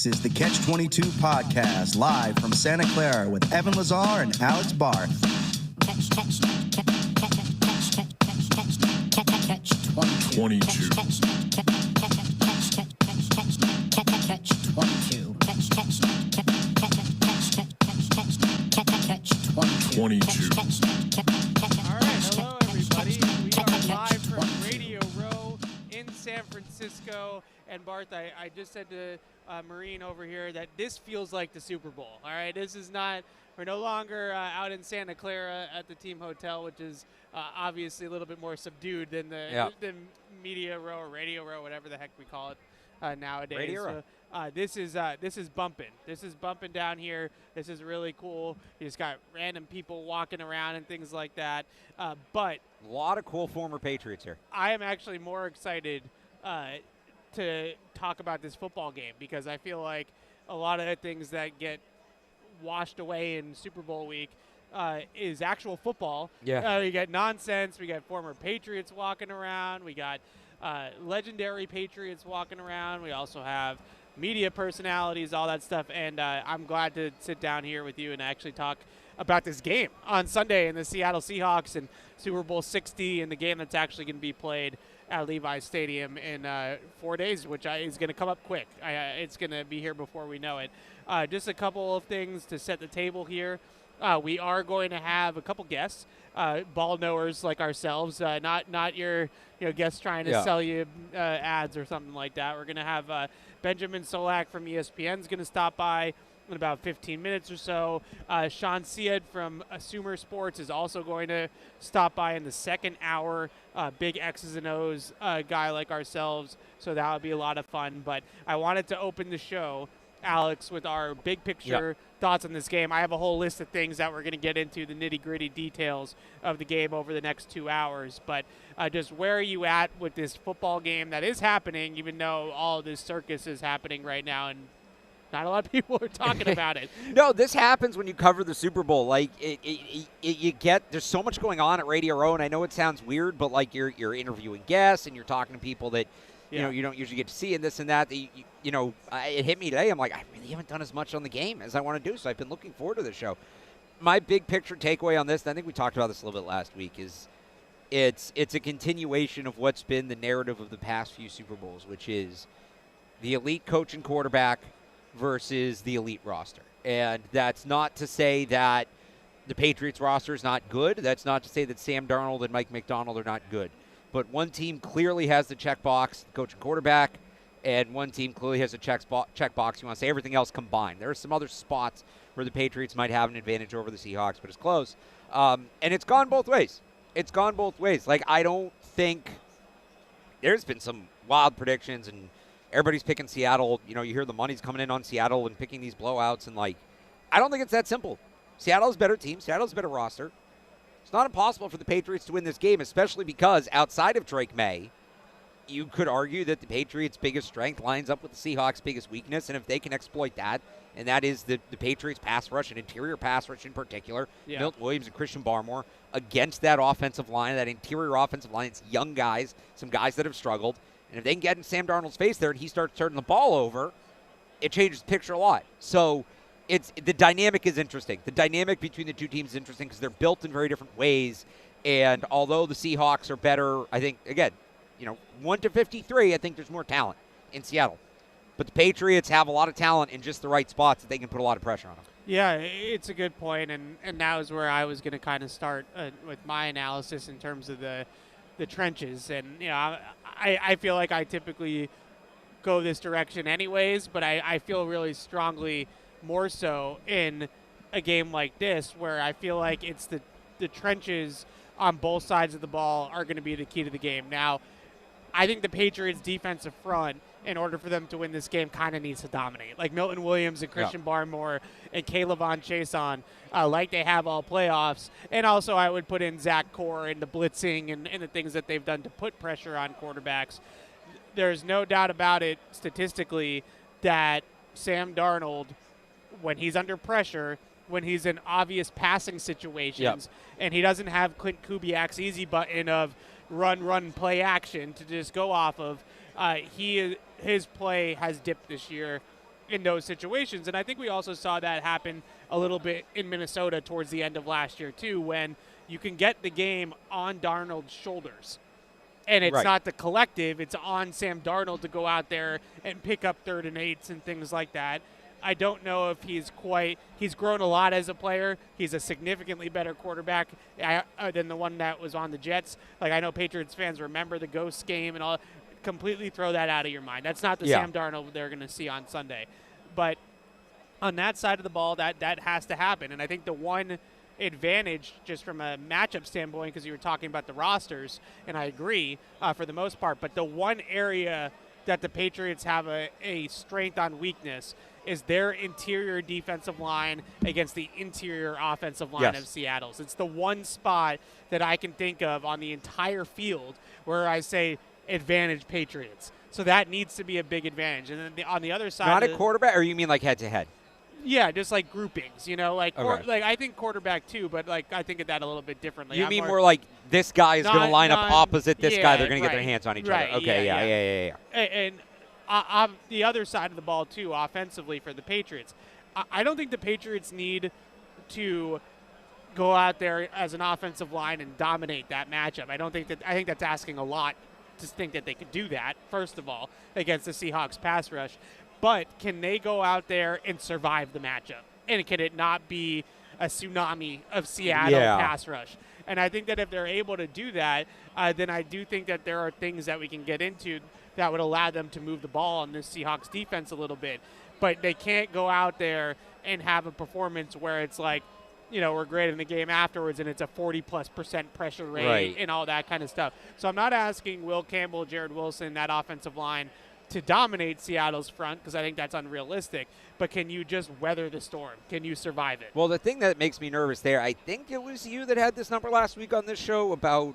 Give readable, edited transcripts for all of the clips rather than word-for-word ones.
This is the Catch-22 podcast, live from Santa Clara with Evan Lazar and Alex Barth. Catch-22. All right, hello everybody. We are live from Radio Row in San Francisco. And Barth, I just said to Marine over here that this feels like the Super Bowl. All right, this is not. We're no longer out in Santa Clara at the team hotel, which is obviously a little bit more subdued than the Media Row or Radio Row, whatever the heck we call it nowadays. Radio Row. This is bumping. This is bumping down here. This is really cool. You just got random people walking around and things like that. But a lot of cool former Patriots here. I am actually more excited to talk about this football game because I feel like a lot of the things that get washed away in Super Bowl week is actual football. Yeah. We got nonsense. We got former Patriots walking around. We got legendary Patriots walking around. We also have media personalities, all that stuff. And I'm glad to sit down here with you and actually talk about this game on Sunday in the Seattle Seahawks and Super Bowl 60 and the game that's actually going to be played at Levi's Stadium in 4 days, which is going to come up quick. It's going to be here before we know it. Just a couple of things to set the table here. We are going to have a couple guests, ball knowers like ourselves, not your guests trying to sell you ads or something like that. We're going to have Benjamin Solak from ESPN is going to stop by in about 15 minutes or so. Shawn Syed from Sumner Sports is also going to stop by in the second hour. Big X's and O's guy like ourselves, so that would be a lot of fun. But I wanted to open the show, Alex, with our big picture thoughts on this game. I have a whole list of things that we're going to get into, the nitty-gritty details of the game over the next 2 hours. But just where are you at with this football game that is happening, even though all this circus is happening right now and not a lot of people are talking about it? No, this happens when you cover the Super Bowl. Like, there's so much going on at Radio Row, and I know it sounds weird, but like you're interviewing guests and you're talking to people that you don't usually get to see and this and that. It hit me today. I'm like, I really haven't done as much on the game as I want to do, so I've been looking forward to the show. My big picture takeaway on this, and I think we talked about this a little bit last week, is it's a continuation of what's been the narrative of the past few Super Bowls, which is the elite coach and quarterback versus the elite roster. And that's not to say that the Patriots roster is not good. That's not to say that Sam Darnold and Mike McDonald are not good. But one team clearly has the checkbox, coach and quarterback, and one team clearly has a checkbox. You want to say everything else combined. There are some other spots where the Patriots might have an advantage over the Seahawks, but it's close. And it's gone both ways. It's gone both ways. Like, I don't think there's been some wild predictions and everybody's picking Seattle. You hear the money's coming in on Seattle and picking these blowouts. And, I don't think it's that simple. Seattle's a better team. Seattle's a better roster. It's not impossible for the Patriots to win this game, especially because outside of Drake May, you could argue that the Patriots' biggest strength lines up with the Seahawks' biggest weakness. And if they can exploit that, and that is the Patriots' pass rush and interior pass rush in particular, Milton Williams and Christian Barmore against that offensive line, that interior offensive line, it's young guys, some guys that have struggled. And if they can get in Sam Darnold's face there and he starts turning the ball over, it changes the picture a lot. So the dynamic is interesting. The dynamic between the two teams is interesting because they're built in very different ways. And although the Seahawks are better, I think, again, 1-53, I think there's more talent in Seattle. But the Patriots have a lot of talent in just the right spots that they can put a lot of pressure on them. Yeah, it's a good point, and now is where I was going to kind of start with my analysis in terms of the trenches. And, I feel like I typically go this direction anyways, but I feel really strongly more so in a game like this where I feel like it's the trenches on both sides of the ball are going to be the key to the game. Now, I think the Patriots' defensive front, in order for them to win this game, kind of needs to dominate. Like Milton Williams and Christian Barmore and Kayvon Chason, like they have all playoffs. And also I would put in Zach Core and the blitzing and the things that they've done to put pressure on quarterbacks. There's no doubt about it statistically that Sam Darnold, when he's under pressure, when he's in obvious passing situations, and he doesn't have Clint Kubiak's easy button of run, play action to just go off of, his play has dipped this year. in those situations. And I think we also saw that happen a little bit in Minnesota towards the end of last year too, when you can get the game on Darnold's shoulders. And it's not the collective, it's on Sam Darnold to go out there and pick up 3rd and 8s and things like that. I don't know if he's grown a lot as a player. He's a significantly better quarterback than the one that was on the Jets. Like, I know Patriots fans remember the Ghost game and all. Completely throw that out of your mind. That's not the Sam Darnold they're going to see on Sunday. But on that side of the ball, that has to happen. And I think the one advantage, just from a matchup standpoint, because you were talking about the rosters, and I agree for the most part, but the one area that the Patriots have a strength on weakness is their interior defensive line against the interior offensive line of Seattle's. It's the one spot that I can think of on the entire field where I say advantage Patriots. So that needs to be a big advantage. And then on the other side, not a quarterback, or you mean like head-to-head? Yeah, just like groupings, like I think quarterback too, but like I think of that a little bit differently. You mean more like this guy is going to line up opposite this guy, they're going to get their hands on each other. Okay, yeah. And the other side of the ball too, offensively for the Patriots, I don't think the Patriots need to go out there as an offensive line and dominate that matchup. I think that's asking a lot to think that they could do that, first of all, against the Seahawks pass rush. But can they go out there and survive the matchup? And can it not be a tsunami of Seattle pass rush? And I think that if they're able to do that, then I do think that there are things that we can get into that would allow them to move the ball on this Seahawks defense a little bit. But they can't go out there and have a performance where it's like, we're grading the game afterwards and it's a 40+% pressure rate and all that kind of stuff. So I'm not asking Will Campbell, Jared Wilson, that offensive line, to dominate Seattle's front, because I think that's unrealistic. But can you just weather the storm? Can you survive it? Well, the thing that makes me nervous there, I think it was you that had this number last week on this show about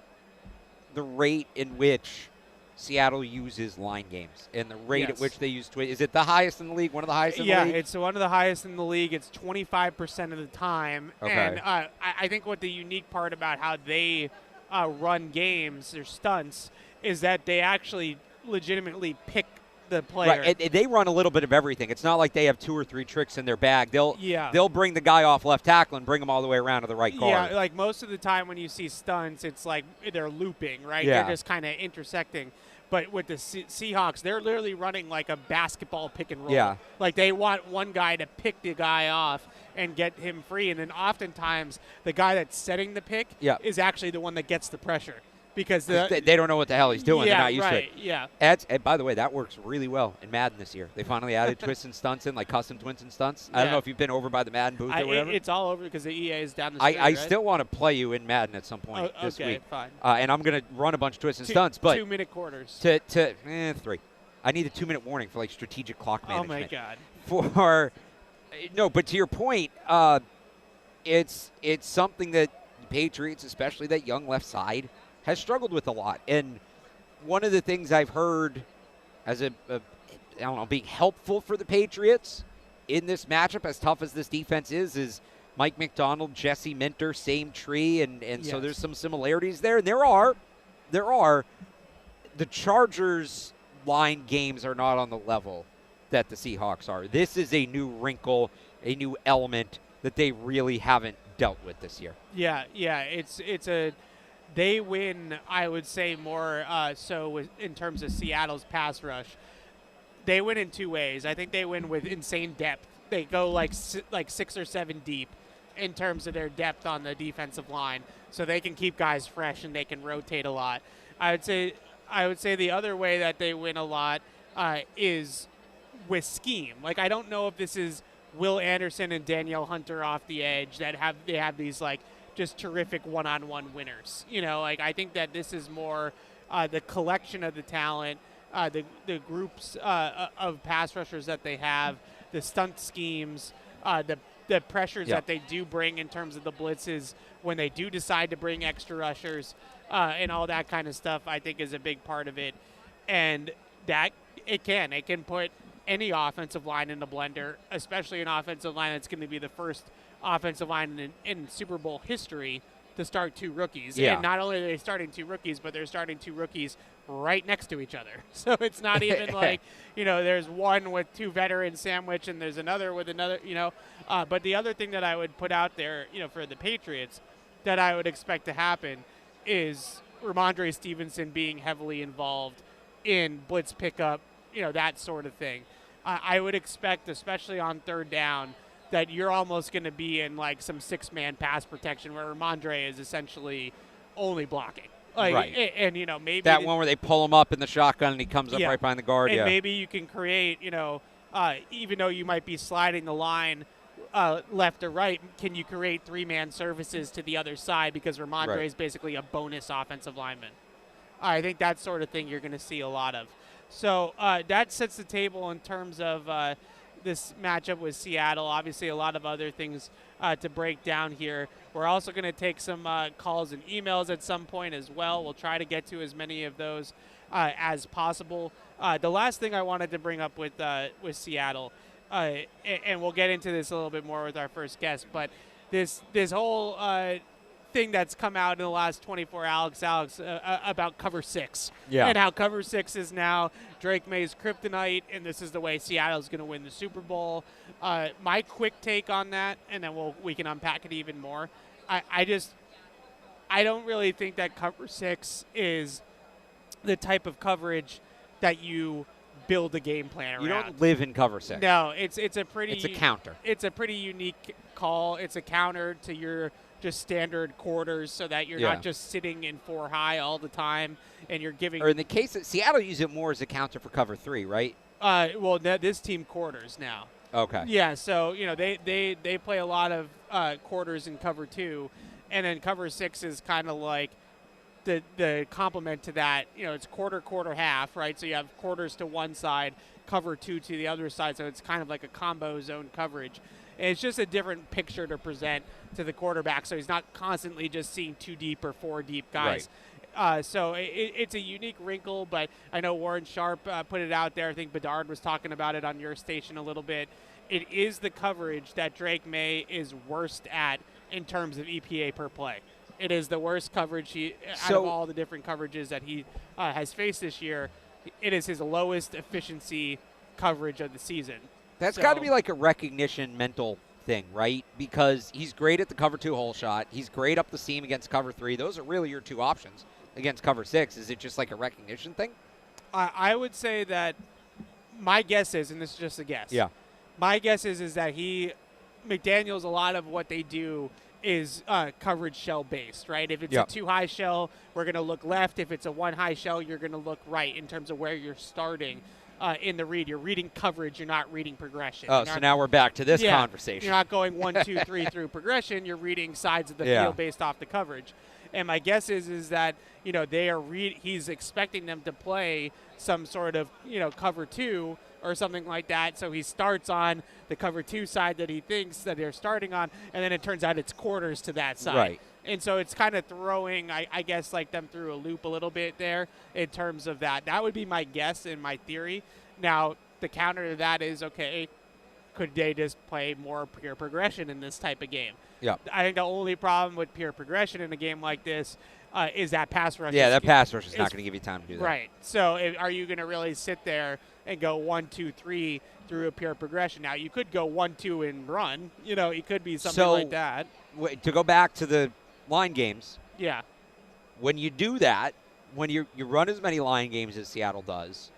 the rate in which Seattle uses line games and the rate at which they use twist. Is it the highest in the league? One of the highest in the league? Yeah, it's one of the highest in the league. It's 25% of the time. Okay. And I think what the unique part about how they run games, their stunts, is that they actually legitimately pick the player. Right, and they run a little bit of everything. It's not like they have 2 or 3 tricks in their bag. They'll bring the guy off left tackle and bring him all the way around to the right guard. Yeah, like most of the time when you see stunts, it's like they're looping, right? Yeah. They're just kind of intersecting. But with the Seahawks, they're literally running like a basketball pick and roll. Yeah. Like they want one guy to pick the guy off and get him free. And then oftentimes the guy that's setting the pick is actually the one that gets the pressure. Because they don't know what the hell he's doing. They're not used to it. Yeah. And by the way, that works really well in Madden this year. They finally added twists and stunts in, like custom twists and stunts. I don't know if you've been over by the Madden booth or whatever. It's all over because the EA is down the street. I still want to play you in Madden at some point this week. Fine. And I'm going to run a bunch of twists and stunts. But 2-minute quarters. 3. I need a 2-minute warning for like strategic clock management. Oh my God. But to your point, it's something that the Patriots, especially that young left side, has struggled with a lot. And one of the things I've heard as being helpful for the Patriots in this matchup, as tough as this defense is Mike McDonald, Jesse Minter, same tree, and so there's some similarities there. And there are. The Chargers line games are not on the level that the Seahawks are. This is a new wrinkle, a new element that they really haven't dealt with this year. Yeah, they win, I would say, more in terms of Seattle's pass rush. They win in 2 ways. I think they win with insane depth. They go like 6 or 7 deep in terms of their depth on the defensive line, so they can keep guys fresh and they can rotate a lot. I would say the other way that they win a lot is with scheme. Like, I don't know if this is Will Anderson and Danielle Hunter off the edge that have these like just terrific one-on-one winners. I think that this is more the collection of the talent, the groups of pass rushers that they have, the stunt schemes, the pressures that they do bring in terms of the blitzes when they do decide to bring extra rushers and all that kind of stuff, I think is a big part of it. And that it can put any offensive line in the blender, especially an offensive line that's going to be the first offensive line in Super Bowl history to start 2 rookies. Yeah. And not only are they starting 2 rookies, but they're starting 2 rookies right next to each other. So it's not even like, there's one with two veterans sandwich and there's another with another, But the other thing that I would put out there, for the Patriots that I would expect to happen is Ramondre Stevenson being heavily involved in blitz pickup, that sort of thing. I would expect, especially on third down, that you're almost going to be in like some 6-man pass protection where Ramondre is essentially only blocking. Right. And, maybe that one where they pull him up in the shotgun and he comes up right behind the guard. And maybe you can create, even though you might be sliding the line left or right, can you create 3-man services to the other side because Ramondre is basically a bonus offensive lineman? I think that sort of thing you're going to see a lot of. So that sets the table in terms of this matchup with Seattle. Obviously, a lot of other things to break down here. We're also going to take some calls and emails at some point as well. We'll try to get to as many of those as possible. The last thing I wanted to bring up with Seattle, and we'll get into this a little bit more with our first guest, but this whole thing that's come out in the last 24 hours, Alex, about cover 6. Yeah. And how cover 6 is now Drake May's kryptonite, and this is the way Seattle's going to win the Super Bowl. My quick take on that, and then we can unpack it even more. I don't really think that cover 6 is the type of coverage that you build a game plan around. You don't live in cover 6. No, it's a counter. It's a pretty unique call. It's a counter to your just standard quarters so that you're not just sitting in 4 high all the time and you're giving. Or in the case of Seattle, use it more as a counter for cover 3, right? Well, this team quarters now. Okay. Yeah, so they play a lot of quarters in cover 2, and then cover 6 is kind of like the complement to that. It's quarter, half, right? So you have quarters to one side, cover 2 to the other side. So it's kind of like a combo zone coverage. And it's just a different picture to present to the quarterback, so he's not constantly just seeing 2 deep or 4 deep guys. Right. So it's a unique wrinkle, but I know Warren Sharp put it out there. I think Bedard was talking about it on your station a little bit. It is the coverage that Drake May is worst at in terms of EPA per play. It is the worst coverage out of all the different coverages that he has faced this year. It is his lowest efficiency coverage of the season. That's got to be like a recognition mental thing, right? Because he's great at the cover 2 hole shot. He's great up the seam against cover 3. Those are really your 2 options against cover 6. Is it just like a recognition thing? I would say that my guess is, and this is just a guess. Yeah. My guess is that McDaniels, a lot of what they do is coverage shell based, right? If it's a 2 high shell, we're going to look left. If it's a 1 high shell, you're going to look right in terms of where you're starting. In the read, you're reading coverage, you're not reading progression. Oh, so now we're back to this conversation. You're not going 1, 2, 3 through progression. You're reading sides of the field based off the coverage. And my guess is that he's expecting them to play some sort of cover 2 or something like that. So he starts on the cover 2 side that he thinks that they're starting on, and then it turns out it's quarters to that side. Right. And so it's kind of throwing, I guess, like them through a loop a little bit there in terms of that. That would be my guess and my theory. Now, the counter to that is, okay, could they just play more pure progression in this type of game? Yeah. I think the only problem with pure progression in a game like this is that pass rush. Yeah, that pass rush is not going to give you time to do that. Right. So are you going to really sit there and go 1, 2, 3 through a pure progression? Now, you could go 1, 2 and run. It could be something like that. To go back to the line games. Yeah. When you do that, when you run as many line games as Seattle does,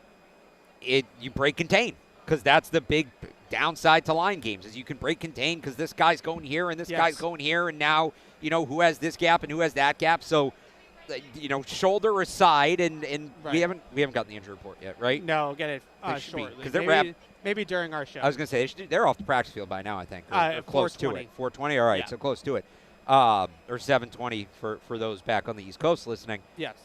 you break contain, because that's the big downside to line games is you can break contain because this guy's going here and this guy's going here, and now who has this gap and who has that gap. So shoulder aside, and right. we haven't gotten the injury report yet, right? No, get it shortly because they're maybe during our show. I was going to say they're off the practice field by now, I think, or close to it. 4:20. All right, so close to it. Or 7:20 for those back on the East Coast listening. Yes.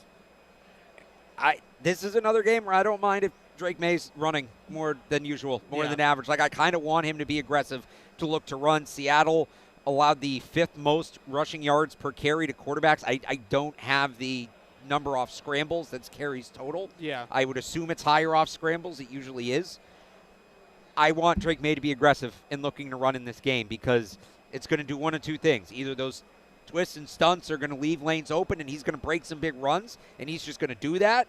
This is another game where I don't mind if Drake May's running more than usual, more than average. Like, I kind of want him to be aggressive, to look to run. Seattle allowed the 5th most rushing yards per carry to quarterbacks. I don't have the number off scrambles. That's carries total. Yeah. I would assume it's higher off scrambles. It usually is. I want Drake May to be aggressive in looking to run in this game because it's going to do one of 2 things. Either those twists and stunts are going to leave lanes open and he's going to break some big runs and he's just going to do that,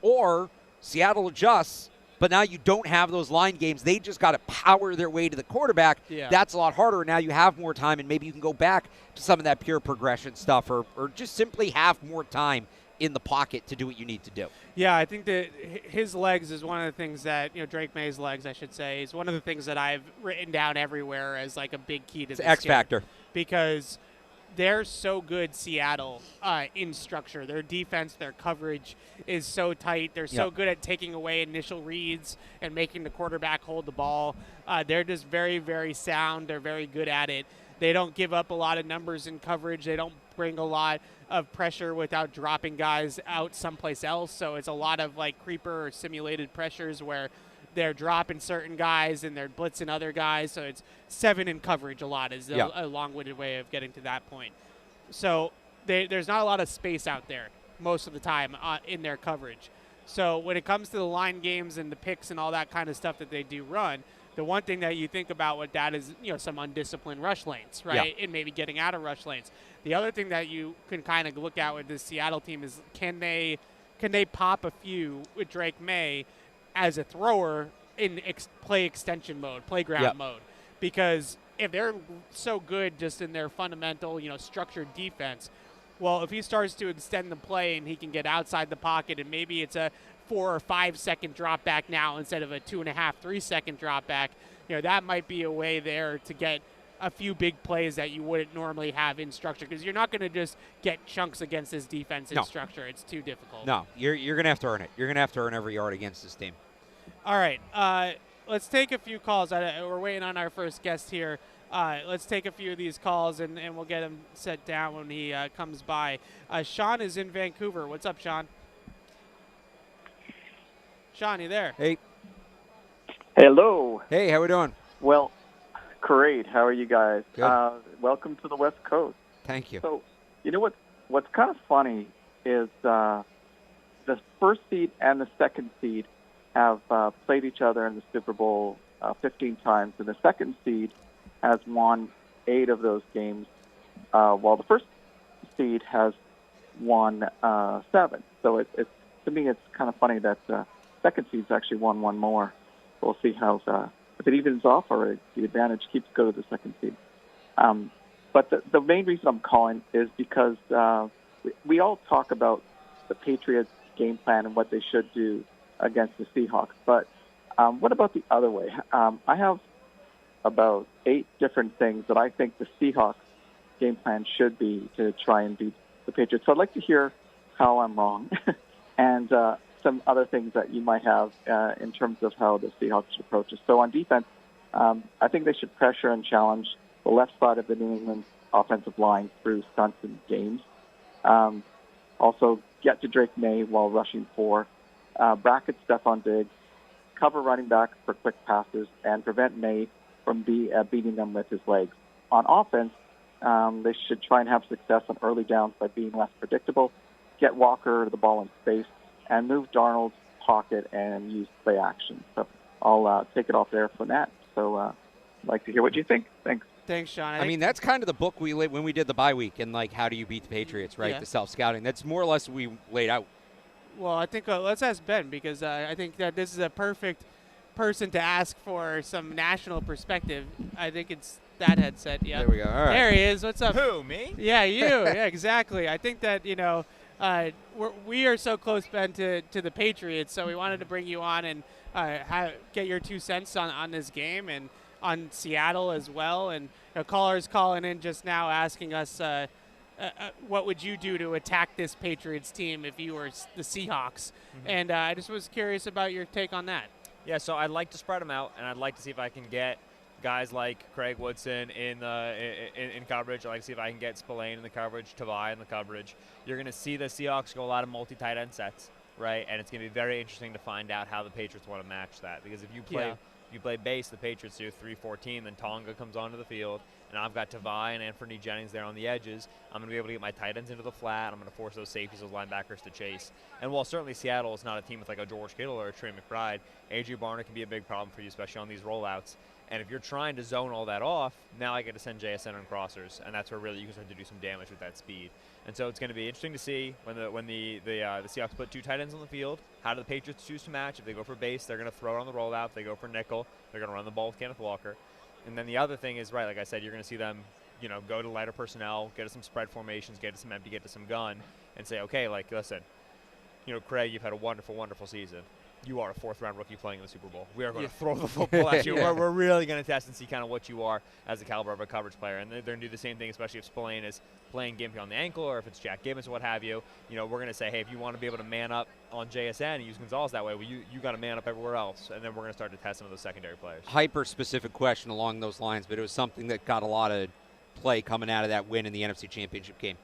or Seattle adjusts, but now you don't have those line games. They just got to power their way to the quarterback. Yeah. That's a lot harder. Now you have more time, and maybe you can go back to some of that pure progression stuff or just simply have more time in the pocket to do what you need to do. Yeah, I think that his legs is one of the things that, Drake May's legs, I should say, is one of the things that I've written down everywhere as like a big key to It's this X game. factor. Because they're so good, Seattle, in structure. Their defense, their coverage is so tight. They're so good at taking away initial reads and making the quarterback hold the ball. They're just very, very sound. They're very good at it. They don't give up a lot of numbers in coverage. They don't bring a lot of pressure without dropping guys out someplace else. So it's a lot of like creeper or simulated pressures where they're dropping certain guys and they're blitzing other guys. So it's 7 in coverage a lot is a long-winded way of getting to that point. So there's not a lot of space out there most of the time in their coverage. So when it comes to the line games and the picks and all that kind of stuff that they do run, the one thing that you think about with that is, some undisciplined rush lanes, right? And maybe getting out of rush lanes. The other thing that you can kind of look at with this Seattle team is can they pop a few with Drake May as a thrower in play extension mode, playground mode? Because if they're so good just in their fundamental, structured defense, well, if he starts to extend the play and he can get outside the pocket and maybe it's a 4 or 5 second drop back now instead of a 2.5, 3 second drop back, that might be a way there to get a few big plays that you wouldn't normally have in structure, because you're not going to just get chunks against this defense in structure. It's too difficult. No, you're going to have to earn it. You're going to have to earn every yard against this team. All right, let's take a few calls. We're waiting on our first guest here. Let's take a few of these calls, and we'll get him set down when he comes by. Shawn is in Vancouver. What's up, Shawn? Shawn, you there? Hey. Hello. Hey, how we doing? Well, great. How are you guys? Good. Welcome to the West Coast. Thank you. So, what's kind of funny is the first seed and the second seed have played each other in the Super Bowl 15 times, and the second seed has won 8 of those games, while the first seed has won 7. So it's to me, it's kind of funny that second seed's actually won 1 more. We'll see how if it evens off or if the advantage keeps go to the second seed. But the main reason I'm calling is because we all talk about the Patriots' game plan and what they should do against the Seahawks. But what about the other way? I have about 8 different things that I think the Seahawks game plan should be to try and beat the Patriots. So I'd like to hear how I'm wrong and some other things that you might have in terms of how the Seahawks should approach it. So on defense, I think they should pressure and challenge the left side of the New England offensive line through stunts and games. Also, get to Drake May while rushing 4. Bracket Stephon Diggs, cover running back for quick passes, and prevent May from beating them with his legs. On offense, they should try and have success on early downs by being less predictable, get Walker the ball in space, and move Darnold's pocket and use play action. So I'll take it off there for that. So I'd like to hear what you think. Thanks. Thanks, Shawn. I mean, that's kind of the book when we did the bye week and, like, how do you beat the Patriots, right? Yeah. The self-scouting. That's more or less we laid out. Well, I think let's ask Ben, because I think that this is a perfect person to ask for some national perspective. I think it's that headset. Yeah. There we go. All right. There he is. What's up? Who, me? Yeah, you. Yeah, exactly. I think that, we are so close, Ben, to the Patriots, so we wanted to bring you on and get your 2 cents on this game and on Seattle as well. And callers calling in just now asking us, what would you do to attack this Patriots team if you were the Seahawks? Mm-hmm. And I just was curious about your take on that. Yeah, so I'd like to spread them out, and I'd like to see if I can get guys like Craig Woodson in coverage. I'd like to see if I can get Spillane in the coverage, Tavai in the coverage. You're going to see the Seahawks go a lot of multi-tight end sets, right? And it's going to be very interesting to find out how the Patriots want to match that. Because if you play base, the Patriots do 3-14, then Tonga comes onto the field, and I've got Tavai and Anthony Jennings there on the edges. I'm going to be able to get my tight ends into the flat. I'm going to force those safeties, those linebackers to chase. And while certainly Seattle is not a team with like a George Kittle or a Trey McBride, A.J. Barner can be a big problem for you, especially on these rollouts. And if you're trying to zone all that off, now I get to send JSN on crossers, and that's where really you can start to do some damage with that speed. And so it's going to be interesting to see when the Seahawks put 2 tight ends on the field. How do the Patriots choose to match? If they go for base, they're going to throw it on the rollout. If they go for nickel, they're going to run the ball with Kenneth Walker. And then the other thing is, right, like I said, you're going to see them, go to lighter personnel, get to some spread formations, get to some empty, get to some gun, and say, okay, like, listen, Craig, you've had a wonderful, wonderful season. You are a 4th-round rookie playing in the Super Bowl. We are going to throw the football at you. We're really going to test and see kind of what you are as a caliber of a coverage player. And they're going to do the same thing, especially if Spillane is playing gimpy on the ankle or if it's Jack Gibbons or what have you. We're going to say, hey, if you want to be able to man up on JSN and use Gonzalez that way, well, you got to man up everywhere else. And then we're going to start to test some of those secondary players. Hyper-specific question along those lines, but it was something that got a lot of play coming out of that win in the NFC Championship game.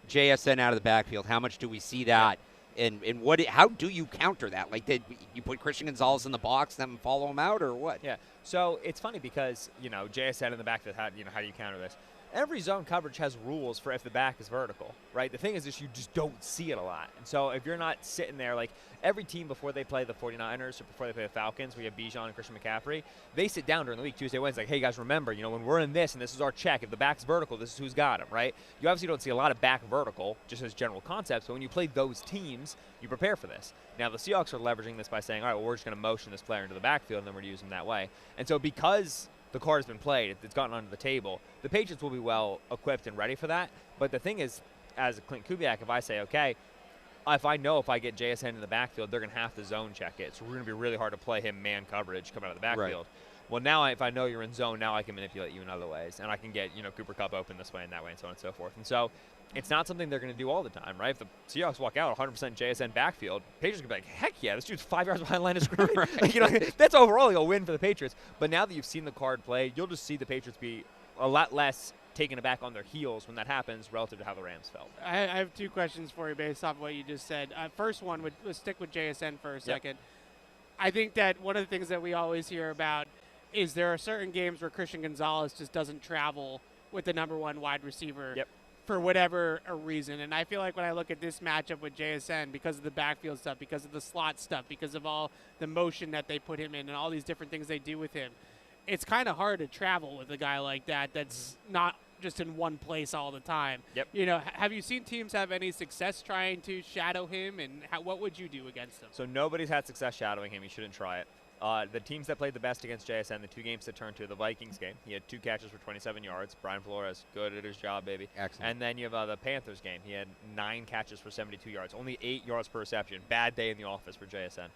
JSN out of the backfield, how much do we see that? Yeah. And how do you counter that? Like, did you put Christian Gonzalez in the box, then follow him out, or what? Yeah. So it's funny because JSN in the backfield. How do you counter this? Every zone coverage has rules for if the back is vertical, right? The thing is you just don't see it a lot. And so if you're not sitting there, like every team before they play the 49ers or before they play the Falcons, we have Bijan and Christian McCaffrey, they sit down during the week, Tuesday, Wednesday, like, hey, guys, remember, when we're in this and this is our check, if the back's vertical, this is who's got him, right? You obviously don't see a lot of back vertical, just as general concepts, but when you play those teams, you prepare for this. Now, the Seahawks are leveraging this by saying, all right, well, we're just going to motion this player into the backfield, and then we're going to use him that way. And so because the card has been played, it's gotten onto the table, the Patriots will be well equipped and ready for that. But the thing is, as a Clint Kubiak, if I say, okay, if I know if I get JSN in the backfield, they're going to have to zone check it. So we're going to be really hard to play him man coverage coming out of the backfield. Right. Well, now if I know you're in zone, now I can manipulate you in other ways. And I can get, Cooper Kupp open this way and that way and so on and so forth. And so it's not something they're going to do all the time, right? If the Seahawks walk out 100% JSN backfield, Patriots are going to be like, heck yeah, this dude's 5 yards behind the line of scrimmage. Right. Like, that's overall a win for the Patriots. But now that you've seen the card play, you'll just see the Patriots be a lot less taken aback on their heels when that happens relative to how the Rams felt. I have 2 questions for you based off what you just said. First one, let's stick with JSN for a second. I think that one of the things that we always hear about is there are certain games where Christian Gonzalez just doesn't travel with the number 1 wide receiver for whatever a reason. And I feel like when I look at this matchup with JSN, because of the backfield stuff, because of the slot stuff, because of all the motion that they put him in and all these different things they do with him, it's kind of hard to travel with a guy like that that's not just in one place all the time. Yep. Have you seen teams have any success trying to shadow him, and what would you do against him? So nobody's had success shadowing him. You shouldn't try it. The teams that played the best against JSN, the 2 games to turn to, the Vikings game, he had 2 catches for 27 yards. Brian Flores, good at his job, baby. Excellent. And then you have the Panthers game. He had 9 catches for 72 yards, only 8 yards per reception. Bad day in the office for JSN.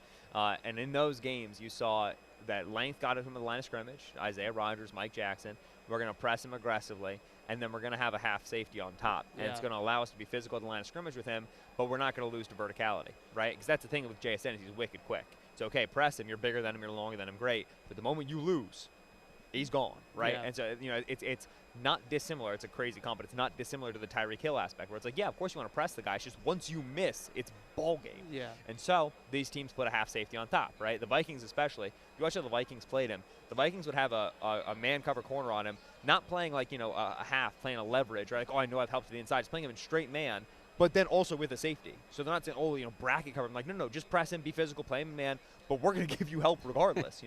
And in those games, you saw that length got him to the line of scrimmage. Isaiah Rodgers, Mike Jackson. We're going to press him aggressively, and then we're going to have a half safety on top. And it's going to allow us to be physical at the line of scrimmage with him, but we're not going to lose to verticality, right? Because that's the thing with JSN is he's wicked quick. It's okay, press him. You're bigger than him. You're longer than him. Great. But the moment you lose, he's gone, right? Yeah. And so, it's not dissimilar. It's a crazy comp, but it's not dissimilar to the Tyreek Hill aspect where it's like, yeah, of course you want to press the guy. It's just once you miss, it's ball game. Yeah. And so these teams put a half safety on top, right? The Vikings especially. If you watch how the Vikings played him, the Vikings would have a man cover corner on him, not playing like, a half, playing a leverage, right? Like, oh, I know I've helped to the inside. Just playing him in straight man, but then also with a safety. So they're not saying, oh, bracket cover. I'm like, no, just press him, be physical, play him man, but we're going to give you help regardless,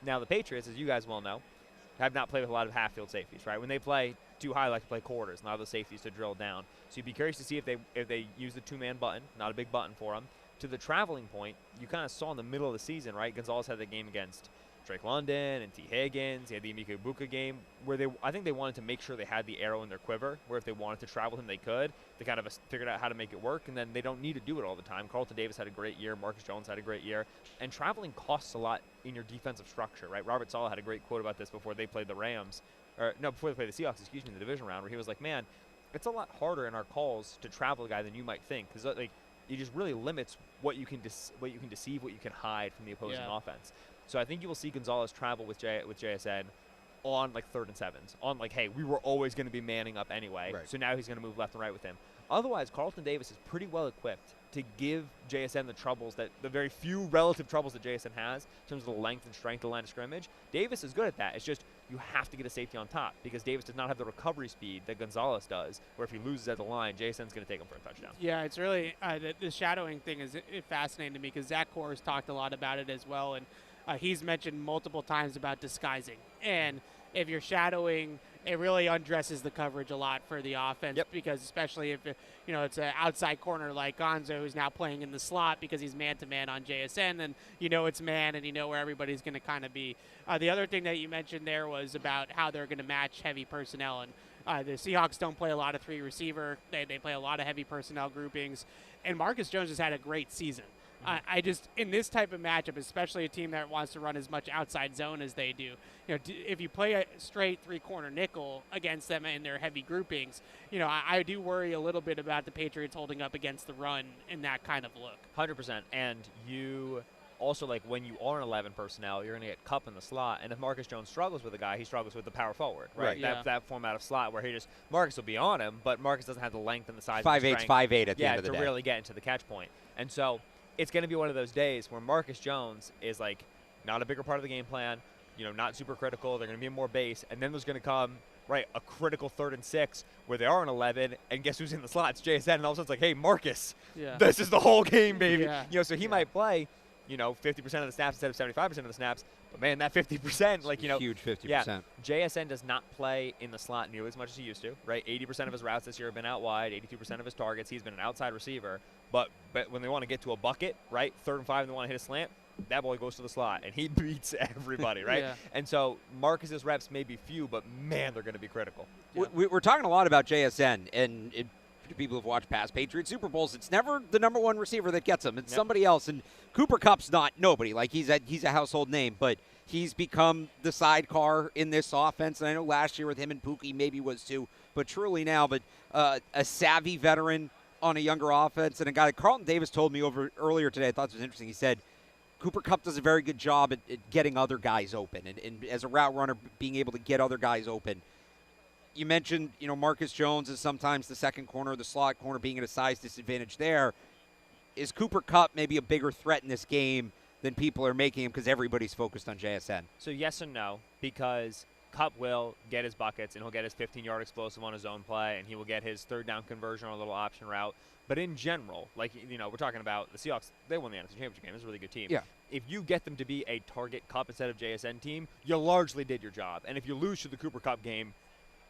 Now the Patriots, as you guys well know, have not played with a lot of half-field safeties, right? When they play too high, like to play quarters, and allow the safeties to drill down. So you'd be curious to see if they use the 2-man button, not a big button for them. To the traveling point, you kind of saw in the middle of the season, right? Gonzalez had the game against Drake London and T. Higgins. He had the Emeka Ibuka game where I think they wanted to make sure they had the arrow in their quiver, where if they wanted to travel him, they could. They kind of figured out how to make it work, and then they don't need to do it all the time. Carlton Davis had a great year. Marcus Jones had a great year. And traveling costs a lot in your defensive structure, right? Robert Saleh had a great quote about this before they played the Rams. Before they played the Seahawks, in the division round, where he was like, man, it's a lot harder in our calls to travel a guy than you might think, because it just really limits what you can deceive, what you can hide from the opposing offense. So I think you will see Gonzalez travel with JSN on like 3rd and 7s. On like, hey, we were always going to be manning up anyway, so now he's going to move left and right with him. Otherwise, Carlton Davis is pretty well equipped to give JSN the very few relative troubles that JSN has in terms of the length and strength of the line of scrimmage. Davis is good at that. It's just you have to get a safety on top because Davis does not have the recovery speed that Gonzalez does, where if he loses at the line, JSN's going to take him for a touchdown. Yeah, it's really the shadowing thing is fascinating to me because Zach Kors talked a lot about it as well. And he's mentioned multiple times about disguising. And if you're shadowing, it really undresses the coverage a lot for the offense. Yep. Because especially if it's an outside corner like Gonzo, who's now playing in the slot because he's man-to-man on JSN, and it's man, and where everybody's going to kind of be. The other thing that you mentioned there was about how they're going to match heavy personnel, and the Seahawks don't play a lot of three receiver. They play a lot of heavy personnel groupings, and Marcus Jones has had a great season. I just, in this type of matchup, especially a team that wants to run as much outside zone as they do, if you play a straight three-corner nickel against them in their heavy groupings, I do worry a little bit about the Patriots holding up against the run in that kind of look. 100%. And you also, like, when you are an 11 personnel, you're going to get Kupp in the slot. And if Marcus Jones struggles with a guy, he struggles with the power forward, right? Yeah. That format of slot where Marcus will be on him, but Marcus doesn't have the length and the size 5'8", 5'8" at the end of the day. to really get into the catch point. And so it's going to be one of those days where Marcus Jones is, like, not a bigger part of the game plan, not super critical. They're going to be more base. And then there's going to come, right, a critical 3rd and 6 where they are an 11, and guess who's in the slot? It's JSN, and all of a sudden it's like, hey, Marcus, this is the whole game, baby. Yeah. So he might play, 50% of the snaps instead of 75% of the snaps. But, man, that 50%, like, huge 50%. Yeah, JSN does not play in the slot nearly as much as he used to, right? 80% of his routes this year have been out wide, 82% of his targets. He's been an outside receiver. But when they want to get to a bucket, right, 3rd and 5 and they want to hit a slant, that boy goes to the slot, and he beats everybody, right? Yeah. And so Marcus's reps may be few, but, man, they're going to be critical. Yeah. We're talking a lot about JSN, and people who've watched past Patriot Super Bowls, it's never the number one receiver that gets them. It's somebody else. And Cooper Kupp's not nobody. Like, he's a household name, but he's become the sidecar in this offense. And I know last year with him and Pookie maybe was too, but truly now. But a savvy veteran on a younger offense, and a guy that Carlton Davis told me earlier today, I thought this was interesting. He said Cooper Kupp does a very good job at getting other guys open, and as a route runner, being able to get other guys open. You mentioned, Marcus Jones is sometimes the second corner, the slot corner being at a size disadvantage there. Is Cooper Kupp maybe a bigger threat in this game than people are making him because everybody's focused on JSN? So yes and no, because Kupp will get his buckets, and he'll get his 15-yard explosive on his own play, and he will get his 3rd down conversion on a little option route. But in general, like, we're talking about the Seahawks, they won the NFC Championship game. It's a really good team. Yeah. If you get them to be a target Kupp instead of JSN team, you largely did your job. And if you lose to the Cooper Kupp game,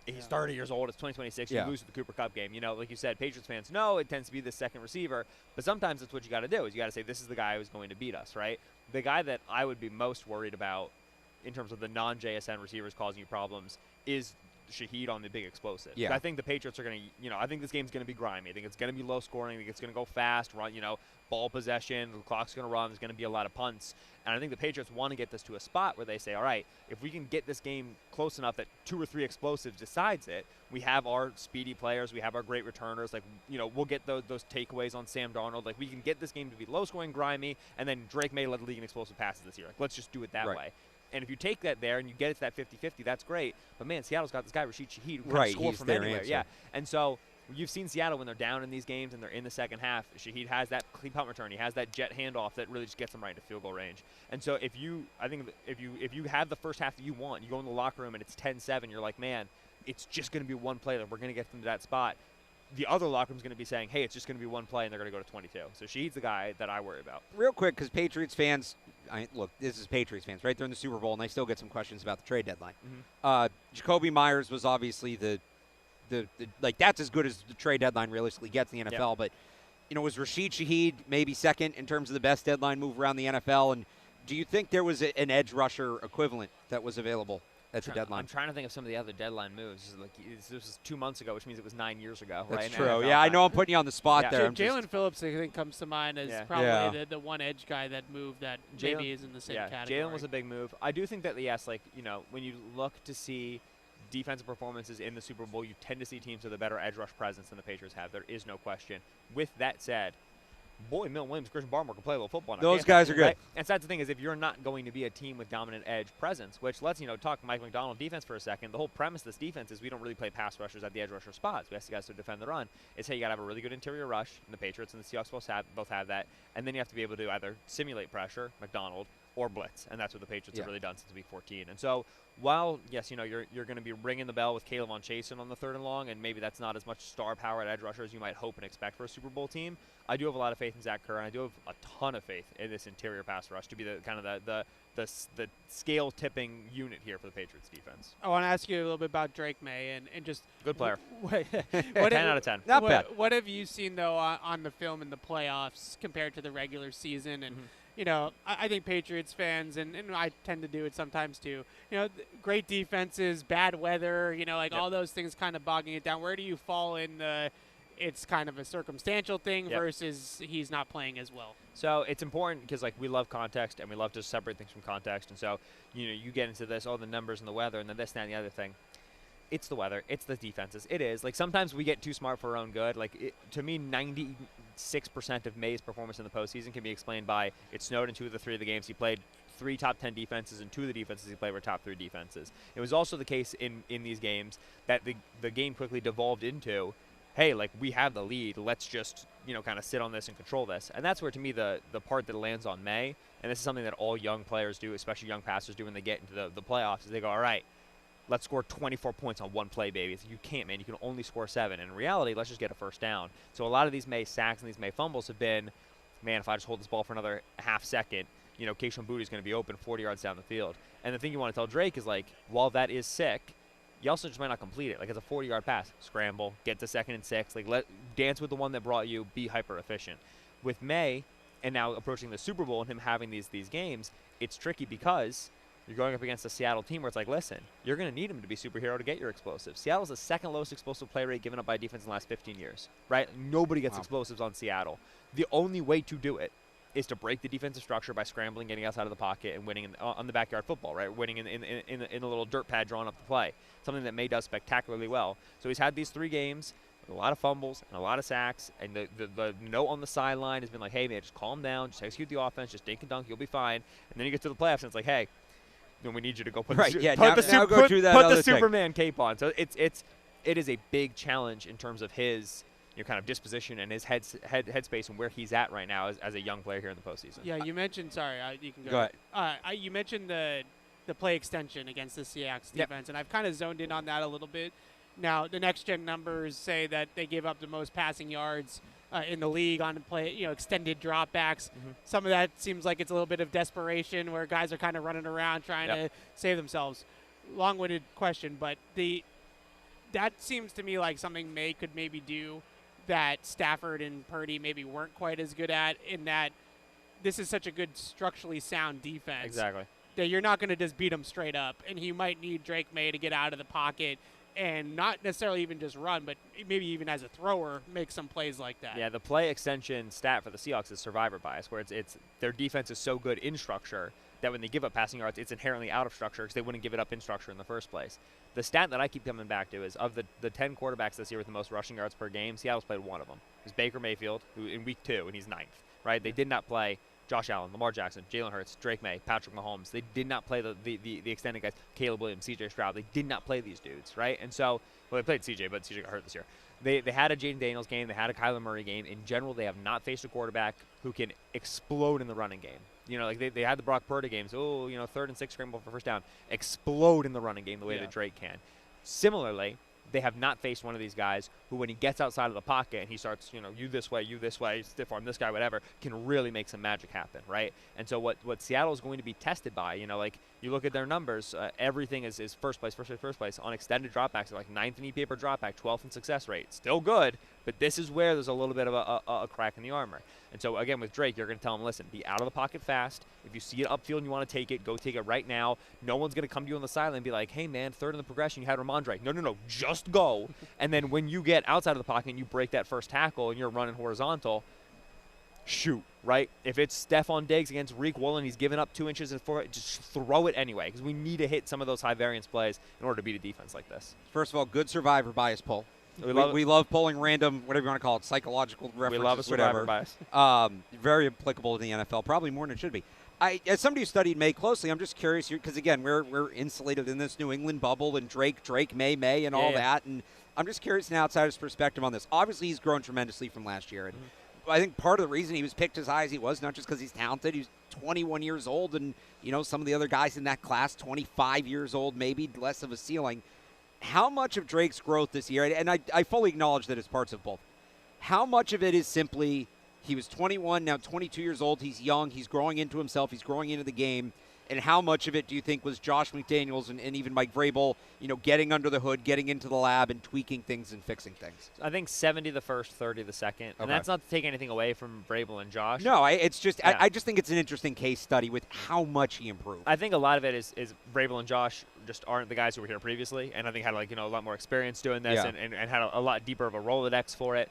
he's 30 years old. It's 2026. You lose to the Cooper Kupp game. Like you said, Patriots fans know it tends to be the second receiver. But sometimes that's what you got to do is you got to say, this is the guy who's going to beat us, right? The guy that I would be most worried about in terms of the non-JSN receivers causing you problems is Shaheed on the big explosive. Yeah. I think the Patriots are going to, I think this game's going to be grimy. I think it's going to be low scoring. I think it's going to go fast, run, ball possession. The clock's going to run. There's going to be a lot of punts. And I think the Patriots want to get this to a spot where they say, all right, if we can get this game close enough that 2 or 3 explosives decides it, we have our speedy players, we have our great returners. Like, we'll get those takeaways on Sam Darnold. Like, we can get this game to be low scoring, grimy, and then Drake may lead the league in explosive passes this year. Like, let's just do it that way. And if you take that there and you get it to that 50-50, that's great. But, man, Seattle's got this guy, Rashid Shaheed, who can score from anywhere. Answer. Yeah. And so you've seen Seattle when they're down in these games and they're in the second half. Shaheed has that clean punt return. He has that jet handoff that really just gets them right into field goal range. And so if you have the first half that you want, you go in the locker room and it's 10-7, you're like, man, it's just going to be one play that we're going to get them to that spot. The other locker room's going to be saying, hey, it's just going to be one play, and they're going to go to 22. So Shaheed's the guy that I worry about. Real quick, because Patriots fans, look, this is Patriots fans, right? They're in the Super Bowl, and they still get some questions about the trade deadline. Jacoby Myers was obviously the that's as good as the trade deadline realistically gets in the NFL. But, was Rashid Shaheed maybe second in terms of the best deadline move around the NFL? And do you think there was an edge rusher equivalent that was available at the deadline? I'm trying to think of some of the other deadline moves. This was 2 months ago, which means it was 9 years ago. That's right? true. Yeah, I know I'm putting you on the spot there. Jalen Phillips, I think, comes to mind as probably the one edge guy that moved that maybe is in the same category. Jalen was a big move. I do think that, yes, when you look to see defensive performances in the Super Bowl, you tend to see teams with a better edge rush presence than the Patriots have. There is no question. With that said, boy, Milton Williams, Christian Barmore can play a little football now. Those guys are good. Right? And so that's the thing is if you're not going to be a team with dominant edge presence, which let's, talk Mike McDonald defense for a second. The whole premise of this defense is we don't really play pass rushers at the edge rusher spots. We ask the guys to defend the run. It's, hey, you got to have a really good interior rush, and the Patriots and the Seahawks both have that. And then you have to be able to either simulate pressure, McDonald, or blitz, and that's what the Patriots have really done since week 14. And so while, yes, you're going to be ringing the bell with Caleb on Chasen on the 3rd and long, and maybe that's not as much star power at edge rusher as you might hope and expect for a Super Bowl team, I do have a lot of faith in Zach Kerr, and I do have a ton of faith in this interior pass rush to be the kind of the scale tipping unit here for the Patriots defense. I want to ask you a little bit about Drake May and just good player. 10 out of 10. Not bad. What have you seen though on the film in the playoffs compared to the regular season? And I think Patriots fans, and I tend to do it sometimes too, great defenses, bad weather, all those things kind of bogging it down. Where do you fall in the it's kind of a circumstantial thing versus he's not playing as well? So it's important because, we love context, and we love to separate things from context. And so, you get into this, the numbers and the weather and then this, that, and the other thing. It's the weather. It's the defenses. It is. Sometimes we get too smart for our own good. To me, 96% of May's performance in the postseason can be explained by it snowed in 2 of the 3 of the games. He played 3 top 10 defenses, and 2 of the defenses he played were top 3 defenses. It was also the case in these games that the game quickly devolved into, hey, we have the lead. Let's just, kind of sit on this and control this. And that's where, to me, the part that lands on May, and this is something that all young players do, especially young passers do when they get into the playoffs, is they go, all right, let's score 24 points on one play, baby. You can't, man. You can only score 7. And in reality, let's just get a first down. So a lot of these May sacks and these May fumbles have been, man, if I just hold this ball for another half second, Kayshon Boutte is going to be open 40 yards down the field. And the thing you want to tell Drake is, while that is sick, you also just might not complete it. It's a 40-yard pass. Scramble, get to 2nd and 6. Dance with the one that brought you, be hyper-efficient. With May, and now approaching the Super Bowl and him having these games, it's tricky because you're going up against a Seattle team where it's listen, you're going to need him to be superhero to get your explosives. Seattle's the 2nd lowest explosive play rate given up by defense in the last 15 years, right? Nobody gets explosives on Seattle. The only way to do it is to break the defensive structure by scrambling, getting outside of the pocket, and winning on the backyard football, right? Winning in a little dirt pad drawing up the play, something that May does spectacularly well. So he's had these 3 games with a lot of fumbles and a lot of sacks, and the note on the sideline has been hey, man, just calm down, just execute the offense, just dink and dunk, you'll be fine. And then you get to the playoffs, and it's hey, then we need you to go put the Superman cape on. So it is a big challenge in terms of his kind of disposition and his headspace and where he's at right now as a young player here in the postseason. Yeah, you mentioned. Sorry, you can go. Go ahead. You mentioned the play extension against the Seahawks defense, and I've kind of zoned in on that a little bit. Now, the next-gen numbers say that they gave up the most passing yards in the league on extended dropbacks. Mm-hmm. Some of that seems like it's a little bit of desperation where guys are kind of running around trying to save themselves. Long-winded question, but that seems to me like something May could maybe do that Stafford and Purdy maybe weren't quite as good at, in that this is such a good structurally sound defense. Exactly. That you're not going to just beat them straight up, and you might need Drake May to get out of the pocket and not necessarily even just run, but maybe even as a thrower make some plays like that. Yeah, the play extension stat for the Seahawks is survivor bias, where it's their defense is so good in structure that when they give up passing yards, it's inherently out of structure because they wouldn't give it up in structure in the first place. The stat that I keep coming back to is of the 10 quarterbacks this year with the most rushing yards per game, Seattle's played one of them. It was Baker Mayfield, who in week 2, and he's 9th, right? They did not play Josh Allen, Lamar Jackson, Jalen Hurts, Drake May, Patrick Mahomes. They did not play the extended guys, Caleb Williams, C.J. Stroud. They did not play these dudes, right? And so, they played C.J., but C.J. got hurt this year. They had a Jaden Daniels game. They had a Kyler Murray game. In general, they have not faced a quarterback who can explode in the running game. They had the Brock Purdy games. 3rd and 6 scramble for first down. Explode in the running game the way that Drake can. Similarly, they have not faced one of these guys who, when he gets outside of the pocket and he starts, you this way, stiff arm this guy, whatever, can really make some magic happen, right? And so what Seattle is going to be tested by, you look at their numbers, everything is first place on extended dropbacks. They're 9th in EPA per dropback, 12th in success rate. Still good, but this is where there's a little bit of a crack in the armor. And so, again, with Drake, you're going to tell him, listen, be out of the pocket fast. If you see it upfield and you want to take it, go take it right now. No one's going to come to you on the sideline and be like, hey, man, 3rd in the progression, you had Ramondre. No, just go. And then when you get outside of the pocket and you break that first tackle and you're running horizontal, shoot, right? If it's Stephon Diggs against Reek Woolen, he's giving up 2 inches and 4, just throw it anyway, because we need to hit some of those high variance plays in order to beat a defense like this. First of all, good survivor bias poll. We love pulling random, whatever you want to call it, psychological references. We love a survivor bias. Very applicable to the NFL, probably more than it should be. As somebody who studied May closely, I'm just curious here, because, again, we're insulated in this New England bubble and Drake, May, and all that. And I'm just curious an outsider's perspective on this. Obviously, he's grown tremendously from last year. And I think part of the reason he was picked as high as he was, not just because he's talented, he's 21 years old, and, some of the other guys in that class, 25 years old, maybe less of a ceiling. How much of Drake's growth this year, and I fully acknowledge that it's parts of both, how much of it is simply he was 21, now 22 years old, he's young, he's growing into himself, he's growing into the game, and how much of it do you think was Josh McDaniels and even Mike Vrabel, getting under the hood, getting into the lab and tweaking things and fixing things? I think 70 the first, 30 the second. Okay. And that's not to take anything away from Vrabel and Josh. No, it's just Yeah. I just think it's an interesting case study with how much he improved. I think a lot of it is Vrabel and Josh just aren't the guys who were here previously, and I think had a lot more experience doing this and had a lot deeper of a Rolodex for it.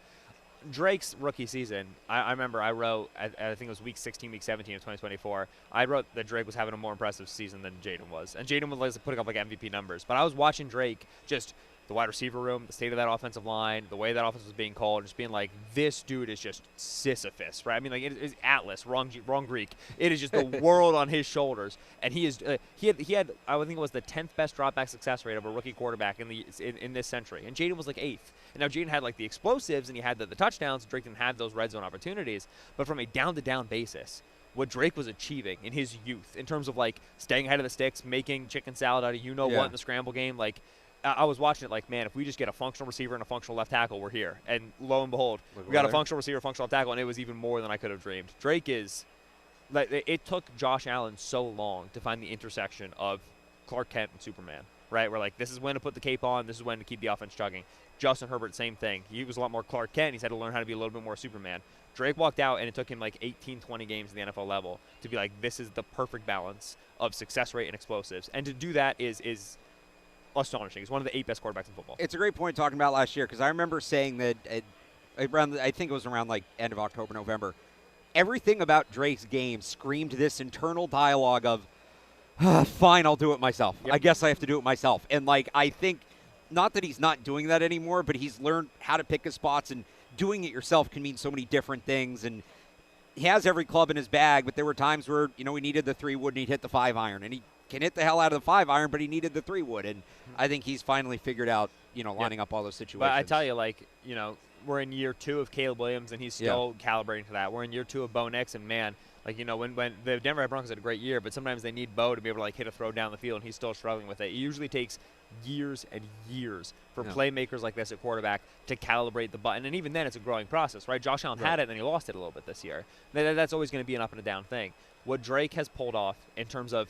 Drake's rookie season, I remember I wrote, I think it was week 16, week 17 of 2024, I wrote that Drake was having a more impressive season than Jaden was. And Jaden was putting up MVP numbers. But I was watching Drake, just the wide receiver room, the state of that offensive line, the way that offense was being called, just being like, this dude is just Sisyphus, right? I mean, it is Atlas, wrong Greek. It is just the world on his shoulders. And he is he had I would think it was the 10th best dropback success rate of a rookie quarterback in this century. And Jaden was 8th. And now Jaden had the explosives and he had the touchdowns. Drake didn't have those red zone opportunities. But from a down-to-down basis, what Drake was achieving in his youth in terms of staying ahead of the sticks, making chicken salad out of what in the scramble game, I was watching it man, if we just get a functional receiver and a functional left tackle, we're here. And lo and behold, we got a functional receiver, functional left tackle, and it was even more than I could have dreamed. Drake is it took Josh Allen so long to find the intersection of Clark Kent and Superman, right? We're this is when to put the cape on, this is when to keep the offense chugging. Justin Herbert, same thing. He was a lot more Clark Kent. He's had to learn how to be a little bit more Superman. Drake walked out, and it took him 18, 20 games at the NFL level to be this is the perfect balance of success rate and explosives. And to do that is astonishing. He's one of the 8 best quarterbacks in football. It's a great point talking about last year because I remember saying that I think it was around end of October, November, everything about Drake's game screamed this internal dialogue of, fine, I'll do it myself. Yep. I guess I have to do it myself. And I think not that he's not doing that anymore, but he's learned how to pick his spots, and doing it yourself can mean so many different things. And he has every club in his bag, but there were times where, he needed the 3-wood and he'd hit the 5-iron, and he can hit the hell out of the 5-iron, but he needed the 3-wood. And I think he's finally figured out, lining up all those situations. But I tell you, we're in year 2 of Caleb Williams, and he's still calibrating to that. We're in year 2 of Bo Nix, and man, when the Denver Broncos had a great year, but sometimes they need Bo to be able to hit a throw down the field, and he's still struggling with it. It usually takes years and years for playmakers like this at quarterback to calibrate the button, and even then it's a growing process, right? Josh Allen had it, and then he lost it a little bit this year. That's always going to be an up and a down thing. What Drake has pulled off in terms of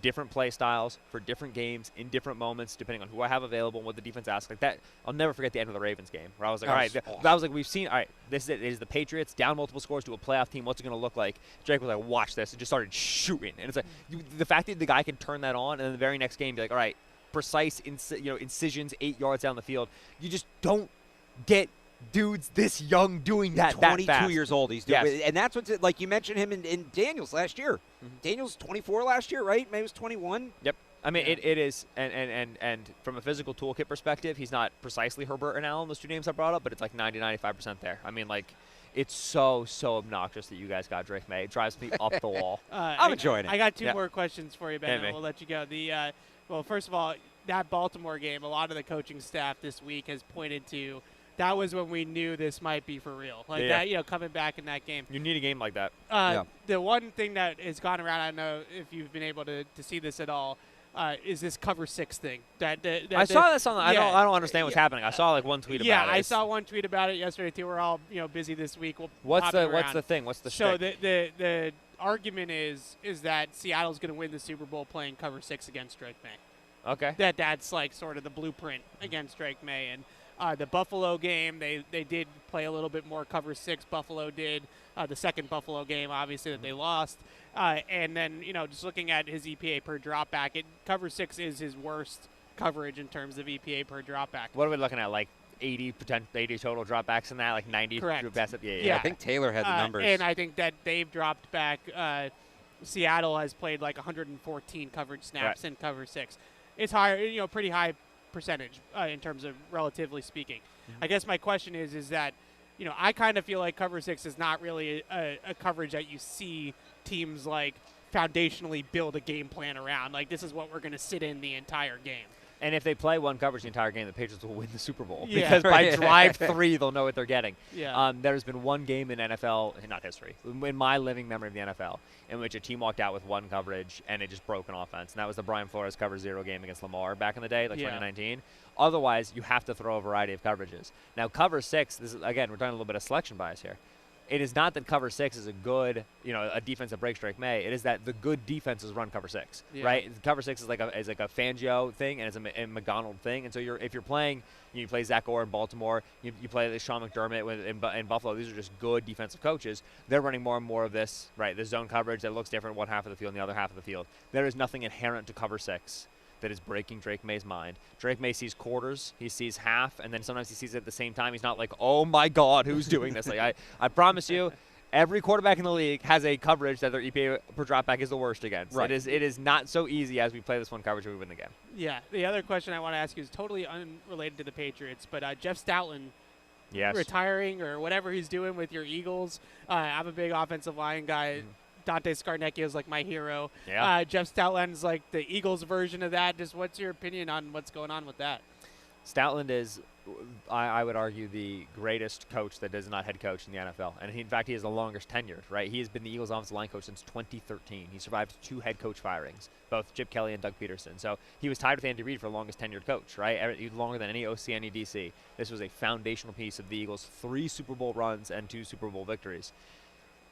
different play styles for different games in different moments, depending on who I have available and what the defense asks. That, I'll never forget the end of the Ravens game where I was all right, I was we've seen, all right, this is it. It is the Patriots down multiple scores to a playoff team. What's it going to look like? Drake was like, watch this, and just started shooting. And it's the fact that the guy can turn that on, and then the very next game be like, all right, precise, incisions 8 yards down the field. You just don't get dudes this young doing that 22 that fast. Years old he's doing. Yes. And that's what's you mentioned him in Daniels last year. Mm-hmm. Daniels 24 last year, right? Maybe he was 21. Yep. I mean, it is, and from a physical toolkit perspective, he's not precisely Herbert and Allen, those two names I brought up, but it's 90-95% there. I mean, it's so obnoxious that you guys got Drake May. It drives me up the wall. I'm enjoying it. I got two more questions for you, Ben, Hey, and we'll let you go. Well, first of all, that Baltimore game, a lot of the coaching staff this week has pointed to that was when we knew this might be for real. That, coming back in that game. You need a game like that. The one thing that has gone around, I don't know if you've been able to see this at all, is this cover 6 thing. I saw this on. I don't understand what's happening. I saw one tweet about it. Yeah, I saw one tweet about it yesterday too. We're all busy this week. What's the thing? What's the so shtick? the argument is that Seattle's going to win the Super Bowl playing cover 6 against Drake May. Okay. That's sort of the blueprint against Drake May. And the Buffalo game, they did play a little bit more cover 6. Buffalo did. The second Buffalo game, obviously, that they lost. And then, just looking at his EPA per dropback, cover 6 is his worst coverage in terms of EPA per dropback. What are we looking at? 80 total dropbacks in that? 90? Correct. Yeah. I think Taylor had the numbers. And I think that they've dropped back. Seattle has played 114 coverage snaps in cover 6. It's higher, pretty high percentage in terms of relatively speaking. Mm-hmm. I guess my question is that, I kind of feel like cover 6 is not really a coverage that you see teams foundationally build a game plan around. This is what we're going to sit in the entire game. And if they play one coverage the entire game, the Patriots will win the Super Bowl. Yeah. Because by drive 3, they'll know what they're getting. Yeah. There's been one game in NFL, not history, in my living memory of the NFL, in which a team walked out with one coverage and it just broke an offense. And that was the Brian Flores cover 0 game against Lamar back in the day, like 2019. Otherwise, you have to throw a variety of coverages. Now, cover 6, this is, again, we're doing a little bit of selection bias here. It is not that cover 6 is a good, a defense that breaks Drake May. It is that the good defenses run cover 6, right? Cover 6 is like a Fangio thing, and it's a McDonald thing. And so if you're playing, you play Zach Orr in Baltimore, you play Sean McDermott in Buffalo. These are just good defensive coaches. They're running more and more of this, right? The zone coverage that looks different one half of the field and the other half of the field. There is nothing inherent to cover 6 that is breaking Drake May's mind. Drake May sees quarters, he sees half, and then sometimes he sees it at the same time. He's not like, oh my God, who's doing this? Like I promise you, every quarterback in the league has a coverage that their EPA per dropback is the worst against. Right. It is not so easy as we play this one coverage and we win the game. Yeah. The other question I want to ask you is totally unrelated to the Patriots, but Jeff Stoutland retiring or whatever he's doing with your Eagles. I'm a big offensive line guy. Dante Scarnecchia is like my hero. Yeah. Jeff Stoutland's like the Eagles version of that. Just what's your opinion on what's going on with that? Stoutland is, I would argue, the greatest coach that is not head coach in the NFL. And in fact, he is the longest tenured, right? He has been the Eagles offensive line coach since 2013. He survived 2 head coach firings, both Chip Kelly and Doug Peterson. So he was tied with Andy Reid for the longest tenured coach, right? He was longer than any OC, any DC. This was a foundational piece of the Eagles' 3 Super Bowl runs and 2 Super Bowl victories.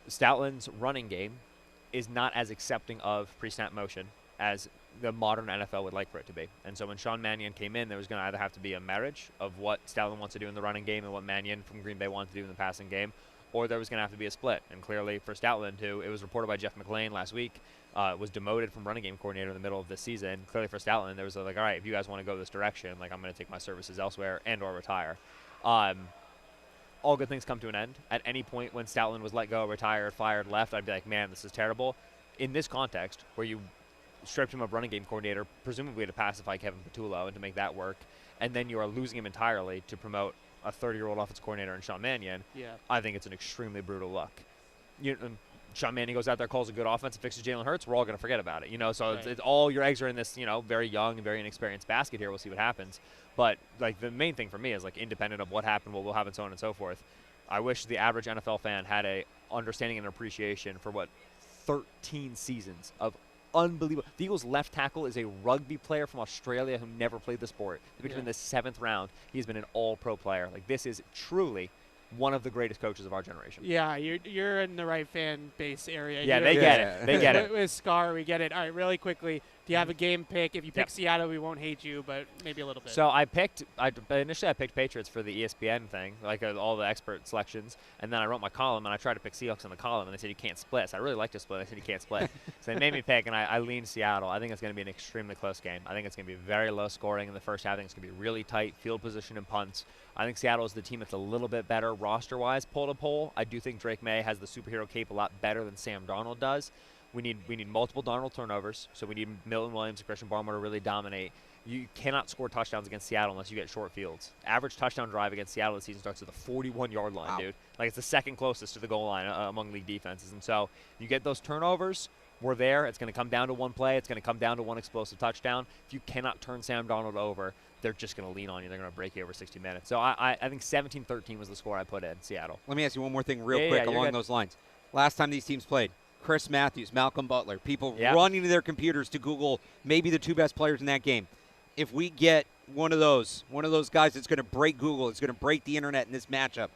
Stoutland's running game is not as accepting of pre-snap motion as the modern NFL would like for it to be. And so when Sean Mannion came in, there was going to either have to be a marriage of what Stoutland wants to do in the running game and what Mannion from Green Bay wanted to do in the passing game, or there was going to have to be a split. And clearly for Stoutland, who it was reported by Jeff McLean last week, was demoted from running game coordinator in the middle of this season. Clearly for Stoutland, there was like, all right, if you guys want to go this direction, like I'm going to take my services elsewhere and or retire. All good things come to an end. At any point when Stoutland was let go, retired, fired, left, I'd be like, man, this is terrible. In this context, where you stripped him of running game coordinator, presumably to pacify Kevin Patullo and to make that work, and then you are losing him entirely to promote a 30-year-old offensive coordinator in Sean Mannion, I think it's an extremely brutal look. Sean Mannion goes out there, calls a good offense, and fixes Jalen Hurts, we're all going to forget about it. So it's all your eggs are in this, very young and very inexperienced basket here. We'll see what happens. But, like, the main thing for me is, like, independent of what happened, what will happen, so on and so forth, I wish the average NFL fan had a understanding and appreciation for what 13 seasons of unbelievable. The Eagles' left tackle is a rugby player from Australia who never played the sport. Between the 7th round, he's been an all-pro player. Like, this is truly one of the greatest coaches of our generation. Yeah, you're in the right fan base area. Yeah, they get it. They get it. With Scar, we get it. All right, really quickly, do you have a game pick? If you pick Seattle, we won't hate you, but maybe a little bit. So initially I picked Patriots for the ESPN thing, like all the expert selections, and then I wrote my column, and I tried to pick Seahawks in the column, and they said you can't split. So I really like to split. They said you can't split. So they made me pick, and I leaned Seattle. I think it's going to be an extremely close game. I think it's going to be very low scoring in the first half. I think it's going to be really tight, field position and punts. I think Seattle is the team that's a little bit better roster-wise, poll to poll. I do think Drake May has the superhero cape a lot better than Sam Darnold does. We need multiple Darnold turnovers, so we need Milton Williams and Christian Barmore to really dominate. You cannot score touchdowns against Seattle unless you get short fields. Average touchdown drive against Seattle this season starts at the 41-yard line, dude. Like, it's the second closest to the goal line among league defenses. And so you get those turnovers, we're there. It's going to come down to one play. It's going to come down to one explosive touchdown. If you cannot turn Sam Darnold over, they're just going to lean on you. They're going to break you over 60 minutes. So I think 17-13 was the score I put in Seattle. Let me ask you one more thing real quick along those lines. Last time these teams played, Chris Matthews, Malcolm Butler, people running to their computers to Google maybe the 2 best players in that game. If we get one of those guys that's going to break Google, it's going to break the internet in this matchup,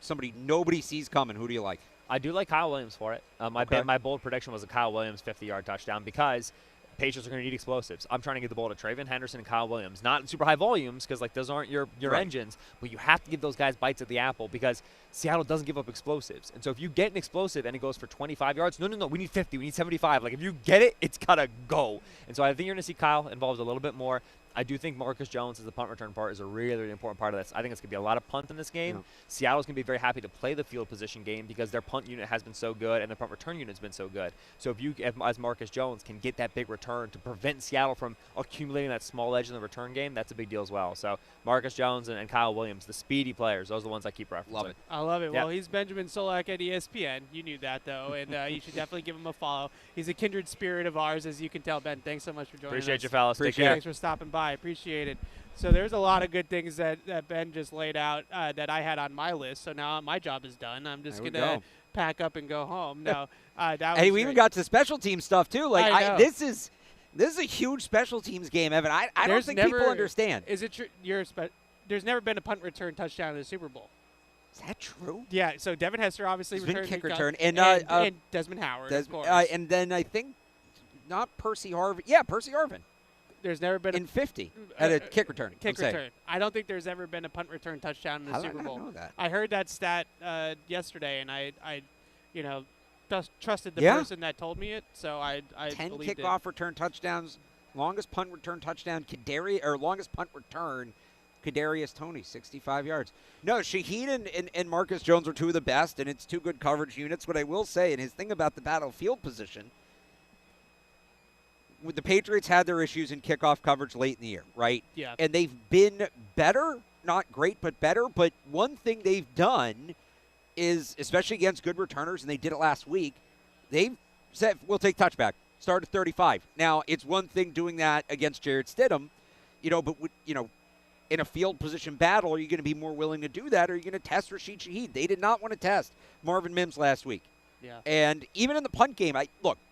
somebody nobody sees coming, who do you like? I do like Kyle Williams for it. My bold prediction was a Kyle Williams 50-yard touchdown because Patriots are going to need explosives. I'm trying to get the ball to Traven Henderson and Kyle Williams. Not super high volumes because, like, those aren't your engines, but you have to give those guys bites at the apple because Seattle doesn't give up explosives. And so if you get an explosive and it goes for 25 yards, no, we need 50, we need 75. Like, if you get it, it's got to go. And so I think you're going to see Kyle involved a little bit more. I do think Marcus Jones as the punt return part is a really, really important part of this. I think it's going to be a lot of punt in this game. Yeah. Seattle's going to be very happy to play the field position game because their punt unit has been so good and their punt return unit has been so good. So if you, as Marcus Jones, can get that big return to prevent Seattle from accumulating that small edge in the return game, that's a big deal as well. So Marcus Jones and Kyle Williams, the speedy players, those are the ones I keep referencing. Love it. I love it. Yep. Well, he's Benjamin Solak at ESPN. You knew that, though, and you should definitely give him a follow. He's a kindred spirit of ours, as you can tell. Ben, thanks so much for joining us. Appreciate you, fellas. Take care. Thanks for stopping by. by. Appreciate it. So there's a lot of good things that Ben just laid out that I had on my list. So now my job is done. I'm just going to pack up and go home. No, that was Hey, we even got to special team stuff, too. Like, this is a huge special teams game, Evan. I don't think people understand. Is it true? There's never been a punt return touchdown in the Super Bowl. Is that true? Yeah, so Devin Hester obviously returned. Kick return. And Desmond Howard, of course. And then I think not Percy Harvin. Yeah, Percy Harvin. There's never been in 50 at a kick return. I don't think there's ever been a punt return touchdown in the Super Bowl. I know that. I heard that stat yesterday, and I just trusted the person that told me it, so I 10 believed kickoff return touchdowns. Longest punt return touchdown, longest punt return, Kadarius Toney, 65 yards. No, Shaheed and Marcus Jones are two of the best, and it's two good coverage units. What I will say, and his thing about the battlefield position, the Patriots had their issues in kickoff coverage late in the year, right? Yeah. And they've been better, not great, but better. But one thing they've done is, especially against good returners, and they did it last week, they've said, we'll take touchback. Start at 35. Now, it's one thing doing that against Jarrett Stidham, but in a field position battle, are you going to be more willing to do that, or are you going to test Rashid Shaheed? They did not want to test Marvin Mims last week. Yeah. And even in the punt game,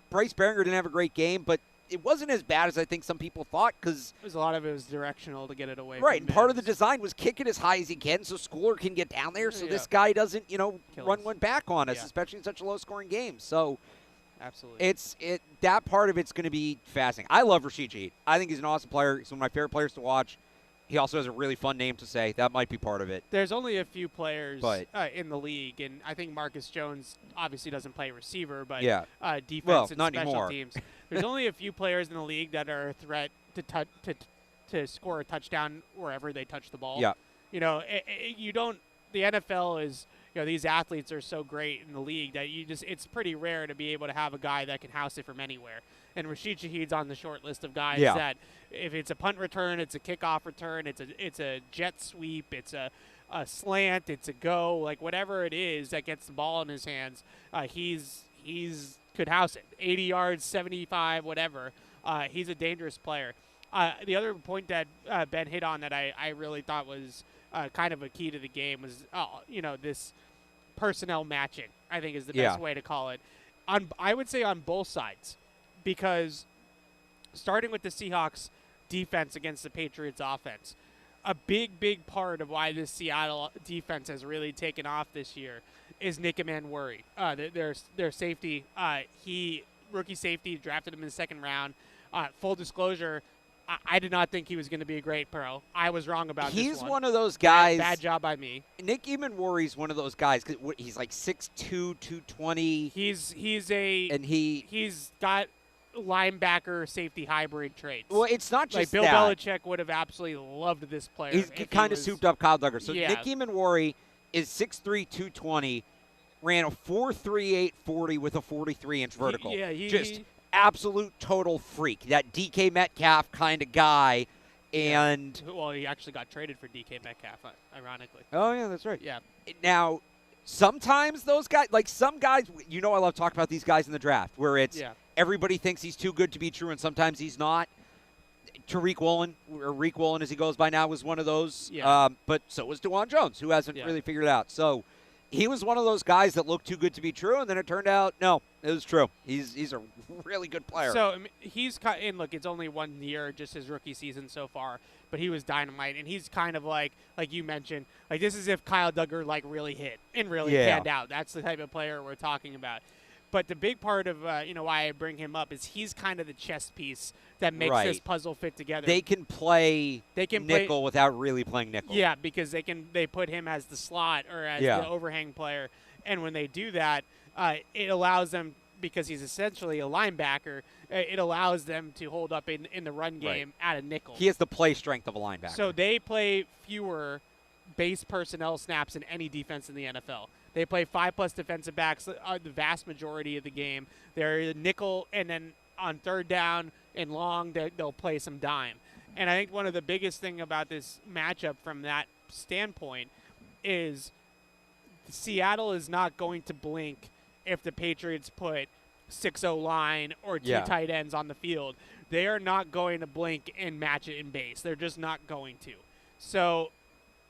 Bryce Baringer didn't have a great game, but it wasn't as bad as I think some people thought, because a lot of it was directional to get it away. Right, from and part of the Mims. design was kick it as high as he can so Schooler can get down there so this guy doesn't, run one back on us, especially in such a low-scoring game. So absolutely, that part of it's going to be fascinating. I love Rashid Shaheed. I think he's an awesome player. He's one of my favorite players to watch. He also has a really fun name to say. That might be part of it. There's only a few players in the league, and I think Marcus Jones obviously doesn't play receiver, but defense and special teams. There's only a few players in the league that are a threat to score a touchdown wherever they touch the ball. Yeah. You don't. The NFL is. These athletes are so great in the league that it's pretty rare to be able to have a guy that can house it from anywhere. And Rashid Shaheed's on the short list of guys that if it's a punt return, it's a kickoff return, it's a jet sweep, it's a slant, it's a go, like whatever it is that gets the ball in his hands, he's could house it. 80 yards, 75, whatever. He's a dangerous player. The other point that Ben hit on that I really thought was kind of a key to the game was this personnel matching, I think is the best way to call it. I would say on both sides, because starting with the Seahawks defense against the Patriots offense, a big part of why this Seattle defense has really taken off this year is Nick Emmanwori, their safety. Rookie safety, drafted him in the second round. Full disclosure, I did not think he was going to be a great pro. I was wrong about this one. He's one of those guys. Bad job by me. Nick Emmanwori's one of those guys. He's like 6'2", 220. He's got linebacker safety hybrid traits. Well, it's not just Bill Belichick would have absolutely loved this player. He's kind of souped up Kyle Duggar. So Nick Emmanwori is 6'3", 220, ran a 4.38 40 with a 43-inch vertical. Just absolute total freak. That DK Metcalf kind of guy. And he actually got traded for DK Metcalf, ironically. Oh, yeah, that's right. Yeah. Now, sometimes those guys, like some guys, I love talking about these guys in the draft, where it's everybody thinks he's too good to be true, and sometimes he's not. Tariq Woolen, or Reek Woolen as he goes by now, was one of those. Yeah. But so was DeJuan Jones, who hasn't really figured it out. So he was one of those guys that looked too good to be true, and then it turned out, no, it was true. He's a really good player. So he's – and look, it's only 1 year, just his rookie season so far, but he was dynamite. And he's kind of like you mentioned, like this is if Kyle Duggar really hit and really panned out. That's the type of player we're talking about. But the big part of why I bring him up is he's kind of the chess piece that makes this puzzle fit together. They can play nickel without really playing nickel. Yeah, because they put him as the slot or as the overhang player, and when they do that, it allows them, because he's essentially a linebacker, it allows them to hold up in the run game at a nickel. He has the play strength of a linebacker. So they play fewer base personnel snaps in any defense in the NFL. They play 5+ defensive backs the vast majority of the game. They're nickel, and then on third down and long, they'll play some dime. And I think one of the biggest thing about this matchup from that standpoint is Seattle is not going to blink if the Patriots put 6-0 line or 2 tight ends on the field. they are not going to blink and match it in base. They're just not going to. So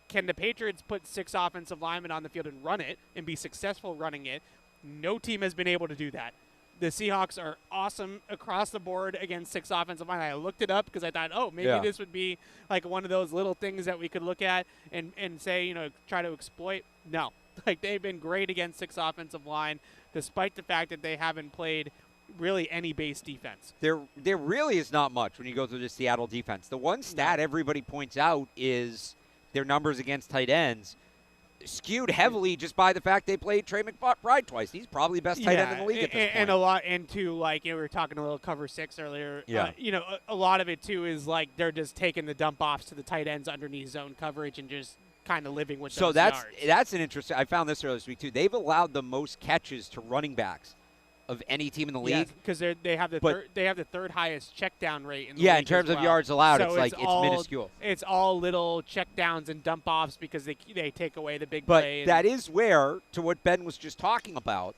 can the Patriots put 6 offensive linemen on the field and run it and be successful running it? No team has been able to do that. The Seahawks are awesome across the board against 6 offensive linemen. I looked it up because I thought, maybe this would be like one of those little things that we could look at and say, try to exploit. No. Like, they've been great against 6 offensive line, despite the fact that they haven't played really any base defense. There really is not much when you go through the Seattle defense. The one stat everybody points out is their numbers against tight ends, skewed heavily just by the fact they played Trey McBride twice. He's probably the best tight end in the league at this point. We were talking a little cover 6 earlier. Yeah. A lot of it too is like they're just taking the dump offs to the tight ends underneath zone coverage and just kind of living with those yards. That's an interesting. I found this earlier this week too. They've allowed the most catches to running backs of any team in the league, because they have the third highest check down rate in the league. Yeah, in terms of yards allowed, so it's minuscule. It's all little check downs and dump offs because they take away the big play. play. But that is where, to what Ben was just talking about,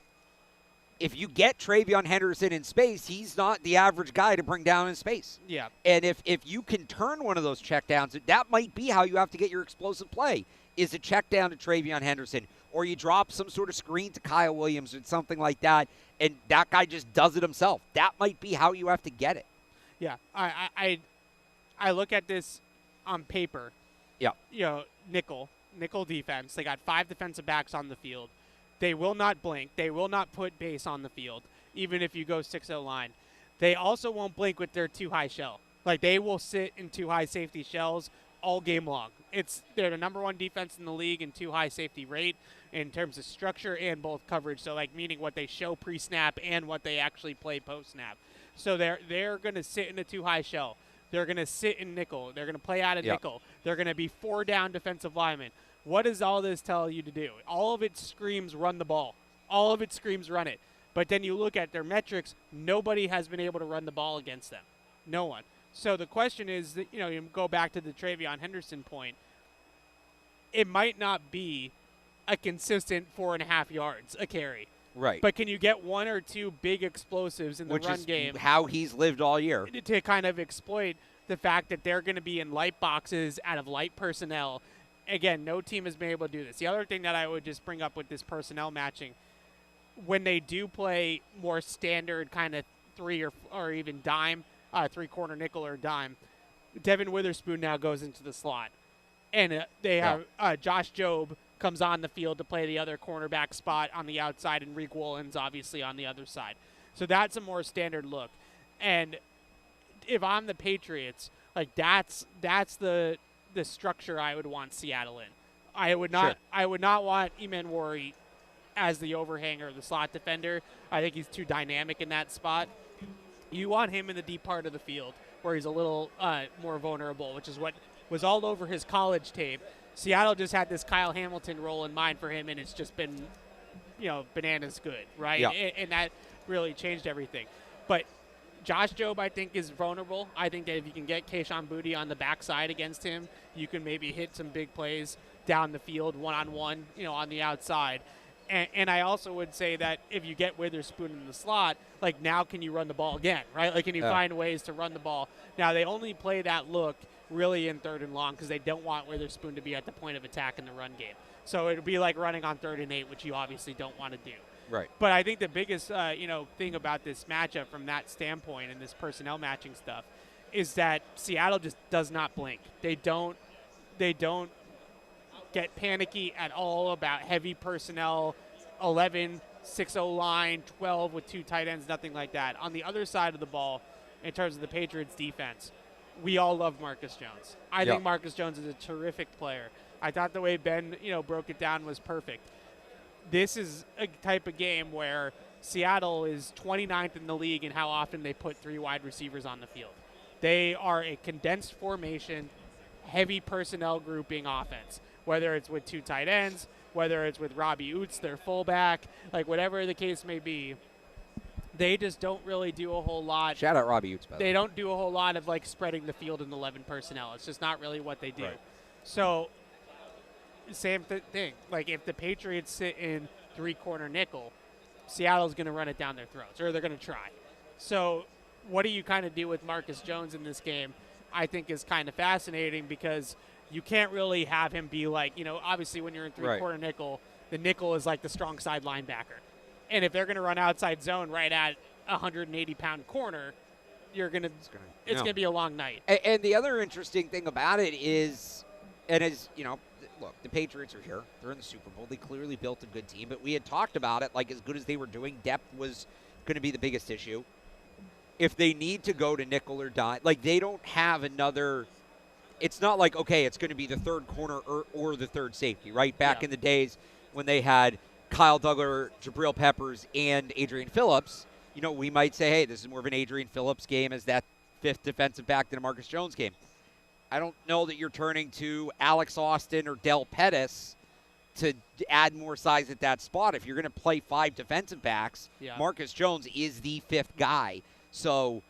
if you get Travion Henderson in space, he's not the average guy to bring down in space. Yeah. And if you can turn one of those check downs, that might be how you have to get your explosive play, is a check down to Travion Henderson, or you drop some sort of screen to Kyle Williams or something like that, and that guy just does it himself. That might be how you have to get it. Yeah. I look at this on paper. Yeah. Nickel defense. They got 5 defensive backs on the field. They will not blink. They will not put base on the field, even if you go 6-0 line. They also won't blink with their 2 high shell. Like, they will sit in 2 high safety shells all game long. They're the number 1 defense in the league in 2 high safety rate in terms of structure and both coverage. So, like, meaning what they show pre-snap and what they actually play post-snap. So they're going to sit in a 2 high shell. They're going to sit in nickel. They're going to play out of nickel. They're going to be 4 down defensive linemen. What does all this tell you to do? All of it screams run the ball. All of it screams run it. But then you look at their metrics, nobody has been able to run the ball against them. No one. So the question is, that, you go back to the Travion Henderson point, it might not be a consistent 4.5 yards a carry. Right. But can you get 1 or 2 big explosives in the run game? Which is how he's lived all year. To kind of exploit the fact that they're going to be in light boxes out of light personnel. Again, no team has been able to do this. The other thing that I would just bring up with this personnel matching, when they do play more standard kind of 3 or even dime, 3-corner nickel or dime, Devin Witherspoon now goes into the slot. And they have Josh Jobe comes on the field to play the other cornerback spot on the outside, and Reek Woolens obviously on the other side. So that's a more standard look. And if I'm the Patriots, like that's the structure I would want Seattle in. I would not want Emanwari as the overhanger, the slot defender. I think he's too dynamic in that spot. You want him in the deep part of the field where he's a little more vulnerable, which is what was all over his college tape. Seattle just had this Kyle Hamilton role in mind for him, and it's just been, bananas good, right? Yeah. And that really changed everything. But Josh Jobe, I think, is vulnerable. I think that if you can get Kayshon Boutte on the backside against him, you can maybe hit some big plays down the field, one-on-one, on the outside. And I also would say that if you get Witherspoon in the slot, like now can you run the ball again, right? Like can you find ways to run the ball? Now they only play that look really in 3rd and long because they don't want Witherspoon to be at the point of attack in the run game. So it would be like running on 3rd and 8, which you obviously don't want to do. Right. But I think the biggest thing about this matchup from that standpoint and this personnel matching stuff is that Seattle just does not blink. They don't get panicky at all about heavy personnel, 11, 6-0 line, 12 with 2 tight ends, nothing like that. On the other side of the ball, in terms of the Patriots defense, we all love Marcus Jones. I think Marcus Jones is a terrific player. I thought the way Ben, broke it down was perfect. This is a type of game where Seattle is 29th in the league in how often they put 3 wide receivers on the field. They are a condensed formation, heavy personnel grouping offense, whether it's with 2 tight ends, whether it's with Robbie Oots, their fullback, like whatever the case may be. They just don't really do a whole lot. Shout out Robbie Oots, by the way. They don't do a whole lot of like spreading the field in 11 personnel. It's just not really what they do. Right. So same thing. Like if the Patriots sit in 3-corner nickel, Seattle's going to run it down their throats, or they're going to try. So what do you kind of do with Marcus Jones in this game, I think is kind of fascinating because you can't really have him be like, obviously when you're in three-quarter nickel, the nickel is like the strong side linebacker. And if they're going to run outside zone right at 180-pound corner, it's going to be a long night. And the other interesting thing about it is, look, the Patriots are here. They're in the Super Bowl. They clearly built a good team, but we had talked about it, like as good as they were doing, depth was going to be the biggest issue. If they need to go to nickel or dime, like they don't have another – it's not like, okay, it's going to be the third corner or the third safety, right? Back in the days when they had Kyle Duggar, Jabril Peppers, and Adrian Phillips, we might say, hey, this is more of an Adrian Phillips game as that fifth defensive back than a Marcus Jones game. I don't know that you're turning to Alex Austin or Del Pettis to add more size at that spot. If you're going to play 5 defensive backs, Marcus Jones is the 5th guy. So,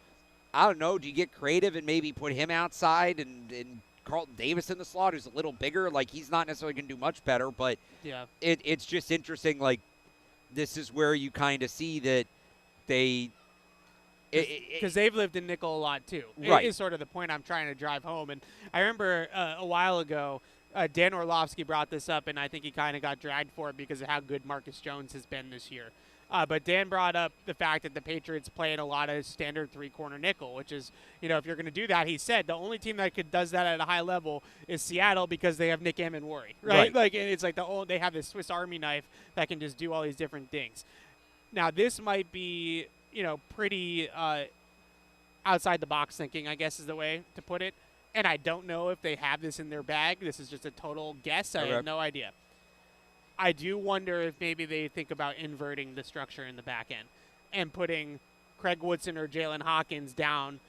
I don't know, do you get creative and maybe put him outside and Carlton Davis in the slot, who's a little bigger? Like, he's not necessarily going to do much better, but it's just interesting. Like, this is where you kind of see that because they've lived in nickel a lot too. Right. It is sort of the point I'm trying to drive home. And I remember a while ago, Dan Orlovsky brought this up, and I think he kind of got dragged for it because of how good Marcus Jones has been this year. But Dan brought up the fact that the Patriots play in a lot of standard three-corner nickel, which is, if you're going to do that, he said the only team that does that at a high level is Seattle because they have Nick Amenwori, right? Like it's like they have this Swiss Army knife that can just do all these different things. Now this might be, pretty outside the box thinking, I guess is the way to put it. And I don't know if they have this in their bag. This is just a total guess. I have no idea. I do wonder if maybe they think about inverting the structure in the back end and putting Craig Woodson or Jalen Hawkins down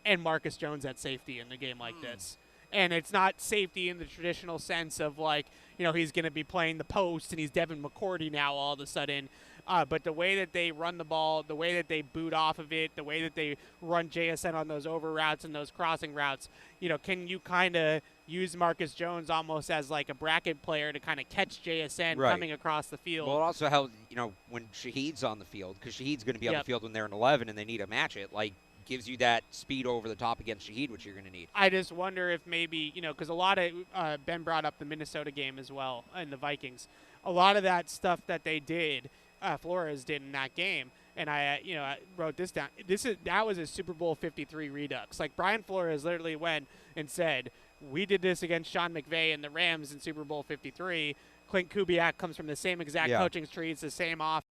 and Marcus Jones at safety in a game like this. And it's not safety in the traditional sense of like, he's going to be playing the post and he's Devin McCourty now all of a sudden. But the way that they run the ball, the way that they boot off of it, the way that they run JSN on those over routes and those crossing routes, can you kind of use Marcus Jones almost as like a bracket player to kind of catch JSN coming across the field? Well, also how, when Shaheed's on the field, because Shaheed's going to be on the field when they're in 11 and they need to match it, like gives you that speed over the top against Shaheed, which you're going to need. I just wonder if maybe, because a lot of Ben brought up the Minnesota game as well and the Vikings. A lot of that stuff that they did, Flores did in that game, and I wrote this down. That was a Super Bowl 53 redux. Like Brian Flores literally went and said, "We did this against Sean McVay and the Rams in Super Bowl 53." Clint Kubiak comes from the same exact coaching tree. It's the same offense.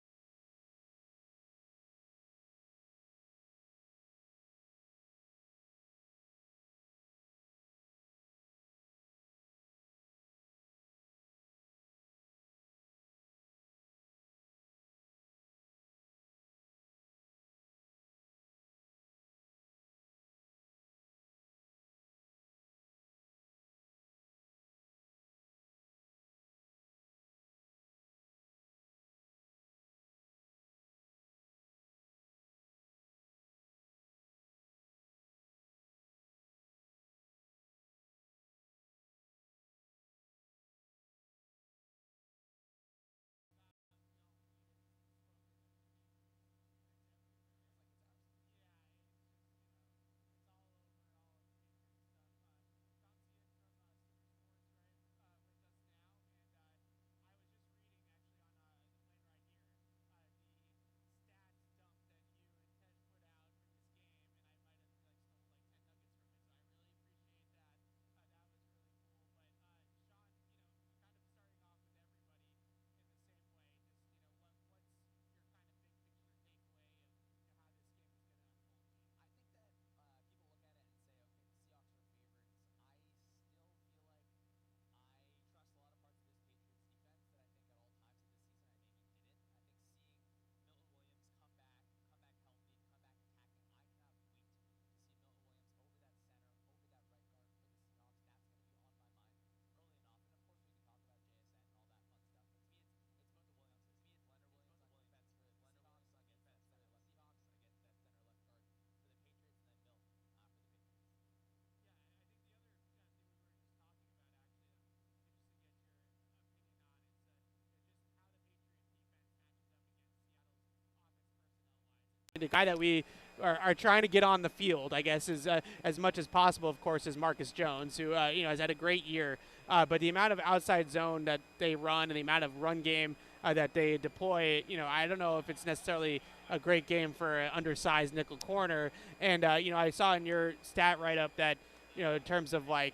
The guy that we are trying to get on the field, I guess, is as much as possible, of course, is Marcus Jones, who has had a great year. But the amount of outside zone that they run and the amount of run game that they deploy, I don't know if it's necessarily a great game for an undersized nickel corner. And, I saw in your stat write-up that, in terms of, like,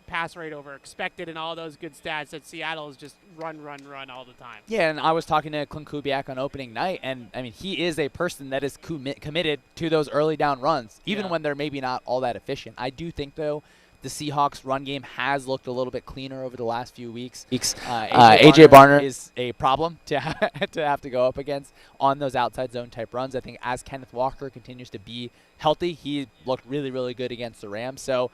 pass rate over expected and all those good stats, that Seattle is just run all the time. Yeah, and I was talking to Clint Kubiak on opening night, and, I mean, he is a person that is committed to those early down runs, even when they're maybe not all that efficient. I do think, though, the Seahawks run game has looked a little bit cleaner over the last few weeks. A.J. Barner is a problem to have to go up against on those outside zone type runs. I think as Kenneth Walker continues to be healthy, he looked really, really good against the Rams. So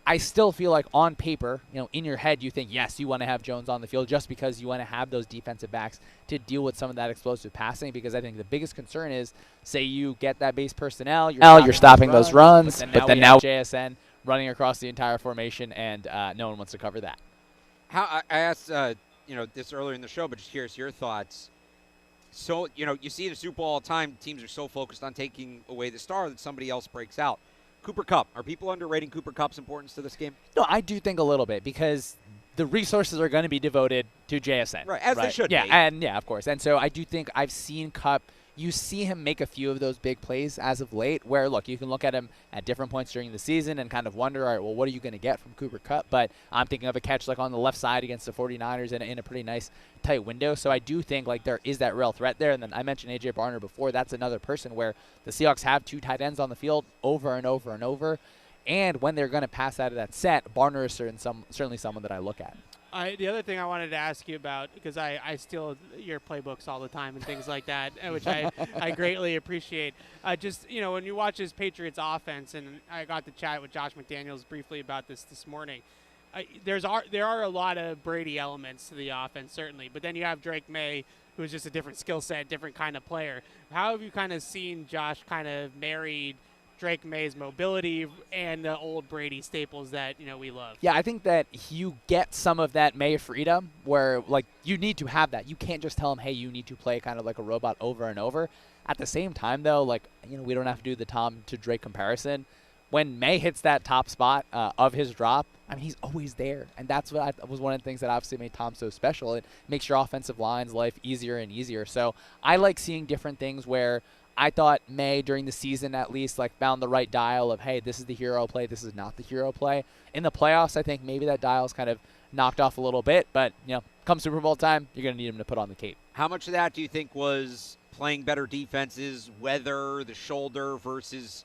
I still feel like on paper, in your head, you think, yes, you want to have Jones on the field just because you want to have those defensive backs to deal with some of that explosive passing, because I think the biggest concern is, say you get that base personnel, you're stopping those runs, but then now JSN running across the entire formation, and no one wants to cover that. I asked, this earlier in the show, but just curious your thoughts. So, you see the Super Bowl all the time. Teams are so focused on taking away the star that somebody else breaks out. Cooper Kupp. Are people underrating Cooper Kupp's importance to this game? No, I do think a little bit, because the resources are going to be devoted to JSN. Right, as they should be. And of course. And so I do think I've seen Kupp. You see him make a few of those big plays as of late where, look, you can look at him at different points during the season and kind of wonder, all right, well, what are you going to get from Cooper Kupp? But I'm thinking of a catch like on the left side against the 49ers in a pretty nice tight window. So I do think like there is that real threat there. And then I mentioned A.J. Barner before. That's another person where the Seahawks have two tight ends on the field over and over and over. And when they're going to pass out of that set, Barner is certainly someone that I look at. The other thing I wanted to ask you about, because I steal your playbooks all the time and things like that, which I greatly appreciate. When you watch this Patriots offense, and I got to chat with Josh McDaniels briefly about this morning, there are a lot of Brady elements to the offense, certainly. But then you have Drake May, who's just a different skill set, different kind of player. How have you kind of seen Josh kind of married Drake May's mobility and the old Brady staples that we love? Yeah, I think that you get some of that May freedom where like you need to have that. You can't just tell him, hey, you need to play kind of like a robot over and over. At the same time, though, like we don't have to do the Tom to Drake comparison. When May hits that top spot of his drop, I mean, he's always there, and that's what was one of the things that obviously made Tom so special. It makes your offensive line's life easier and easier. So I like seeing different things where I thought May during the season at least like found the right dial of, hey, this is the hero play, this is not the hero play. In the playoffs, I think maybe that dial's kind of knocked off a little bit, but come Super Bowl time, you're going to need him to put on the cape. How much of that do you think was playing better defenses, weather, the shoulder versus,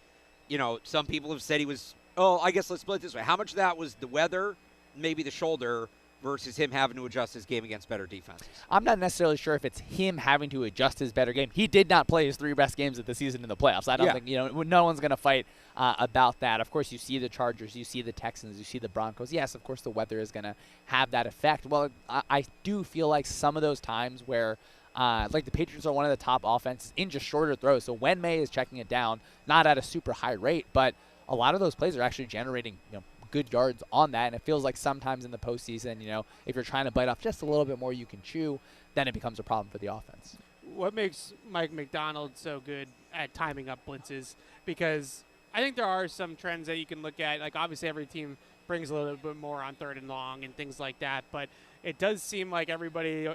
some people have said he was, I guess let's split it this way. How much of that was the weather, maybe the shoulder, versus him having to adjust his game against better defenses? I'm not necessarily sure if it's him having to adjust his better game. He did not play his three best games of the season in the playoffs. I don't think, no one's going to fight about that. Of course, you see the Chargers, you see the Texans, you see the Broncos. Yes, of course, the weather is going to have that effect. Well, I do feel like some of those times where like the Patriots are one of the top offenses in just shorter throws. So when May is checking it down, not at a super high rate, but a lot of those plays are actually generating, good yards on that, and it feels like sometimes in the postseason, if you're trying to bite off just a little bit more you can chew, then it becomes a problem for the offense. What makes Mike McDonald so good at timing up blitzes? Because I think there are some trends that you can look at. Like obviously every team brings a little bit more on 3rd and long and things like that, but it does seem like everybody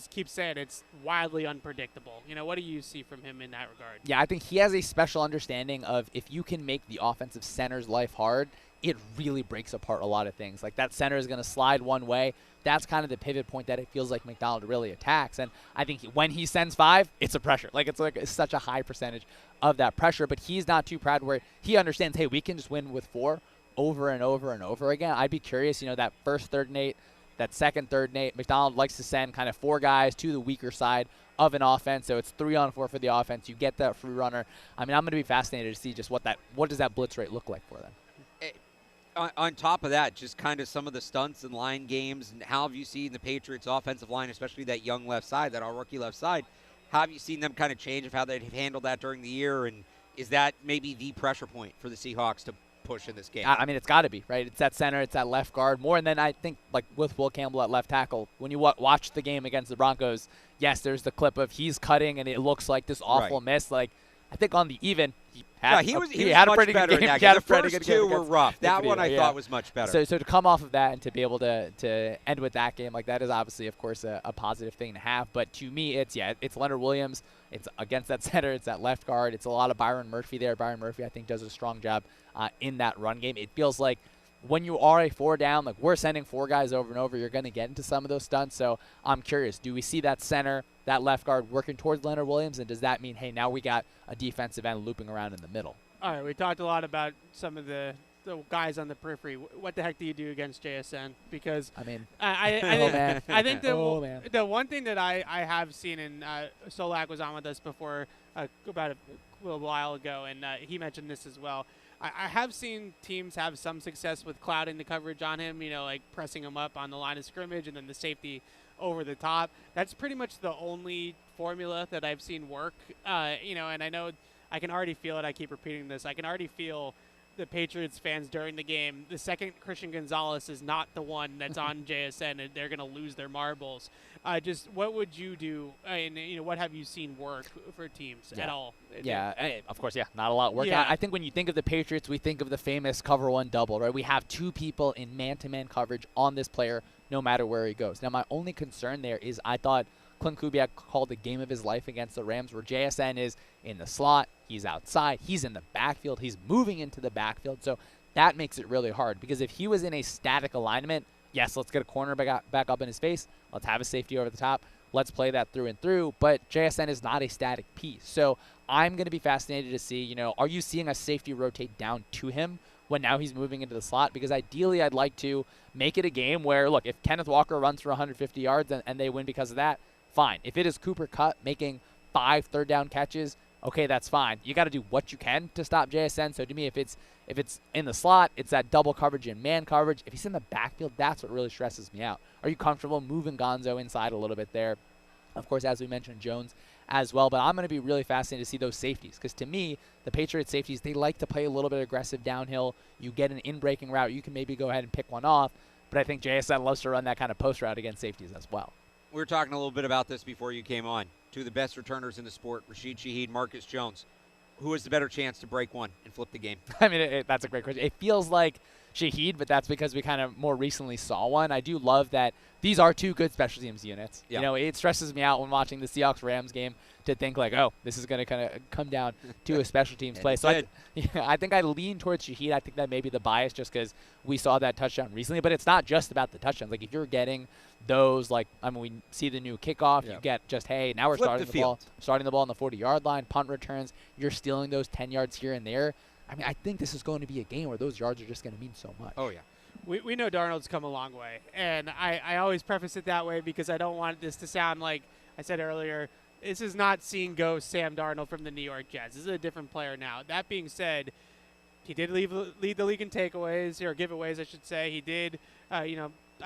keeps saying it's wildly unpredictable. What do you see from him in that regard? Yeah, I think he has a special understanding of if you can make the offensive center's life hard, it really breaks apart a lot of things. Like that center is going to slide one way. That's kind of the pivot point that it feels like McDonald really attacks. And I think when he sends 5, it's a pressure. It's such a high percentage of that pressure. But he's not too proud where he understands, hey, we can just win with 4 over and over and over again. I'd be curious, that first 3rd and 8, that second 3rd and 8, McDonald likes to send kind of 4 guys to the weaker side of an offense. So it's 3-on-4 for the offense. You get that free runner. I mean, I'm going to be fascinated to see just what does that blitz rate look like for them. On top of that, just kind of some of the stunts and line games, and how have you seen the Patriots' offensive line, especially that young left side, that all-rookie left side, how have you seen them kind of change of how they've handled that during the year, and is that maybe the pressure point for the Seahawks to push in this game? I mean, it's got to be, right? It's that center, it's that left guard more, and then I think, like with Will Campbell at left tackle, when you watch the game against the Broncos, yes, there's the clip of he's cutting, and it looks like this awful miss, like, I think on the even, he was had a much pretty better good game. in that He had a The pretty first good game two were against rough. That Infinito, one I thought was much better. So to come off of that and to be able to end with that game, like that is obviously, of course, a positive thing to have. But to me, it's Leonard Williams. It's against that center. It's that left guard. It's a lot of Byron Murphy there. Byron Murphy, I think, does a strong job in that run game. It feels like when you are a 4 down, like we're sending 4 guys over and over, you're going to get into some of those stunts. So I'm curious, do we see that center, that left guard working towards Leonard Williams? And does that mean, hey, now we got a defensive end looping around in the middle? All right, we talked a lot about some of the guys on the periphery. What the heck do you do against JSN? Because I mean, I think man. The one thing that I have seen, and Solak was on with us before about a little while ago, and he mentioned this as well. I have seen teams have some success with clouding the coverage on him, like pressing him up on the line of scrimmage and then the safety over the top. That's pretty much the only formula that I've seen work, and I know I can already feel it. I keep repeating this. I can already feel the Patriots fans during the game. The second Christian Gonzalez is not the one that's on JSN, and they're going to lose their marbles. Just what would you do, and what have you seen work for teams at all? Yeah, of course, not a lot working. Yeah. I think when you think of the Patriots, we think of the famous cover 1 double, right? We have 2 people in man-to-man coverage on this player no matter where he goes. Now, my only concern there is I thought Clint Kubiak called the game of his life against the Rams, where JSN is in the slot, he's outside, he's in the backfield, he's moving into the backfield. So that makes it really hard, because if he was in a static alignment, yes, let's get a corner back up in his face, let's have a safety over the top, let's play that through and through. But JSN is not a static piece. So I'm going to be fascinated to see, are you seeing a safety rotate down to him when now he's moving into the slot? Because ideally I'd like to make it a game where, look, if Kenneth Walker runs for 150 yards and they win because of that, fine. If it is Cooper Kupp making 5 third-down catches, okay, that's fine. You got to do what you can to stop JSN. So to me, if it's in the slot, it's that double coverage and man coverage. If he's in the backfield, that's what really stresses me out. Are you comfortable moving Gonzo inside a little bit there? Of course, as we mentioned, Jones as well. But I'm going to be really fascinated to see those safeties, because to me, the Patriots safeties, they like to play a little bit aggressive downhill. You get an in-breaking route, you can maybe go ahead and pick one off. But I think JSN loves to run that kind of post route against safeties as well. We were talking a little bit about this before you came on. 2 of the best returners in the sport, Rashid Shaheed, Marcus Jones. Who has the better chance to break one and flip the game? I mean, that's a great question. It feels like Shaheed, but that's because we kind of more recently saw one. I do love that these are 2 good special teams units. Yeah. It stresses me out when watching the Seahawks-Rams game to think like, oh, this is going to kind of come down to a special teams play. So I think I lean towards Shaheed. I think that may be the bias just because we saw that touchdown recently. But it's not just about the touchdowns. Like, if you're getting those, we see the new kickoff. You get just, hey, now we're starting the ball on the 40-yard line, punt returns. You're stealing those 10 yards here and there. I mean, I think this is going to be a game where those yards are just going to mean so much. Oh, yeah. We know Darnold's come a long way, and I always preface it that way because I don't want this to sound like I said earlier, this is not seeing go Sam Darnold from the New York Jets. This is a different player now. That being said, he did lead the league in takeaways, or giveaways, I should say. He did, I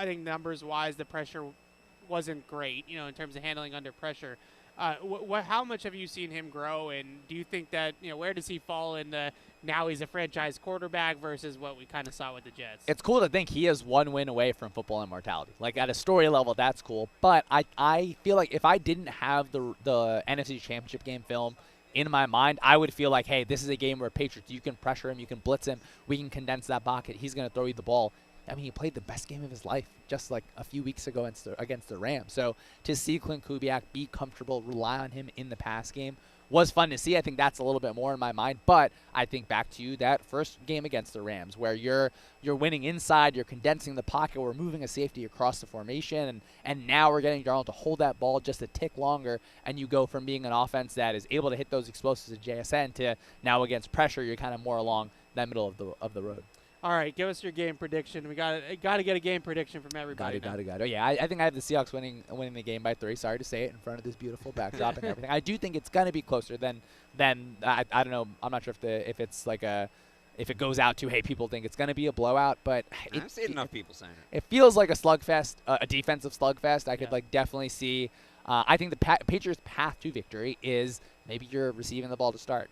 think numbers-wise, the pressure wasn't great, in terms of handling under pressure. How much have you seen him grow, and do you think that, where does he fall in the now he's a franchise quarterback versus what we kind of saw with the Jets? It's cool to think he is 1 win away from football immortality. Like, at a story level, that's cool. But I feel like if I didn't have the NFC Championship game film in my mind, I would feel like, hey, this is a game where Patriots, you can pressure him, you can blitz him, we can condense that pocket, he's going to throw you the ball. I mean, he played the best game of his life just like a few weeks ago against the Rams. So to see Clint Kubiak be comfortable, rely on him in the pass game was fun to see. I think that's a little bit more in my mind. But I think back to that first game against the Rams where you're winning inside, you're condensing the pocket, we're moving a safety across the formation, and now we're getting Darnold to hold that ball just a tick longer, and you go from being an offense that is able to hit those explosives at JSN to now against pressure, you're kind of more along that middle of the road. All right, give us your game prediction. We got to get a game prediction from everybody. Got it. Oh, yeah, I think I have the Seahawks winning the game by 3. Sorry to say it in front of this beautiful backdrop and everything. I do think it's going to be closer than I don't know. I'm not sure if it's like if it goes out to, hey, people think it's going to be a blowout, but I've seen enough people saying it. It feels like a slugfest, a defensive slugfest. I could definitely see I think the Patriots' path to victory is maybe you're receiving the ball to start.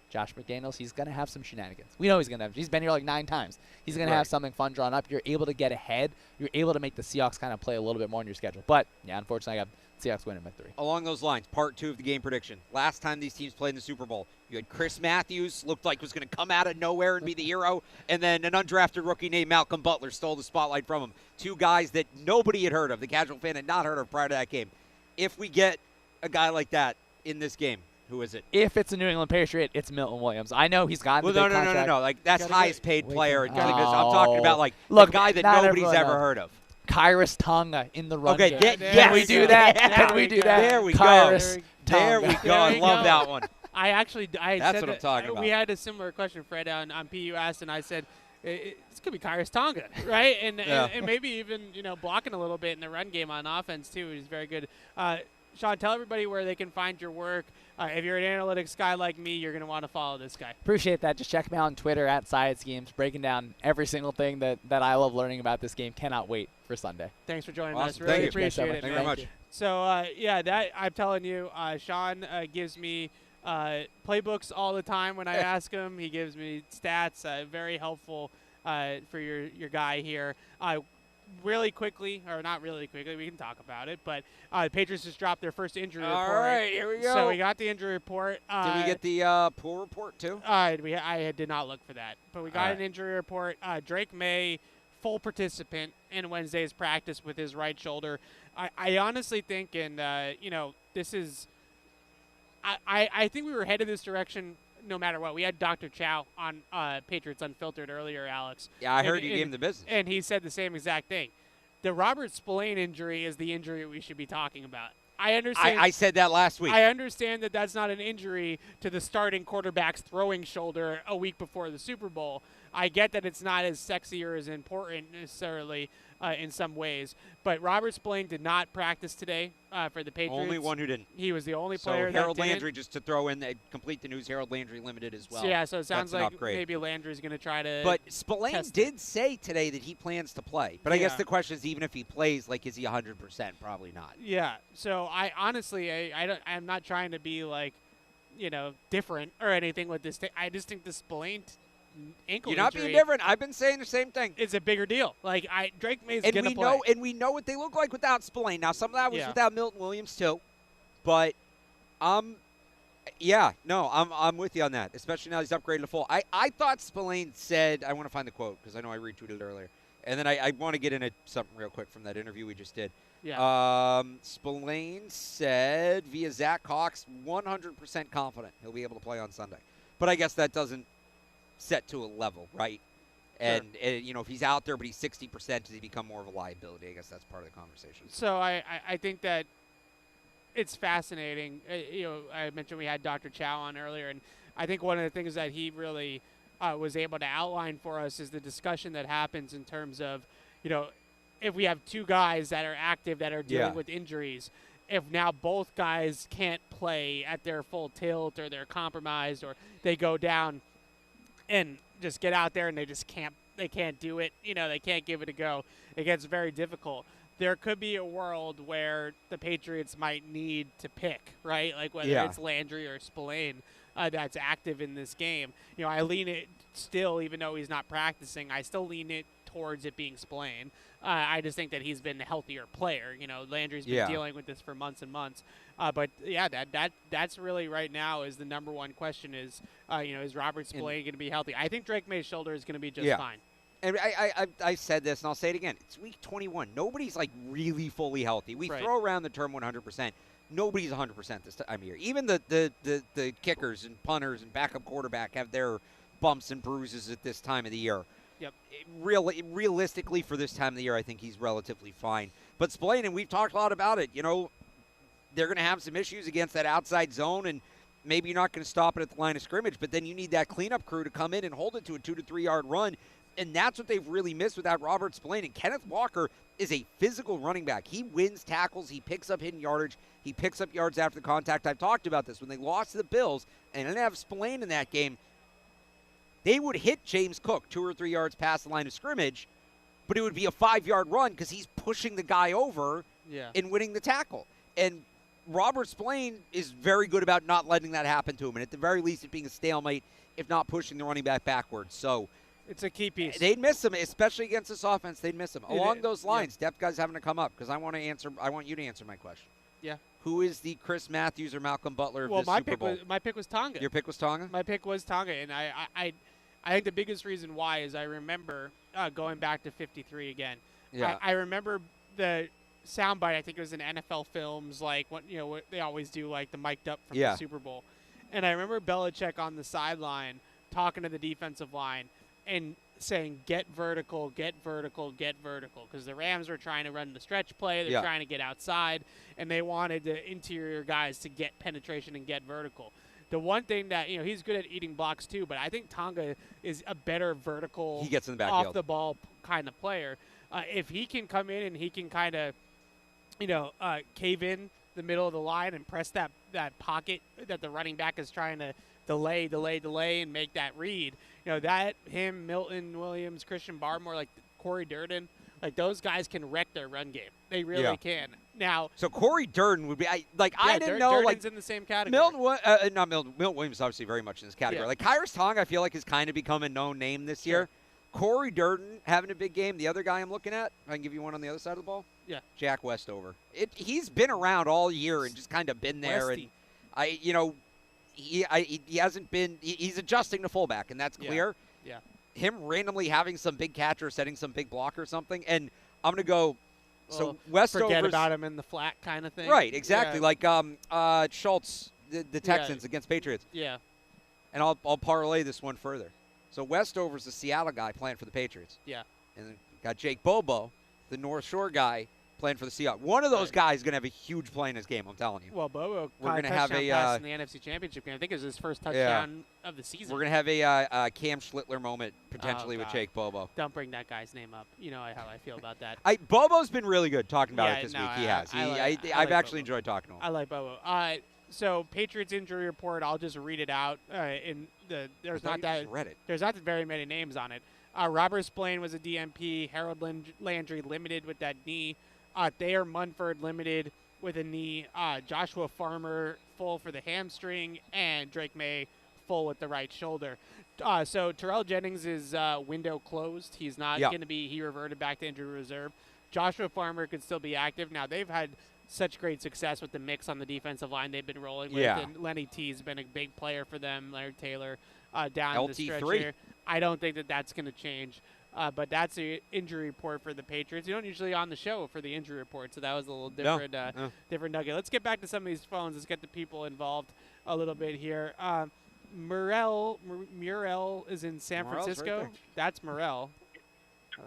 Josh McDaniels, he's going to have some shenanigans. We know he's going to have. He's been here like 9 times. He's going to have something fun drawn up. You're able to get ahead. You're able to make the Seahawks kind of play a little bit more on your schedule. But, yeah, unfortunately, I got Seahawks winning by 3. Along those lines, part 2 of the game prediction. Last time these teams played in the Super Bowl, you had Chris Matthews, looked like was going to come out of nowhere and be the hero, and then an undrafted rookie named Malcolm Butler stole the spotlight from him. 2 guys that nobody had heard of, the casual fan had not heard of prior to that game. If we get a guy like that in this game, who is it? If it's a New England Patriot, it's Milton Williams. I know he's gotten the big contract. No. Like, that's highest paid player. I'm talking about, like, the guy that nobody's ever heard of. Kyrus Tonga in the run. Okay, game. Can we do that? Can we do that? There we go. There we go. I love that one. That's what I'm talking about. We had a similar question, Fred, on PU asked, and I said, it's going to be Kyrus Tonga, right? And maybe even, blocking a little bit in the run game on offense, too. He's very good. Shawn, tell everybody where they can find your work. If you're an analytics guy like me, you're going to want to follow this guy. Appreciate that. Just check me out on Twitter at Syed Schemes, breaking down every single thing that I love learning about this game. Cannot wait for Sunday. Thanks for joining awesome. us. Really appreciate it. Thank you very much. So, that I'm telling you, Shawn gives me playbooks all the time when I ask him. He gives me stats. Very helpful for your guy here. Really quickly, or not really quickly, we can talk about it, but Patriots just dropped their first injury report. All right, here we go. So we got the injury report. Did we get the pool report, too? I did not look for that, but we got an injury report. Drake May, full participant in Wednesday's practice with his right shoulder. I honestly think, and, this is – I think we were headed this direction no matter what. We had Dr. Chow on Patriots Unfiltered earlier, Alex. Yeah, I heard you gave him the business. And he said the same exact thing. The Robert Spillane injury is the injury we should be talking about. I understand. I said that last week. I understand that that's not an injury to the starting quarterback's throwing shoulder a week before the Super Bowl. I get that it's not as sexy or as important necessarily in some ways. But Robert Spillane did not practice today for the Patriots. Only one who didn't. He was the only player that didn't. Harold Landry, just to throw in, complete the news, Harold Landry limited as well. Yeah, so it sounds like maybe Landry's going to try to But Spillane did say today that he plans to play. But I guess the question is, even if he plays, like, is he 100%? Probably not. Yeah, so I honestly, I'm not trying to be, like, different or anything with this thing. I just think the Spillane ankle You're not injury being different. I've been saying the same thing. It's a bigger deal. Like, Drake May's going to play. And we know what they look like without Spillane. Now, some of that was without Milton Williams, too. But, I'm with you on that, especially now he's upgraded to full. I thought Spillane said, I want to find the quote because I know I retweeted it earlier. And then I want to get into something real quick from that interview we just did. Yeah. Spillane said via Zach Cox, 100% confident he'll be able to play on Sunday. But I guess that doesn't set to a level, right? And, if he's out there but he's 60%, does he become more of a liability? I guess that's part of the conversation. So I think that it's fascinating. I mentioned we had Dr. Chow on earlier, and I think one of the things that he really was able to outline for us is the discussion that happens in terms of, if we have 2 guys that are active that are dealing with injuries, if now both guys can't play at their full tilt or they're compromised or they go down and just get out there and they can't do it, they can't give it a go, it gets very difficult. There could be a world where the Patriots might need to pick, right? Like whether it's Landry or Spillane that's active in this game. I lean it still, even though he's not practicing, I still lean it towards it being Spillane. I just think that he's been the healthier player. Landry's been dealing with this for months and months. But that's really right now is the number one question is, is Robert Spillane going to be healthy? I think Drake May's shoulder is going to be just fine. And I said this, and I'll say it again. It's week 21. Nobody's, like, really fully healthy. We throw around the term 100%. Nobody's 100% this time of year. Even the kickers and punters and backup quarterback have their bumps and bruises at this time of the year. Yep. Realistically, for this time of the year, I think he's relatively fine. But Spillane, and we've talked a lot about it, they're going to have some issues against that outside zone, and maybe you're not going to stop it at the line of scrimmage, but then you need that cleanup crew to come in and hold it to a 2 to 3 yard run. And that's what they've really missed without Robert Spillane. And Kenneth Walker is a physical running back. He wins tackles. He picks up hidden yardage. He picks up yards after the contact. I've talked about this. When they lost to the Bills and didn't have Spillane in that game, they would hit James Cook 2 or 3 yards past the line of scrimmage, but it would be a 5 yard run because he's pushing the guy over and winning the tackle. And Robert Spillane is very good about not letting that happen to him, and at the very least, it being a stalemate, if not pushing the running back backwards. So it's a key piece. They'd miss him, especially against this offense. They'd miss him. Along those lines, depth guys having to come up because I want you to answer my question. Yeah. Who is the Chris Matthews or Malcolm Butler of well, this Super Bowl? My pick was Tonga. Your pick was Tonga? My pick was Tonga, and I think the biggest reason why is I remember going back to 53 again. Yeah. I remember the soundbite. I think it was in NFL films, like what they always do, like the mic'd up from the Super Bowl. And I remember Belichick on the sideline talking to the defensive line and saying, "Get vertical, get vertical, get vertical," because the Rams were trying to run the stretch play. They're trying to get outside, and they wanted the interior guys to get penetration and get vertical. The one thing that, he's good at eating blocks too, but I think Tonga is a better vertical, he gets in the backfield, off the ball kind of player. If he can come in and he can kind of, cave in the middle of the line and press that pocket that the running back is trying to delay, and make that read. That him, Milton Williams, Christian Barmore, like Corey Durden, like those guys can wreck their run game. They really can. Now, so Corey Durden would be I didn't know Durden's in the same category. Milton Williams obviously very much in this category. Yeah. Like Kyrus Tonga, I feel like has kind of become a known name this year. Corey Durden having a big game. The other guy I'm looking at, I can give you one on the other side of the ball. Yeah, Jack Westover. He's been around all year and just kind of been there. Westy. And he hasn't been. He's adjusting to fullback, and that's clear. Yeah. Him randomly having some big catch or setting some big block or something, and I'm gonna go. So Westover. Forget about him in the flat kind of thing. Right, exactly. Yeah. Like Schultz, the Texans against Patriots. Yeah. And I'll parlay this one further. So Westover's the Seattle guy playing for the Patriots. Yeah. And then got Jake Bobo, the North Shore guy, playing for the Seahawks. One of those guys is going to have a huge play in this game, I'm telling you. Well, Bobo we're going to have pass in the NFC Championship game. I think it was his first touchdown of the season. We're going to have a Cam Schlittler moment potentially with Jake Bobo. Don't bring that guy's name up. You know how I feel about that. Bobo's been really good talking about it this week. He has. I've actually enjoyed talking to him. I like Bobo. So Patriots injury report. I'll just read it out. There's not very many names on it. Robert Spillane was a DMP. Harold Landry limited with that knee. Thayer Munford limited with a knee. Joshua Farmer full for the hamstring, and Drake May full with the right shoulder. So Terrell Jennings is window closed. He's not going to be. He reverted back to injury reserve. Joshua Farmer could still be active. Now they've had such great success with the mix on the defensive line they've been rolling with. And Lenny T's been a big player for them. Leonard Taylor down the stretch here. I don't think that's going to change. But that's the injury report for the Patriots. You don't usually on the show for the injury report, so that was a little different different nugget. Let's get back to some of these phones. Let's get the people involved a little bit here. Murrell is in San Francisco. Right, that's Murrell.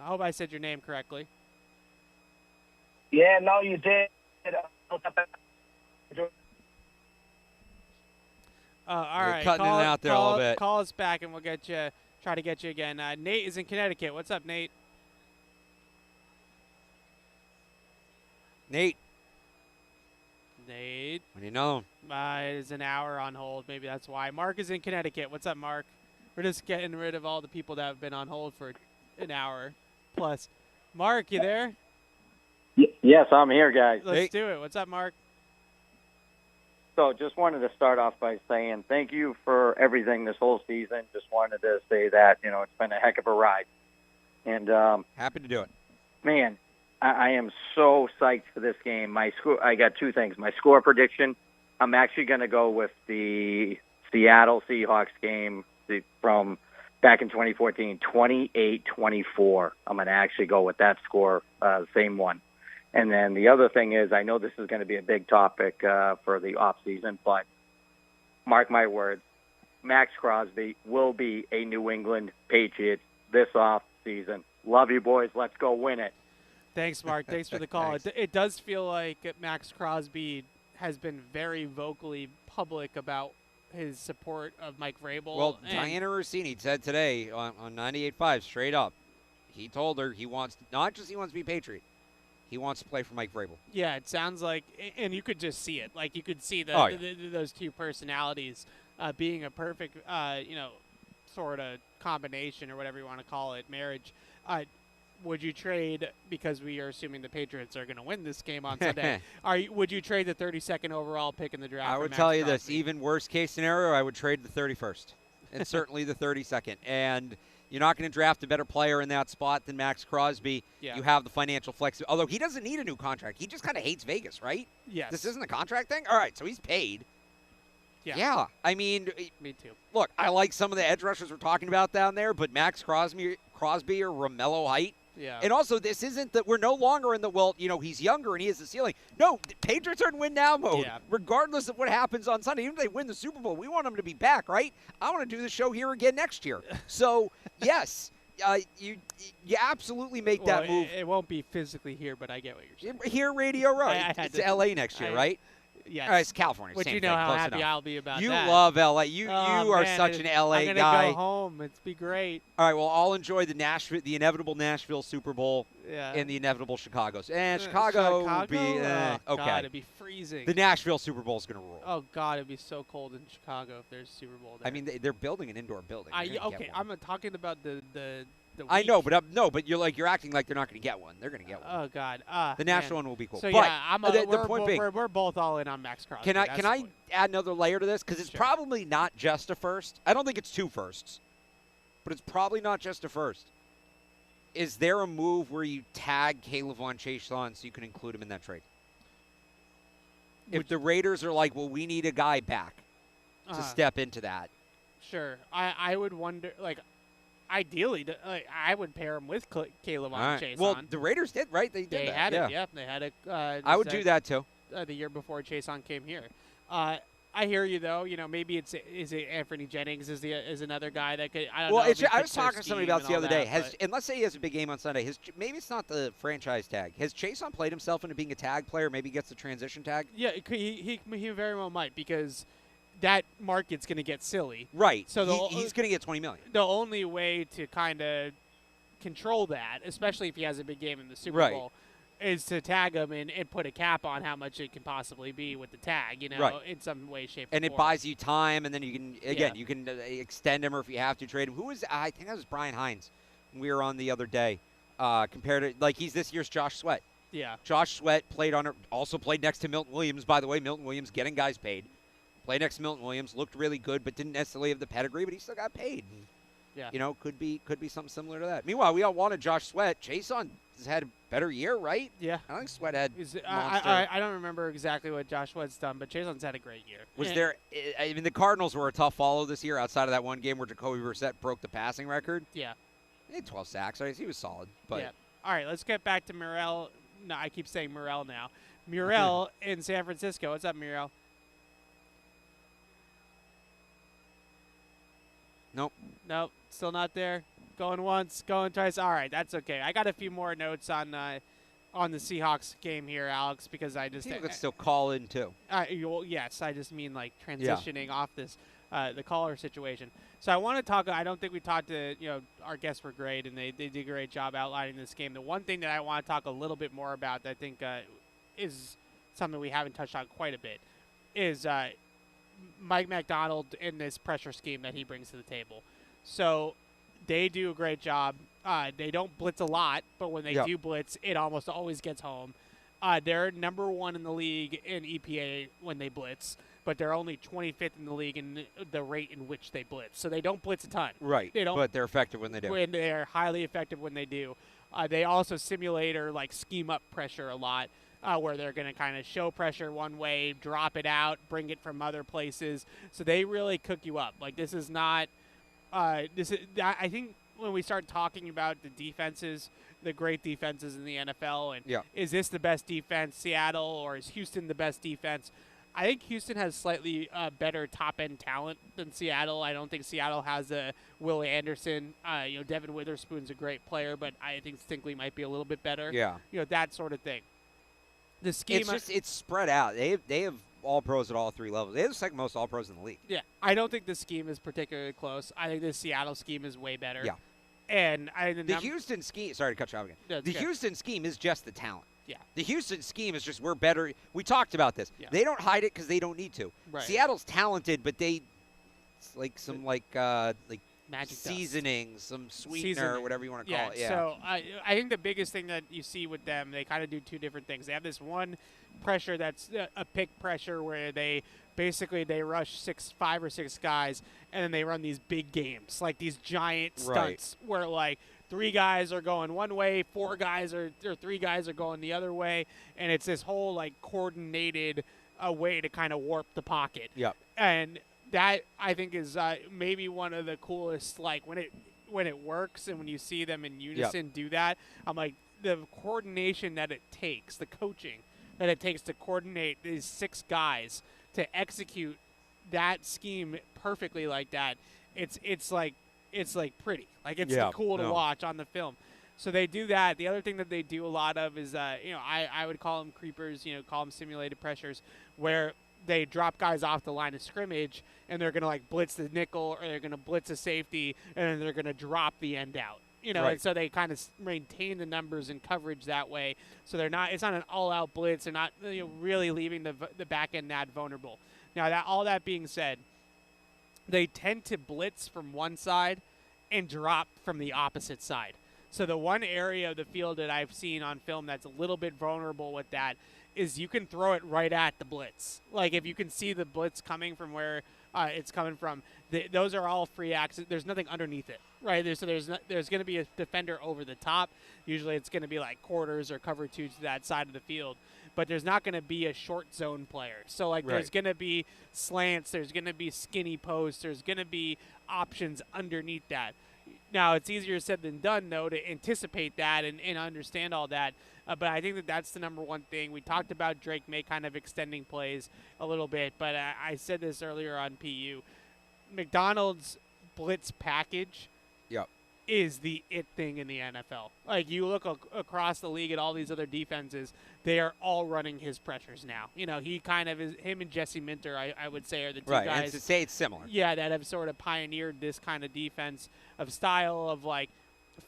I hope I said your name correctly. Yeah, no, you did. All right. Cutting it out there a little bit. Call us back, and we'll try to get you again. Nate is in Connecticut. What's up, Nate? Nate. What do you know? It is an hour on hold. Maybe that's why. Mark is in Connecticut. What's up, Mark? We're just getting rid of all the people that have been on hold for an hour plus. Mark, you there? Yes, I'm here, guys. Let's do it. What's up, Mark? So just wanted to start off by saying thank you for everything this whole season. Just wanted to say that, it's been a heck of a ride. And happy to do it. Man, I am so psyched for this game. I got two things. My score prediction, I'm actually going to go with the Seattle Seahawks game from back in 2014, 28-24. I'm going to actually go with that score, same one. And then the other thing is, I know this is going to be a big topic for the offseason, but mark my words, Max Crosby will be a New England Patriot this offseason. Love you, boys. Let's go win it. Thanks, Mark. Thanks for the call. It does feel like Max Crosby has been very vocally public about his support of Mike Vrabel. Well, Diana Rossini said today on 98.5 straight up, he told her he wants to be Patriot. He wants to play for Mike Vrabel. Yeah, it sounds like, and you could just see it. Like, you could see those two personalities being a perfect, sort of combination or whatever you want to call it, marriage. would you trade, because we are assuming the Patriots are going to win this game on Sunday, would you trade the 32nd overall pick in the draft? I would tell you this, even worst case scenario, I would trade the 31st and certainly the 32nd. And you're not going to draft a better player in that spot than Max Crosby. Yeah. You have the financial flexibility. Although he doesn't need a new contract. He just kind of hates Vegas, right? Yes. This isn't a contract thing? All right, so he's paid. Yeah. I mean, me too. Look, I like some of the edge rushers we're talking about down there, but Max Crosby or Romello Height. Yeah. And also, this isn't that we're no longer in the, he's younger and he has the ceiling. No, the Patriots are in win now mode, regardless of what happens on Sunday. Even if they win the Super Bowl, we want them to be back, right? I want to do the show here again next year. So, yes, you absolutely make that move. It won't be physically here, but I get what you're saying. Here, Radio Row. It's L.A. next year, right? Yes. It's California. Which same you know thing, how close happy enough. I'll be about you that. You love L.A. You are such an L.A. I'm guy. go home. It'd be great. All right, well, I'll enjoy the inevitable Nashville Super Bowl and the inevitable Chicago. Chicago would be okay. God, it'd be freezing. The Nashville Super Bowl is going to rule. Oh, God, it'd be so cold in Chicago if there's Super Bowl there. I mean, they're building an indoor building. Okay, I'm talking about the I know, but you're acting like they're not going to get one. They're going to get one. Oh God, the national one will be cool. So but yeah, the point being, we're both all in on Max Crosby. Can I add another layer to this? Because it's probably not just a first. I don't think it's two firsts, but it's probably not just a first. Is there a move where you tag K'Lavon Chaisson so you can include him in that trade? If the Raiders are like, well, we need a guy back to step into that. Sure, I would wonder like. Ideally, I would pair him with K'Lavon Chaisson. Well, the Raiders did, right? They did that. They had it. I would do that, too. The year before Chaisson came here. I hear you, though. Maybe is it Anthony Jennings is another guy that could. I don't know. I was talking to somebody about this the other day. And let's say he has a big game on Sunday. Maybe it's not the franchise tag. Has Chaisson played himself into being a tag player? Maybe he gets the transition tag? Yeah, he very well might, because that market's going to get silly. Right. So he's going to get $20 million. The only way to kind of control that, especially if he has a big game in the Super Bowl, is to tag him and put a cap on how much it can possibly be with the tag, in some way, shape, or form. And it buys you time, and then you can, you can extend him, or if you have to trade him. I think that was Brian Hines. We were on the other day, compared to, he's this year's Josh Sweat. Yeah. Josh Sweat also played next to Milton Williams, by the way. Milton Williams getting guys paid. Played next to Milton Williams, looked really good, but didn't necessarily have the pedigree, but he still got paid. Yeah. Could be something similar to that. Meanwhile, we all wanted Josh Sweat. Chaisson has had a better year, right? Yeah. I think Sweat had I don't remember exactly what Josh Sweat's done, but Chaison's had a great year. The Cardinals were a tough follow this year outside of that one game where Jacoby Brissett broke the passing record. Yeah. He had 12 sacks. He was solid. But yeah. All right, let's get back to Murrell. No, I keep saying Murrell now. Murrell in San Francisco. What's up, Murrell? Nope, still not there. Going once, going twice. All right, that's okay. I got a few more notes on the Seahawks game here, Alex, because I just people could still call in too. Yes, I just mean transitioning off this the caller situation. So I want to talk. I don't think we talked to our guests were great and they did a great job outlining this game. The one thing that I want to talk a little bit more about that I think is something we haven't touched on quite a bit is Mike McDonald in this pressure scheme that he brings to the table. So they do a great job. They don't blitz a lot, but when they do blitz, it almost always gets home. They're number 1 in the league in EPA when they blitz, but they're only 25th in the league in the rate in which they blitz. So they don't blitz a ton. Right, but they're effective when they do. And they're highly effective when they do. They also simulate or scheme up pressure a lot. Where they're going to kind of show pressure one way, drop it out, bring it from other places. So they really cook you up. This is not I think when we start talking about the defenses, the great defenses in the NFL, and is this the best defense, Seattle, or is Houston the best defense? I think Houston has slightly better top-end talent than Seattle. I don't think Seattle has a Will Anderson. Devin Witherspoon's a great player, but I think Stingley might be a little bit better. Yeah. That sort of thing. The scheme it's spread out. They have all pros at all 3 levels. They have the second most all pros in the league. Yeah, I don't think the scheme is particularly close. I think the Seattle scheme is way better. Yeah, and the Houston scheme. Sorry to cut you off again. No, the Houston scheme is just the talent. Yeah, the Houston scheme is just we're better. We talked about this. Yeah. They don't hide it because they don't need to. Right. Seattle's talented, but it's magic dust. Seasoning, some sweetener, whatever you want to call it. Yeah. So I think the biggest thing that you see with them, they kind of do two different things. They have this one pressure that's a pick pressure where they rush 5 or 6 guys, and then they run these big games, like these giant stunts where like 3 guys are going one way, 4 guys or 3 guys are going the other way, and it's this whole like coordinated way to kind of warp the pocket. Yep. And that I think is maybe one of the coolest, like when it works and when you see them in unison do that. I'm like, the coordination that it takes, the coaching that it takes to coordinate these 6 guys to execute that scheme perfectly like that. It's like pretty, like it's cool to watch on the film. So they do that. The other thing that they do a lot of is I would call them creepers, call them simulated pressures, where they drop guys off the line of scrimmage and they're going to like blitz the nickel or they're going to blitz a safety and then they're going to drop the end out. And so they kind of maintain the numbers and coverage that way. So it's not an all-out blitz. They're not really leaving the back end that vulnerable. Now, all that being said, they tend to blitz from one side and drop from the opposite side. So the one area of the field that I've seen on film that's a little bit vulnerable with that is you can throw it right at the blitz. Like if you can see the blitz coming from where it's coming from, those are all free access. There's nothing underneath it, right? There's going to be a defender over the top. Usually it's going to be like quarters or cover 2 to that side of the field. But there's not going to be a short zone player. So, like, there's going to be slants. There's going to be skinny posts. There's going to be options underneath that. Now, it's easier said than done, though, to anticipate that and understand all that. But I think that's the number one thing. We talked about Drake May kind of extending plays a little bit, but I said this earlier on PU. McDonald's blitz package is the it thing in the NFL. Like, you look across the league at all these other defenses, they are all running his pressures now. He kind of is, him and Jesse Minter, I would say, are the two guys. Right, and to say it's similar. Yeah, that have sort of pioneered this kind of defense of style of, like,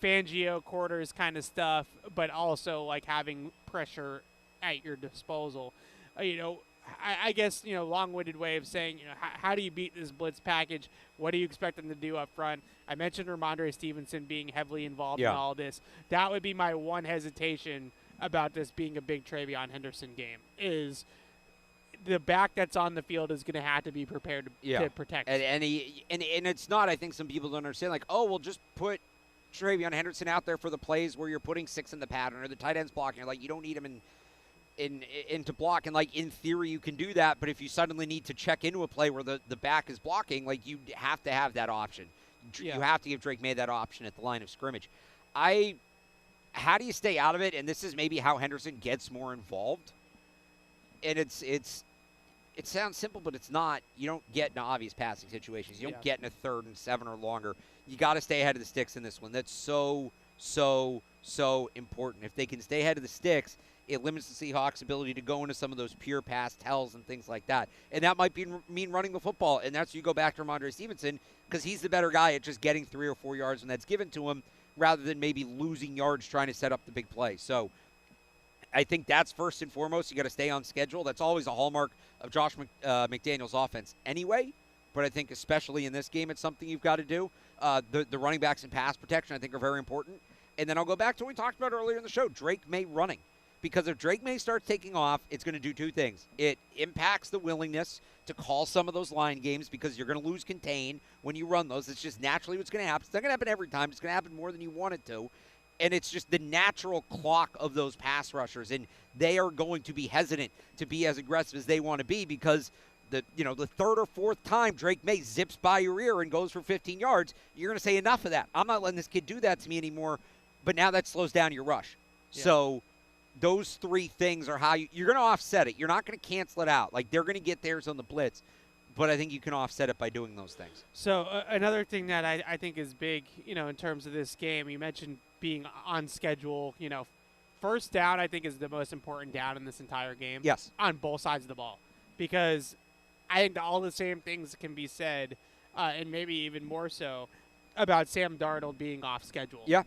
Fangio quarters kind of stuff, but also, like, having pressure at your disposal. I guess, long-winded way of saying, how do you beat this blitz package? What do you expect them to do up front? I mentioned Ramondre Stevenson being heavily involved in all this. That would be my one hesitation about this being a big Travion Henderson game, is the back that's on the field is going to have to be prepared to protect. And it's not, I think some people don't understand, like, oh, well, just put Travion Henderson out there for the plays where you're putting 6 in the pattern or the tight end's blocking. Like, you don't need him into block, and like in theory you can do that, but if you suddenly need to check into a play where the back is blocking, like you have to have that option. You have to give Drake May that option at the line of scrimmage. How do you stay out of it? And this is maybe how Henderson gets more involved. And it sounds simple, but it's not. You don't get in obvious passing situations. You don't get in a 3rd and 7 or longer. You got to stay ahead of the sticks in this one. That's so important. If they can stay ahead of the sticks, it limits the Seahawks' ability to go into some of those pure pass tells and things like that. And that might mean running the football. And that's you go back to Ramondre Stevenson, because he's the better guy at just getting 3 or 4 yards when that's given to him, rather than maybe losing yards trying to set up the big play. So I think that's first and foremost. You got to stay on schedule. That's always a hallmark of Josh McDaniels' offense anyway. But I think especially in this game, it's something you've got to do. The running backs and pass protection, I think, are very important. And then I'll go back to what we talked about earlier in the show, Drake May running. Because if Drake May starts taking off, it's going to do 2 things. It impacts the willingness to call some of those line games, because you're going to lose contain when you run those. It's just naturally what's going to happen. It's not going to happen every time. It's going to happen more than you want it to. And it's just the natural clock of those pass rushers. And they are going to be hesitant to be as aggressive as they want to be, because the 3rd or 4th time Drake May zips by your ear and goes for 15 yards, you're going to say enough of that. I'm not letting this kid do that to me anymore. But now that slows down your rush. Yeah. So those 3 things are how you're going to offset it. You're not going to cancel it out. Like, they're going to get theirs on the blitz, but I think you can offset it by doing those things. So another thing that I think is big, in terms of this game, you mentioned being on schedule. First down, I think, is the most important down in this entire game. Yes. On both sides of the ball, because I think all the same things can be said, and maybe even more so, about Sam Darnold being off schedule. Yeah.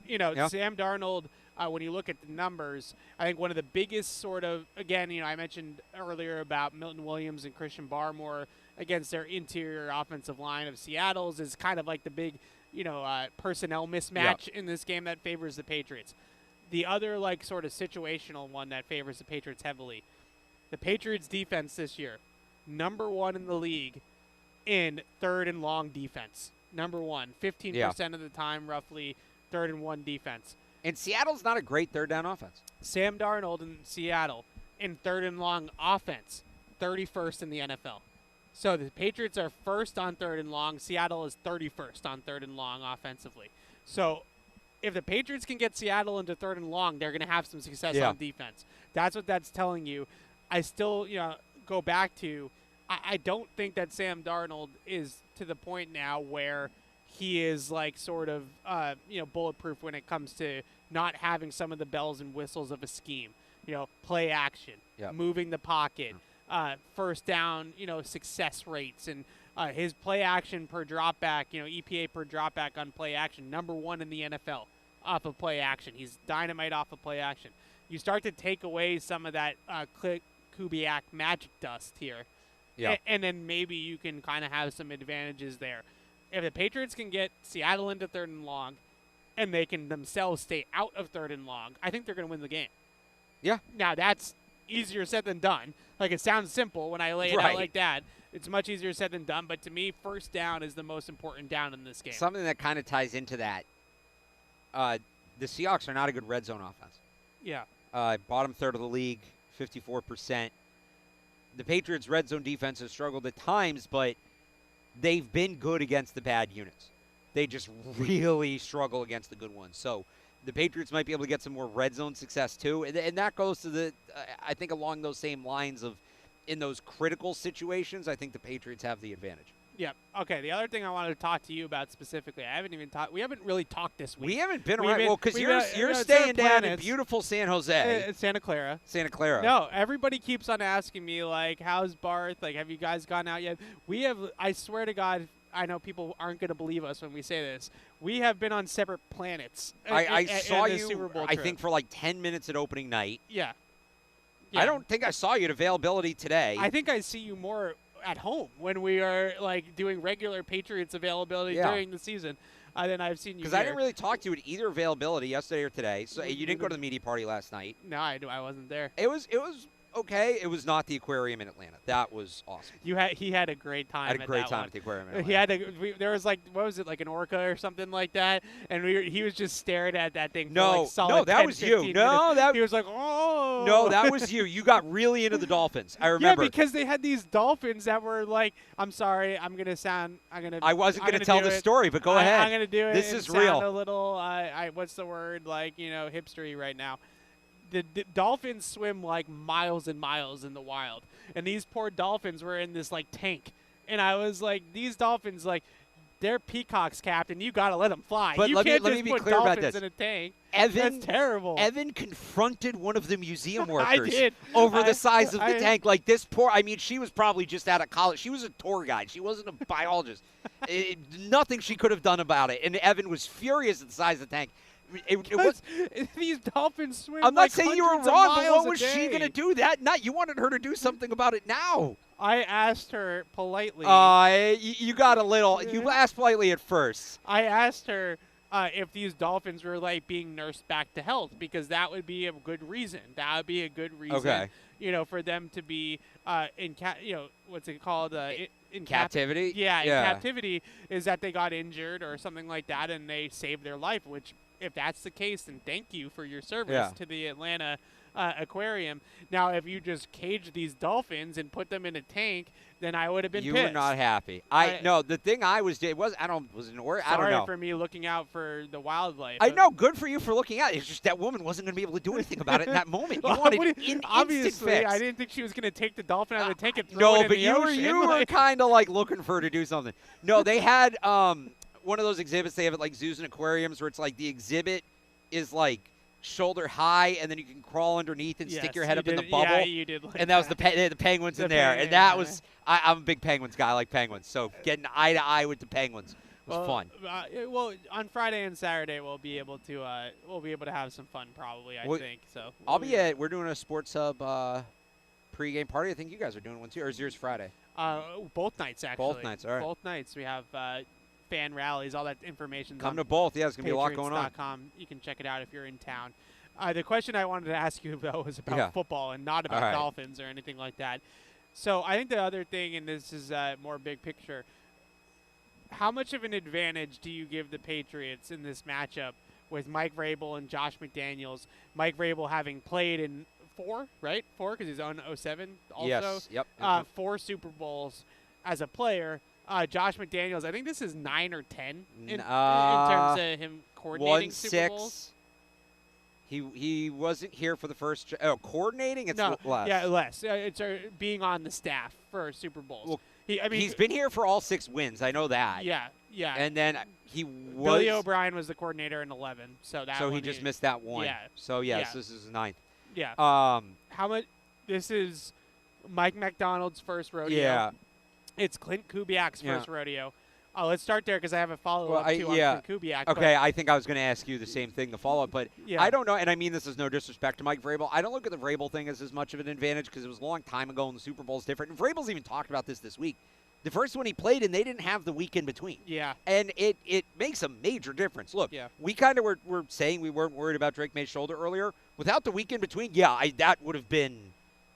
Sam Darnold, when you look at the numbers, I think one of the biggest sort of, again, I mentioned earlier about Milton Williams and Christian Barmore against their interior offensive line of Seattle's is kind of like the big, personnel mismatch in this game that favors the Patriots. The other sort of situational one that favors the Patriots heavily, the Patriots defense this year, number 1 in the league in 3rd and long defense. Number 1, 15% of the time, roughly 3rd and 1 defense. And Seattle's not a great third down offense. Sam Darnold in Seattle in 3rd and long offense, 31st in the NFL. So the Patriots are 1st on 3rd and long. Seattle is 31st on 3rd and long offensively. So if the Patriots can get Seattle into 3rd and long, they're going to have some success on defense. That's what that's telling you. I still, go back to, I don't think that Sam Darnold is to the point now where he is bulletproof when it comes to not having some of the bells and whistles of a scheme. Play action, moving the pocket, first down, success rates, and his play action per dropback, EPA per dropback on play action, number 1 in the NFL off of play action. He's dynamite off of play action. You start to take away some of that Kubiak magic dust here, and then maybe you can kind of have some advantages there. If the Patriots can get Seattle into 3rd and long, and they can themselves stay out of 3rd and long, I think they're going to win the game. Yeah. Now, that's easier said than done. It sounds simple when I lay it out like that. It's much easier said than done, but to me, first down is the most important down in this game. Something that kind of ties into that, the Seahawks are not a good red zone offense. Yeah. Bottom third of the league, 54%. The Patriots' red zone defense has struggled at times, but they've been good against the bad units. They just really struggle against the good ones. So the Patriots might be able to get some more red zone success too. And that goes to I think along those same lines of in those critical situations, I think the Patriots have the advantage. Yeah. Okay. The other thing I wanted to talk to you about specifically, we haven't really talked this week. We haven't been around. Well, because you're staying down in beautiful San Jose. Santa Clara. Santa Clara. No, everybody keeps on asking me, how's Barth? Have you guys gone out yet? We have, I swear to God, I know people aren't going to believe us when we say this. We have been on separate planets. I saw you, Super Bowl I trip. think, for 10 minutes at opening night. Yeah. I don't think I saw you at availability today. I think I see you more at home when we are doing regular Patriots availability during the season than I've seen you. Because I didn't really talk to you at either availity yesterday or today. So you didn't go to the media party last night. No, I wasn't there. It was okay. It was not the aquarium in Atlanta. That was awesome. He had a great time. I had a great time at the aquarium in Atlanta. He had there was what was it, an orca or something like that, and he was just staring at that thing. For solid that 10, was you. He was like, oh. No, that was you. You got really into the dolphins. I remember. Yeah, because they had these dolphins that were I'm sorry, I wasn't gonna tell the story, but go ahead. I'm gonna do it. This is sound real. A little, what's the word? Hipstery right now. The dolphins swim miles and miles in the wild, and these poor dolphins were in this tank, and I was these dolphins they're peacocks, Captain. You got to let them fly. But you let can't me just be put clear about dolphins this. in a tank. That's terrible. Evan confronted one of the museum workers I did. over the size of the tank. This poor, she was probably just out of college. She was a tour guide. She wasn't a biologist. Nothing she could have done about it. And Evan was furious at the size of the tank. These dolphins swim. I'm not saying you were wrong, but what was she going to do you wanted her to do something about it now. I asked her politely. You got a little. You asked politely at first. I asked her if these dolphins were being nursed back to health, because that would be a good reason. That would be a good reason, for them to be in what's it called? In captivity. In captivity is that they got injured or something like that, and they saved their life. Which, if that's the case, then thank you for your service to the Atlanta aquarium. Now, if you just caged these dolphins and put them in a tank, then I would have been pissed. You were not happy. No, the thing I was doing was I don't know. Sorry for me looking out for the wildlife. I know, good for you for looking out. It's just that woman wasn't going to be able to do anything about it in that moment. You wanted obviously, instant fix. I didn't think she was going to take the dolphin out of the tank and throw it in the ocean. You were kind of looking for her to do something. No, they had one of those exhibits. They have at zoos and aquariums where it's the exhibit is shoulder high, and then you can crawl underneath and stick your head up in the bubble. Yeah, you did. And that was the penguins in there, and that was I'm a big penguins guy. I like penguins, so getting eye to eye with the penguins was fun. Well, on Friday and Saturday we'll be able to have some fun probably. I think so. We're doing a Sports Hub pregame party. I think you guys are doing one too, or is yours Friday? Both nights actually. Both nights, all right. Both nights we have fan rallies, all that information. Come to both. Yeah, there's going to be a lot going on. Patriots.com. You can check it out if you're in town. The question I wanted to ask you, though, was about football and not about Dolphins or anything like that. So I think the other thing, and this is more big picture, how much of an advantage do you give the Patriots in this matchup with Mike Vrabel and Josh McDaniels? Mike Vrabel having played in 4, right? 4, because he's on 07 also. Yes, yep. 4 Super Bowls as a player. Josh McDaniels, I think this is 9 or 10 in terms of him coordinating Super Bowls. He wasn't here for the first coordinating. It's less. Yeah, less. It's being on the staff for Super Bowls. Well, I mean, he's been here for all 6 wins. I know that. Yeah. And then he was. Billy O'Brien was the coordinator in 11, so he just missed that one. Yeah. So yes, this is his 9th. Yeah. How much? This is Mike McDonald's first rodeo. Yeah. It's Clint Kubiak's first rodeo. Let's start there because I have a follow-up on Clint Kubiak. Okay, I think I was going to ask you the same thing, the follow-up, but I don't know, and I mean this is no disrespect to Mike Vrabel. I don't look at the Vrabel thing as much of an advantage because it was a long time ago and the Super Bowl is different. And Vrabel's even talked about this week. The first one he played in, they didn't have the week in between. Yeah. And it makes a major difference. Look, we kind of were saying we weren't worried about Drake May's shoulder earlier. Without the week in between, that would have been,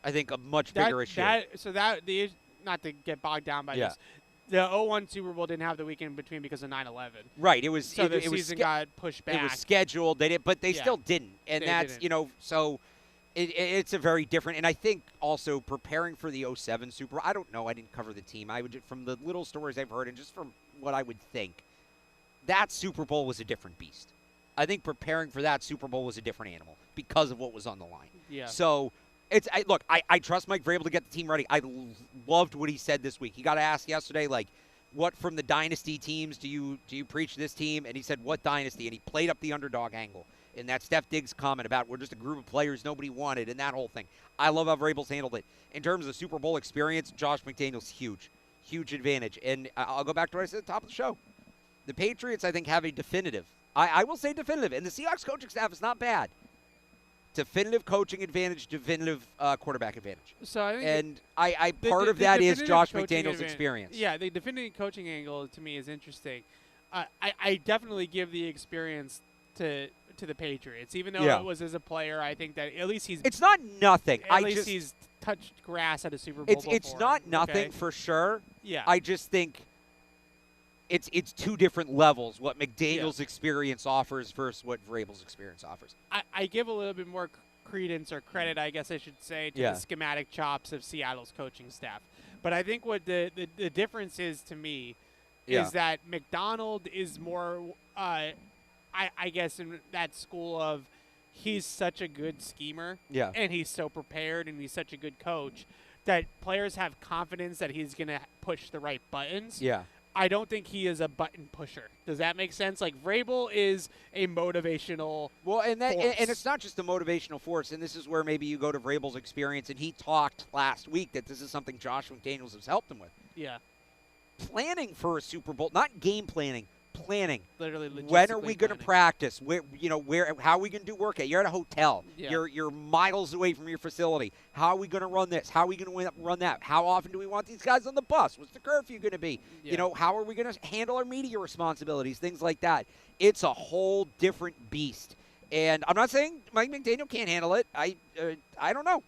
I think, a much bigger issue. Not to get bogged down by this. The 01 Super Bowl didn't have the weekend in between because of 9/11. Right. It was so the season got pushed back. It was scheduled. They did, but they still didn't. And that's so it's a very different. And I think also preparing for the 07 Super Bowl. I don't know. I didn't cover the team. I would from the little stories I've heard and just from what I would think, that Super Bowl was a different beast. I think preparing for that Super Bowl was a different animal because of what was on the line. Yeah. So. I trust Mike Vrabel to get the team ready. I loved what he said this week. He got asked yesterday, what from the dynasty teams do you preach this team? And he said, what dynasty? And he played up the underdog angle. And that Steph Diggs comment about we're just a group of players nobody wanted and that whole thing. I love how Vrabel's handled it. In terms of Super Bowl experience, Josh McDaniels, huge advantage. And I'll go back to what I said at the top of the show. The Patriots, I think, have a definitive. I will say definitive. And the Seahawks coaching staff is not bad. Definitive coaching advantage, definitive quarterback advantage. So I think part of that is Josh McDaniels' experience. Yeah, the definitive coaching angle to me is interesting. I definitely give the experience to the Patriots, even though it was as a player. I think that at least he's. It's not nothing. At least he's touched grass at a Super Bowl. It's not nothing for sure. Yeah. I just think. It's 2 different levels, what McDaniels' experience offers versus what Vrabel's experience offers. I give a little bit more credence or credit, I guess I should say, to the schematic chops of Seattle's coaching staff. But I think what the difference is to me is that McDonald is more, I guess, in that school of he's such a good schemer and he's so prepared and he's such a good coach that players have confidence that he's going to push the right buttons. Yeah. I don't think he is a button pusher. Does that make sense? Like Vrabel is a motivational force. And it's not just a motivational force, and this is where maybe you go to Vrabel's experience, and he talked last week that this is something Josh McDaniels has helped him with. Yeah. Planning for a Super Bowl, not game planning, planning. Literally, when are we going to practice? How are we going to do workout? You're at a hotel. Yeah. You're miles away from your facility. How are we going to run this? How are we going to run that? How often do we want these guys on the bus? What's the curfew going to be? Yeah. How are we going to handle our media responsibilities? Things like that. It's a whole different beast. And I'm not saying Mike McDaniel can't handle it. I don't know.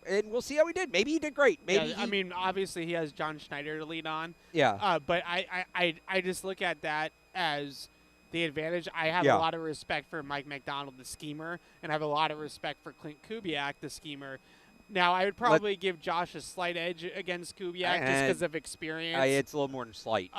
And we'll see how he did. Maybe he did great. Maybe I mean, obviously he has John Schneider to lead on. Yeah. But I just look at that as the advantage. I have a lot of respect for Mike McDonald, the schemer, and I have a lot of respect for Clint Kubiak, the schemer. Now, I would probably give Josh a slight edge against Kubiak just because of experience. It's a little more than slight.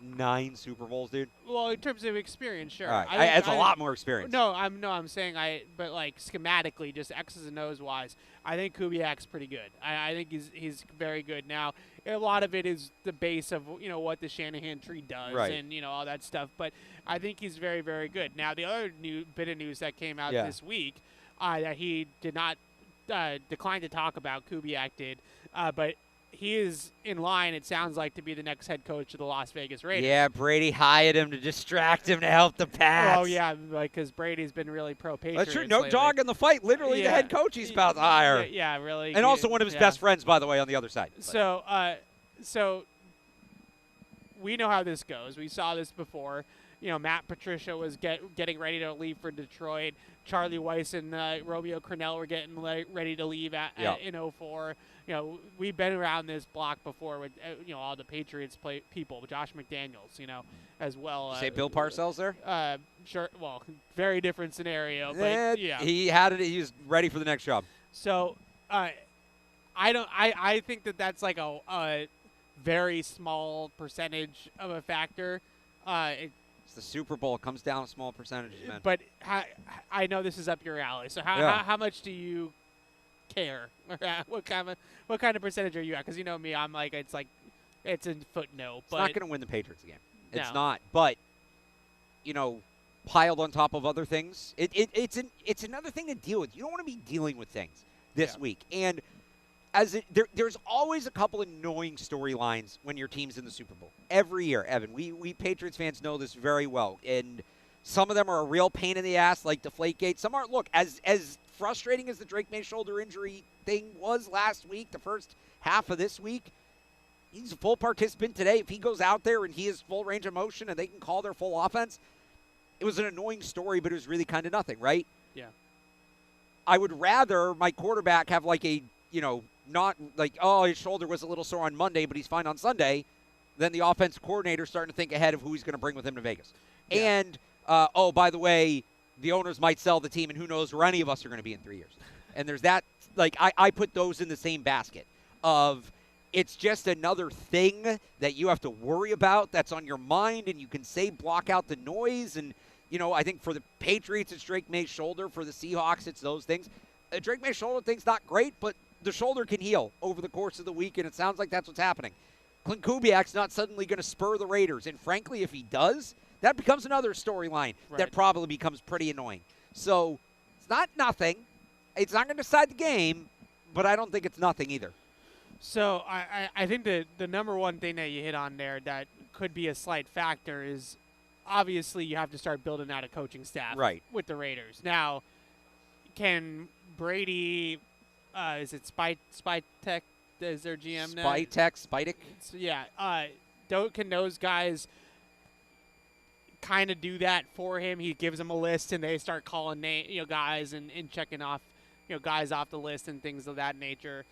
9 Super Bowls, dude. Well, in terms of experience, sure. All right. It's a lot more experience. I'm saying but like schematically, just X's and O's wise, I think Kubiak's pretty good. I think he's very good. Now, a lot of it is the base of what the Shanahan tree does and all that stuff. But I think he's very, very good. Now, the other bit of news that came out this week that he did not decline to talk about, Kubiak did, but he is in line, it sounds like, to be the next head coach of the Las Vegas Raiders. Yeah, Brady hired him to distract him to help the Pats. Oh, yeah, because Brady's been really pro-Patriots. That's true. No lately. dog in the fight. Literally the head coach he's about to hire. Yeah, really. And also one of his best friends, by the way, on the other side. So we know how this goes. We saw this before. Matt Patricia was getting ready to leave for Detroit. Charlie Weiss and Romeo Crennel were getting ready to leave in 04. We've been around this block before with all the Patriots people, Josh McDaniels, as well. Say Bill Parcells there? Sure. Well, very different scenario, but yeah. He had it. He was ready for the next job. So, I think that's like a very small percentage of a factor. It's the Super Bowl. It comes down to small percentages, man. But I know this is up your alley. So how much do you care? What kind of percentage are you at? Because me, I'm like it's a footnote. It's but not going to win the Patriots game. It's No. not. But piled on top of other things, it's another thing to deal with. You don't want to be dealing with things this week. And there's always a couple annoying storylines when your team's in the Super Bowl. Every year, Evan. We Patriots fans know this very well. And some of them are a real pain in the ass, like Deflategate. Some aren't. Look, as frustrating as the Drake May shoulder injury thing was last week, the first half of this week, he's a full participant today. If he goes out there and he has full range of motion and they can call their full offense, it was an annoying story, but it was really kind of nothing, right? Yeah. I would rather my quarterback have like a, not like, his shoulder was a little sore on Monday, but he's fine on Sunday, than the offensive coordinator starting to think ahead of who he's going to bring with him to Vegas. Yeah. And, by the way, the owners might sell the team, and who knows where any of us are going to be in 3 years. And there's that, I put those in the same basket of it's just another thing that you have to worry about that's on your mind, and you can say block out the noise. And, I think for the Patriots, it's Drake May's shoulder. For the Seahawks, it's those things. Drake May's shoulder thing's not great, but the shoulder can heal over the course of the week, and it sounds like that's what's happening. Clint Kubiak's not suddenly going to spur the Raiders, and frankly, if he does, that becomes another storyline that probably becomes pretty annoying. So it's not nothing. It's not going to decide the game, but I don't think it's nothing either. So I think the number one thing that you hit on there that could be a slight factor is obviously you have to start building out a coaching staff with the Raiders. Now, can Brady, is it Spytek is their GM now? Spytek? Yeah. Can those guys kind of do that for him? He gives them a list and they start calling guys and checking off guys off the list and things of that nature,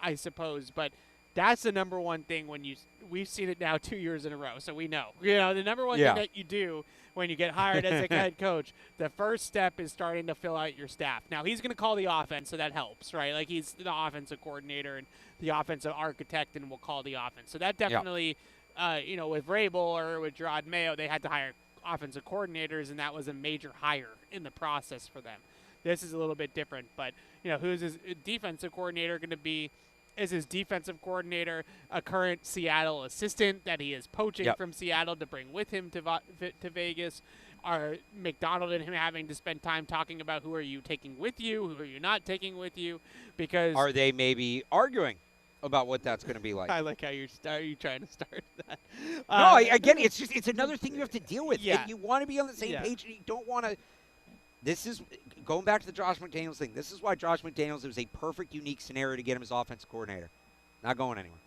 I suppose. But that's the number one thing we've seen it now 2 years in a row, so we know. The number one thing that you do when you get hired as a head coach, the first step is starting to fill out your staff. Now, he's going to call the offense, so that helps, right? Like, he's the offensive coordinator and the offensive architect and will call the offense. So that definitely, with Vrabel or with Gerard Mayo, they had to hire offensive coordinators, and that was a major hire in the process for them. This is a little bit different, but, who's his defensive coordinator going to be? Is his defensive coordinator a current Seattle assistant that he is poaching from Seattle to bring with him to Vegas? Are McDonald and him having to spend time talking about who are you taking with you, who are you not taking with you? Because are they maybe arguing about what that's going to be like? I like how you're trying to start that. No, again, it's another thing you have to deal with. Yeah. And you want to be on the same page, and you don't want to. This is going back to the Josh McDaniels thing. This is why Josh McDaniels was a perfect, unique scenario to get him as offensive coordinator. Not going anywhere.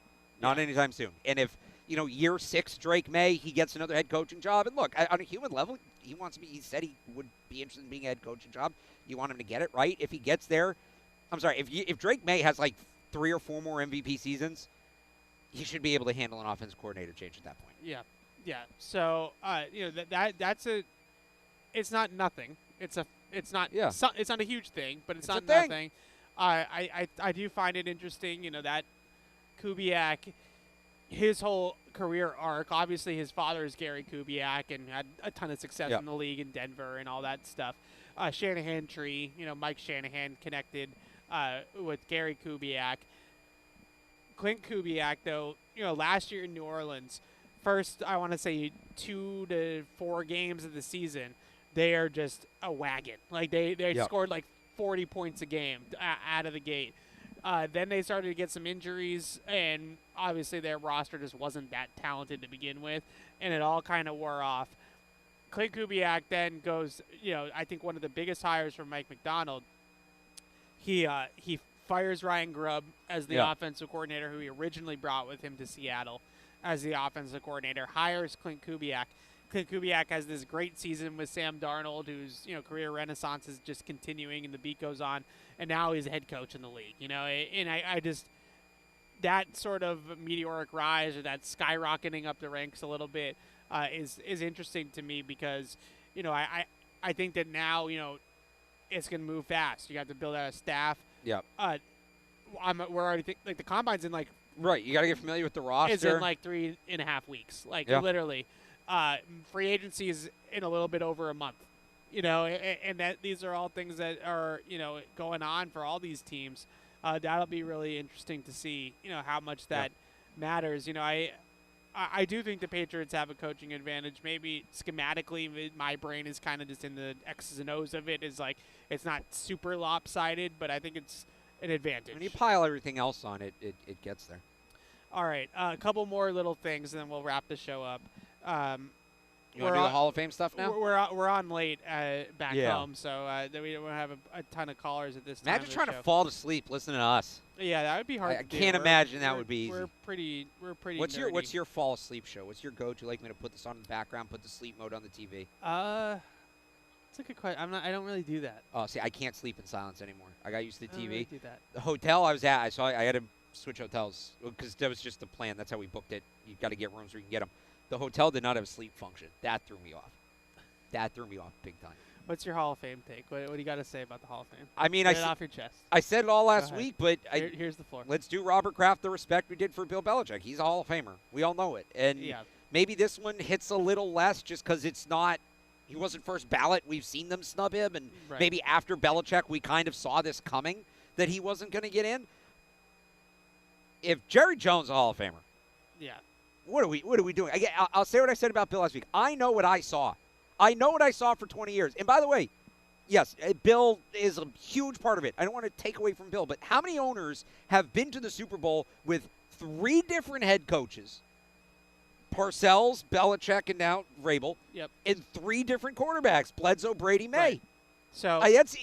Not anytime soon. And if, year 6, Drake May, he gets another head coaching job. And look, on a human level, he said he would be interested in being a head coaching job. You want him to get it, right? If he gets there, I'm sorry, if Drake May has like 3 or 4 more MVP seasons, he should be able to handle an offensive coordinator change at that point. Yeah. So, that's it's not nothing. It's not a huge thing, but it's not nothing. I do find it interesting, that Kubiak, his whole career arc, obviously his father is Gary Kubiak and had a ton of success in the league in Denver and all that stuff. Shanahan tree, Mike Shanahan connected with Gary Kubiak. Clint Kubiak, though, last year in New Orleans, first, I want to say 2 to 4 games of the season, they are just a wagon. Like, they scored like 40 points a game out of the gate. Then they started to get some injuries, and obviously their roster just wasn't that talented to begin with, and it all kind of wore off. Clint Kubiak then goes, I think one of the biggest hires from Mike McDonald. He fires Ryan Grubb as the offensive coordinator who he originally brought with him to Seattle. as the offensive coordinator, hires Clint Kubiak. Clint Kubiak has this great season with Sam Darnold, whose career renaissance is just continuing, and the beat goes on. And now he's head coach in the league. And I just that sort of meteoric rise or that skyrocketing up the ranks a little bit is interesting to me because I think that now it's going to move fast. You have to build out a staff. Yeah. We're already like the combine's in like. Right, you got to get familiar with the roster. It's in like 3.5 weeks, literally. Free agency is in a little bit over a month, and that these are all things that are going on for all these teams. That'll be really interesting to see, how much that matters. I do think the Patriots have a coaching advantage. Maybe schematically, my brain is kind of just in the X's and O's of it. Is like it's not super lopsided, but I think it's an advantage. When you pile everything else on it, it gets there. All right, a couple more little things, and then we'll wrap the show up. You want to do the Hall of Fame stuff now? We're on late back home, so we don't have a ton of callers at this time. Imagine trying to fall to sleep listening to us. Yeah, that would be hard. I can't imagine that would be easy. We're pretty. What's nerdy. your fall asleep show? What's your go-to? Like me to put this on in the background, put the sleep mode on the TV? It's a good question. I don't really do that. Oh, see, I can't sleep in silence anymore. I got used to the TV. I don't really do that. The hotel I was at, I had to switch hotels because that was just the plan. That's how we booked it. You got to get rooms where you can get them. The hotel did not have a sleep function. That threw me off. That threw me off big time. What's your Hall of Fame take? What do you got to say about the Hall of Fame? I mean, Get it off your chest. I said it all last week, but here's the floor. Let's do Robert Kraft the respect we did for Bill Belichick. He's a Hall of Famer. We all know it. And maybe this one hits a little less just because it's not – he wasn't first ballot. We've seen them snub him. And maybe after Belichick we kind of saw this coming that he wasn't going to get in. If Jerry Jones is a Hall of Famer, what are we doing? Again, I'll say what I said about Bill last week. I know what I saw. I know what I saw for 20 years. And by the way, yes, Bill is a huge part of it. I don't want to take away from Bill, but how many owners have been to the Super Bowl with 3 different head coaches? Parcells, Belichick, and now Vrabel. Yep. And 3 different quarterbacks, Bledsoe, Brady, May. Right. So that's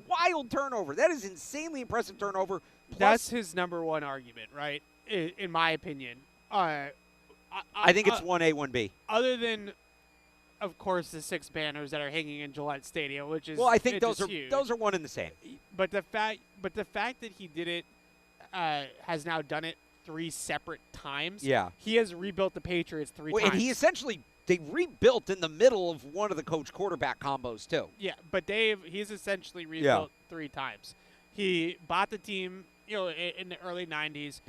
wild turnover. That is insanely impressive turnover. Plus, that's his number one argument, right? In my opinion. I think it's 1A, 1B. Other than, of course, the 6 banners that are hanging in Gillette Stadium, which is I think those huge. are one and the same. But the fact that he did it, has now done it 3 separate times. Yeah, he has rebuilt the Patriots 3 times. And he essentially they rebuilt in the middle of one of the coach quarterback combos too. Yeah, but he's essentially rebuilt 3 times. He bought the team. In the early 90s,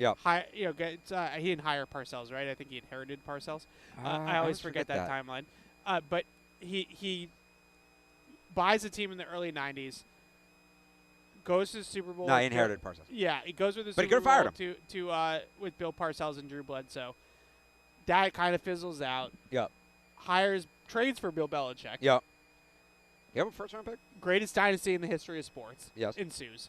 he didn't hire Parcells, right? I think he inherited Parcells. I always forget that timeline. But he buys a team in the early 90s, goes to the Super Bowl. No, he inherited Parcells. Yeah, he goes with the Super Bowl. But he could have fired him. With Bill Parcells and Drew Bledsoe. That kind of fizzles out. Yep. Trades for Bill Belichick. Yep. You have a first-round pick? Greatest dynasty in the history of sports. Yes. Ensues.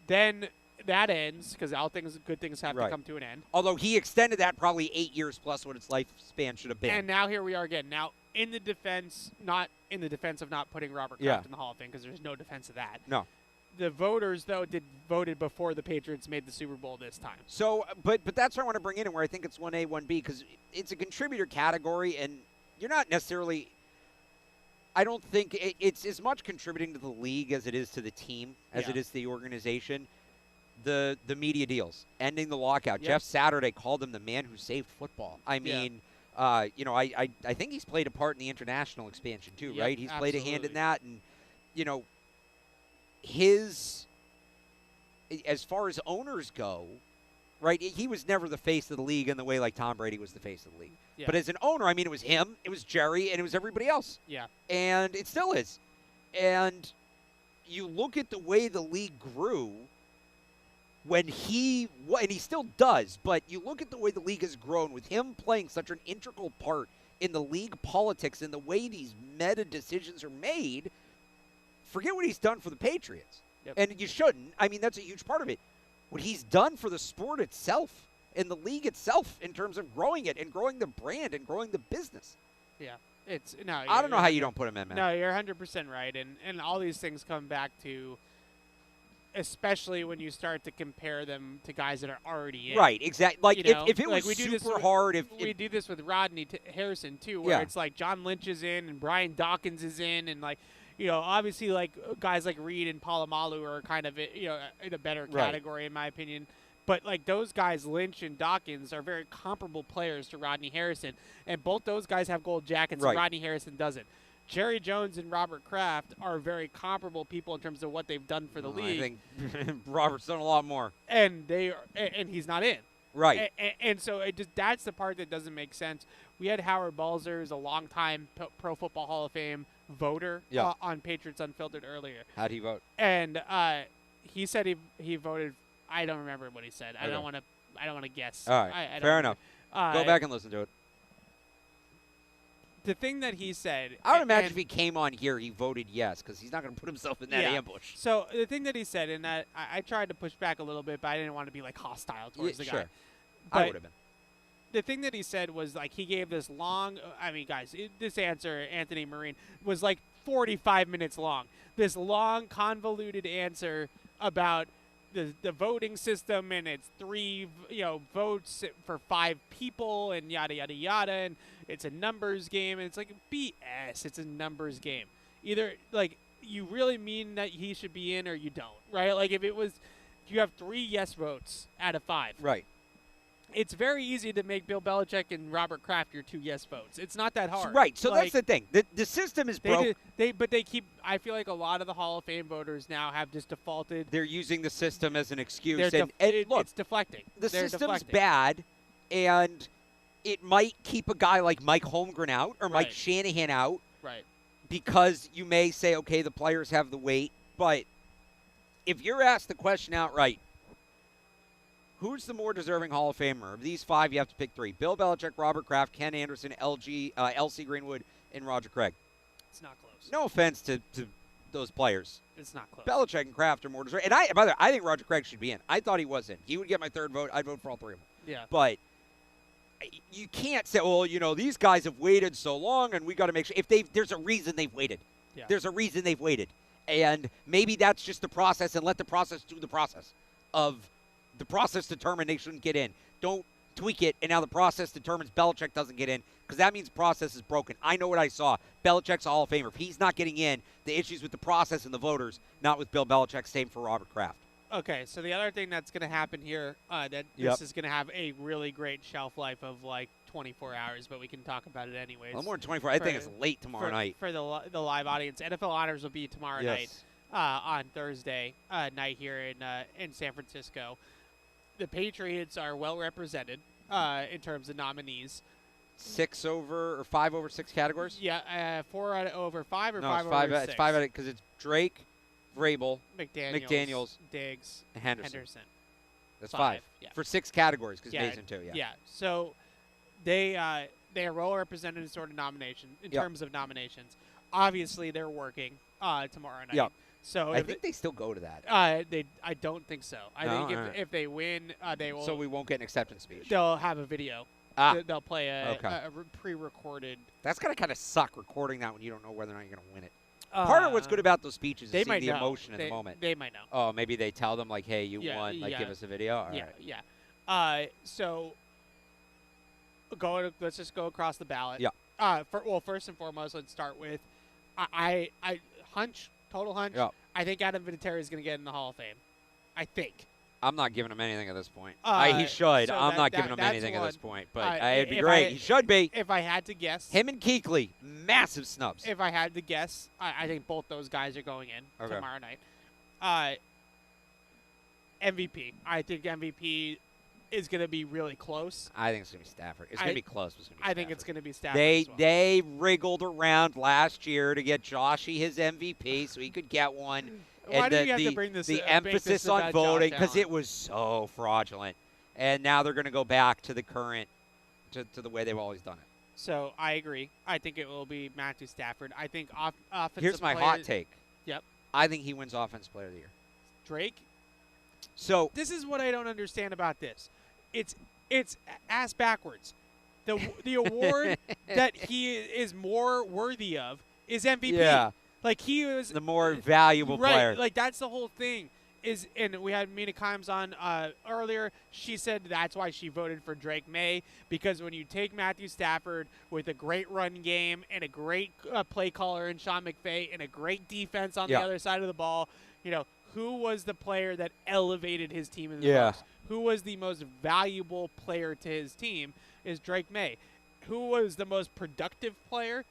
Then that ends because all good things have to come to an end. Although he extended that probably 8 years plus what its lifespan should have been. And now here we are again. Now in the defense, not in the defense of not putting Robert Kraft in the Hall of Fame because there's no defense of that. No. The voters though voted before the Patriots made the Super Bowl this time. So, but that's what I want to bring in and where I think it's 1A, 1B because it's a contributor category and you're not necessarily. I don't think it's as much contributing to the league as it is to the team, as it is to the organization. The media deals, ending the lockout. Jeff Saturday called him the man who saved football. I mean, I think he's played a part in the international expansion too, right? He's played a hand in that. And, as far as owners go, right, he was never the face of the league in the way like Tom Brady was the face of the league. Yeah. But as an owner, I mean, it was him, it was Jerry, and it was everybody else. Yeah. And it still is. And you look at the way the league grew and he still does, but you look at the way the league has grown with him playing such an integral part in the league politics and the way these meta decisions are made, forget what he's done for the Patriots. Yep. And you shouldn't. I mean, that's a huge part of it. What he's done for the sport itself and the league itself in terms of growing it and growing the brand and growing the business. Yeah. I don't know how you don't put him in, man. No, you're 100% right. And all these things come back to especially when you start to compare them to guys that are already in. Right, exactly. Like, You know, if it like was we do this super with- hard, we do this with Rodney Harrison too, where Yeah. it's like John Lynch is in and Brian Dawkins is in, and like, obviously like guys like Reed and Palomalu are kind of in a better Right. category in my opinion. But like those guys, Lynch and Dawkins, are very comparable players to Rodney Harrison, and both those guys have gold jackets, Right. and Rodney Harrison doesn't. Jerry Jones and Robert Kraft are very comparable people in terms of what they've done for the league. I think Robert's done a lot more. And and he's not in. Right. And so that's the part that doesn't make sense. We had Howard Balzer, who's a longtime Pro Football Hall of Fame voter on Patriots Unfiltered earlier. How'd he vote? And he said he voted. I don't remember what he said. Okay. I don't want to guess. All right. I don't Fair remember. enough. Go back and listen to it. The thing that he said. I would imagine if he came on here, he voted yes, because he's not going to put himself in that ambush. So the thing that he said, and that I tried to push back a little bit, but I didn't want to be like hostile towards the guy. Sure. But I would have been. the thing that he said was like he gave this long. I mean, guys, this answer, Anthony Marine, was like 45 minutes long. This long, convoluted answer about the voting system, and it's 3 votes for 5 people, and yada yada yada, and it's a numbers game, and it's like BS. It's a numbers game. Either like you really mean that he should be in, or you don't, right? Like if you have 3 yes votes out of 5, Right. it's very easy to make Bill Belichick and Robert Kraft your 2 yes votes. It's not that hard. Right. So like, that's the thing. The system is broke. But they keep. I feel like a lot of the Hall of Fame voters now have just defaulted. They're using the system as an excuse. Look, Look, it's deflecting. the They're system's deflecting. bad, and it might keep a guy like Mike Holmgren out or Mike Right. Shanahan out Right. because you may say, okay, the players have the weight. But if you're asked the question outright, who's the more deserving Hall of Famer? Of these 5, you have to pick 3. Bill Belichick, Robert Kraft, Ken Anderson, L.C. Greenwood, and Roger Craig. It's not close. No offense to those players. It's not close. Belichick and Kraft are more deserving. And by the way, I think Roger Craig should be in. I thought he was in. He would get my 3rd vote. I'd vote for all 3 of them. Yeah. But you can't say, well, these guys have waited so long, and we got to make sure. There's a reason they've waited. Yeah. There's a reason they've waited. And maybe that's just the process, and let the process do the process of the process determined they shouldn't get in. Don't tweak it, and now the process determines Belichick doesn't get in, because that means the process is broken. I know what I saw. Belichick's a Hall of Famer. If he's not getting in, the issue's with the process and the voters, not with Bill Belichick. Same for Robert Kraft. Okay, so the other thing that's going to happen here, that Yep. this is going to have a really great shelf life of like 24 hours, but we can talk about it anyways. Well, more than 24. I think it's late tomorrow night. For the live audience. NFL Honors will be tomorrow night on Thursday night here in San Francisco. The Patriots are well represented in terms of nominees. 6 over or 5 over 6 categories? Yeah, 4 out of over 5 or No, 5 it's 5. over 6. It's 5 out of because it's Drake, Vrabel, McDaniels, Diggs, Henderson. That's 5, 5 yeah. for 6 categories because Yeah, Mason too. Yeah. Yeah. So they are well represented in sort of nomination in Yep. terms of nominations. Obviously, they're working tomorrow night. Yep. So I think they still go to that. I don't think so. I No? think All right. if they win, they will. So we won't get an acceptance speech. They'll have a video. Ah, They'll play a okay. pre-recorded. That's gotta kind of suck recording that when you don't know whether or not you're gonna win it. Part of what's good about those speeches they is might seeing the know. emotion in the moment. They might know. Oh, maybe they tell them like, "Hey, you Yeah, won. Like, yeah. give us a video." All yeah, right. yeah. So let's just go across the ballot. Yeah. First and foremost, let's start with I total hunch. Yeah. I think Adam Vinatieri is going to get in the Hall of Fame. I think. I'm not giving him anything at this point. He so should. I'm not that- giving him that's anything at this one. point, but it'd be if great. I- He should be. If I had to guess, Him and Kuechly, massive snubs. if I had to guess, I think both those guys are going in Okay. tomorrow night. MVP. I think MVP is going to be really close. I think it's gonna be Stafford. It's gonna be close. But it's gonna be I think Stafford. it's going to be Stafford. They as well. they wriggled around last year to get Joshy his MVP so he could get one. Why And do the, we have the, to bring this? the make emphasis this on about voting Josh because Allen? it was so fraudulent, and now they're going to go back to the current, to the way they've always done it. So I agree. I think it will be Matthew Stafford. I think offensive. Here's my player, hot take. Yep. I think he wins Offensive Player of the Year. Drake. So This is what I don't understand about this. It's ass backwards. The award that he is more worthy of is MVP. yeah, Like he was the more valuable right. player. Like that's the whole thing. and we had Mina Kimes on earlier. She said that's why she voted for Drake May, because when you take Matthew Stafford with a great run game and a great play caller in Sean McVay and a great defense on the other side of the ball, who was the player that elevated his team in the most? Who was the most valuable player to his team is Drake May. Who was the most productive player?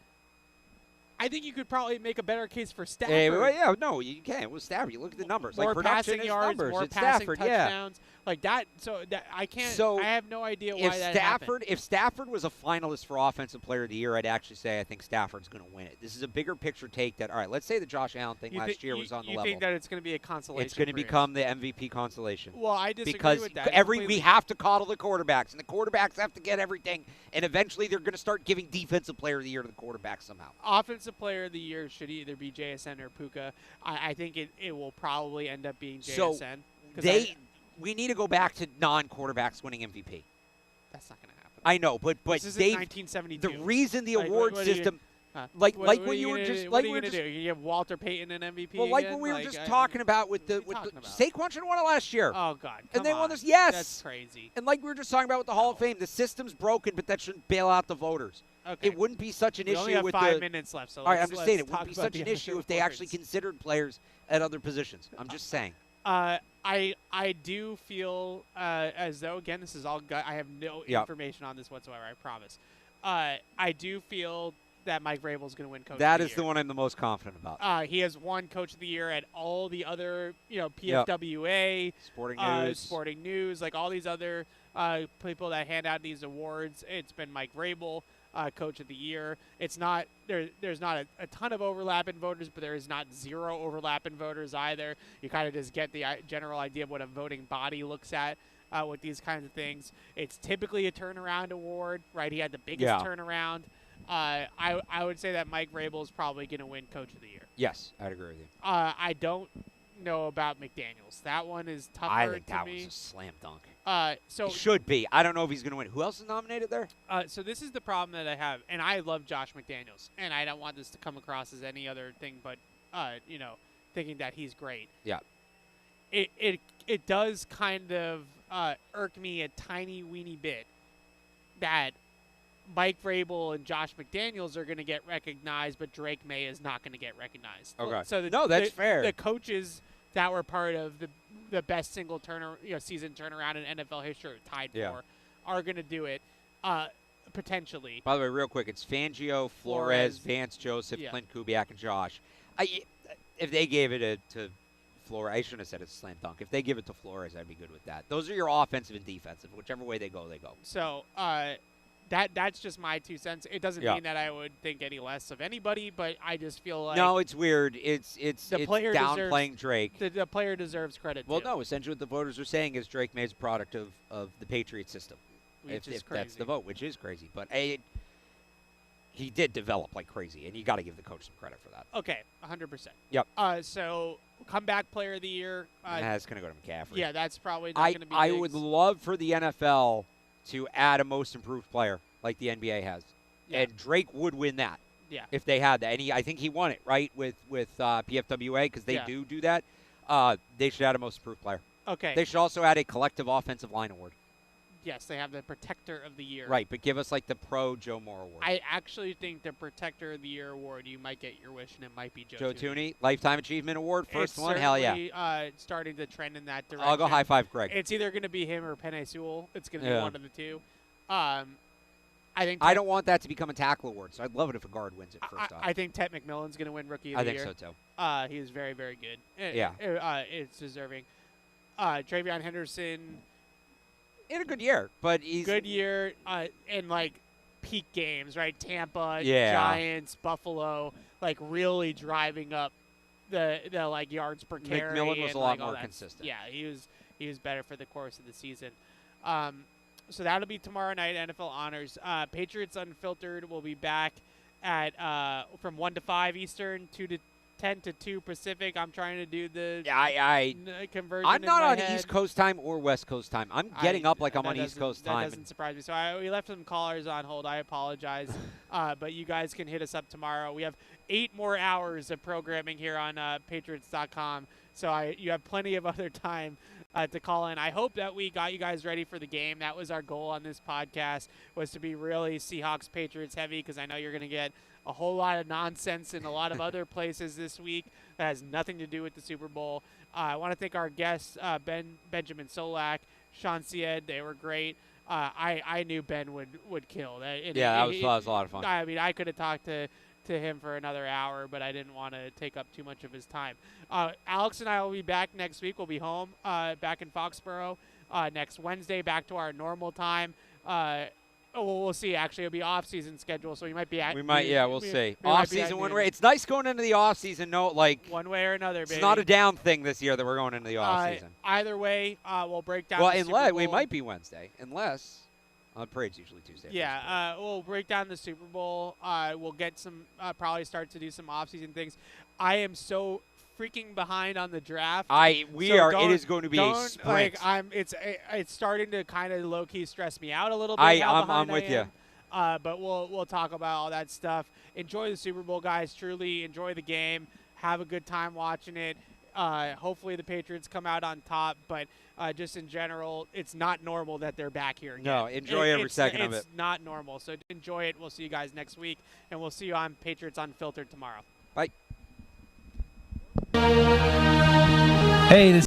I think you could probably make a better case for Stafford. No, you can't. It was Stafford. You look at the numbers. More like production passing yards, numbers. more it's passing Stafford, touchdowns. Like that. So that I can't. So I have no idea why that happened. If Stafford was a finalist for Offensive Player of the Year, I'd actually say I think Stafford's going to win it. This is a bigger picture take that. All right, let's say the Josh Allen thing last year was on the level. You think that it's going to be a consolation? It's going to become the MVP consolation. Well, I disagree because with that. we have to coddle the quarterbacks, and the quarterbacks have to get everything, and eventually they're going to start giving Defensive Player of the Year to the quarterback somehow. Offensive Player of the Year should either be JSN or Puka. I think it will probably end up being JSN. So we need to go back to non-quarterbacks winning MVP. That's not going to happen. I know, but this is 1972. The reason the award system, what you were just going to do? You have Walter Payton an MVP. Well, like what we were just talking about with the Saquon should have won it last year. Oh God, and they won this. Yes, that's crazy. And like we were just talking about with the Hall of Fame, the system's broken, but that shouldn't bail out the voters. Okay. It wouldn't be such an issue. We only have with 5 minutes left. So all right, I'm just saying it wouldn't be such an issue if they actually considered players at other positions. I'm just saying. I do feel as though, again, this is all gut. I have no information on this whatsoever, I promise. I do feel that Mike Vrabel is going to win Coach of the Year. That is the one I'm the most confident about. He has won Coach of the Year at all the other, PFWA, Sporting News, like all these other people that hand out these awards. It's been Mike Vrabel. Coach of the Year. It's not there's not a ton of overlap in voters, but there is not zero overlap in voters either. You kind of just get the general idea of what a voting body looks at with these kinds of things. It's typically a turnaround award, right? He had the biggest turnaround. I would say that Mike Vrabel is probably going to win Coach of the Year. Yes, I'd agree with you. I don't know about McDaniels. That one is tougher to me. I think that was a slam dunk. So it should be. I don't know if he's going to win. Who else is nominated there? So this is the problem that I have, and I love Josh McDaniels, and I don't want this to come across as any other thing but, thinking that he's great. Yeah. It does kind of irk me a tiny weeny bit that Mike Vrabel and Josh McDaniels are going to get recognized, but Drake May is not going to get recognized. Okay. So that's fair. The coaches that were part of the best single season turnaround in NFL history, tied for, are going to do it potentially. By the way, real quick, it's Fangio, Flores, Vance Joseph, Clint Kubiak, and Josh. If they gave it to Flores, I shouldn't have said it's a slam dunk. If they give it to Flores, I'd be good with that. Those are your offensive and defensive. Whichever way they go, they go. So that's just my 2 cents. It doesn't mean that I would think any less of anybody, but I just feel like no, it's weird. It's downplaying Drake. The player deserves credit. Well, no, essentially what the voters are saying is Drake May's a product of the Patriots system. Which is if crazy. That's the vote, which is crazy. But he did develop like crazy, and you got to give the coach some credit for that. Okay, 100%. Yep. So comeback player of the year. That's going to go to McCaffrey. Yeah, that's probably not going to be. I would love for the NFL to add a most improved player like the NBA has. Yeah. And Drake would win that. Yeah. If they had that. And I think he won it, right, with PFWA because they do that. They should add a most improved player. Okay. They should also add a collective offensive line award. Yes, they have the Protector of the Year. Right, but give us like the Pro Joe Moore award. I actually think the Protector of the Year award, you might get your wish, and it might be Joe Thuney. Lifetime Achievement Award, first one, hell yeah. Starting to trend in that direction. I'll go high five Greg. It's either going to be him or Penei Sewell. It's going to be one of the two. I don't want that to become a tackle award, so I'd love it if a guard wins it first off. I think Ted McMillan's going to win Rookie of the Year. I think so too. He is very, very good. Yeah. It's deserving. Travion Henderson. In a good year, but he's good year in like peak games, right? Tampa, Giants, Buffalo, like really driving up the like yards per carry. McMillan was a lot more consistent. Yeah, he was better for the course of the season. So that'll be tomorrow night, NFL Honors. Patriots Unfiltered will be back at from 1 to 5 Eastern, 2 to 10 to 2 Pacific. I'm trying to do the conversion. I'm not on head. East Coast time or West Coast time. I'm getting up like I'm on East Coast time. That doesn't surprise me. So we left some callers on hold. I apologize. But you guys can hit us up tomorrow. We have 8 more hours of programming here on Patriots.com. So you have plenty of other time to call in. I hope that we got you guys ready for the game. That was our goal on this podcast, was to be really Seahawks Patriots heavy, because I know you're going to get a whole lot of nonsense in a lot of other places this week that has nothing to do with the Super Bowl. I want to thank our guests, Benjamin Solak, Shawn Syed. They were great. I knew Ben would kill. That was a lot of fun. I mean, I could have talked to him for another hour, but I didn't want to take up too much of his time. Alex and I will be back next week. We'll be home back in Foxborough next Wednesday, back to our normal time. We'll see. Actually, it'll be off-season schedule, so we might be. We'll see. Off-season one way. It's nice going into the off-season. No, one way or another, baby. It's not a down thing this year that we're going into the off-season. Either way, we'll break down. Well, the Super Bowl. we might be Wednesday, unless parade's usually Tuesday. Yeah, we'll break down the Super Bowl. We'll get some probably start to do some off-season things. I am so freaking behind on the draft. It is going to be a sprint. It's starting to kind of low key stress me out a little bit. I'm with you. But we'll talk about all that stuff. Enjoy the Super Bowl, guys. Truly enjoy the game. Have a good time watching it. Hopefully the Patriots come out on top, but just in general, it's not normal that they're back here again. No, enjoy every second of it. It's not normal, so enjoy it. We'll see you guys next week, and we'll see you on Patriots Unfiltered tomorrow. Bye. Hey, this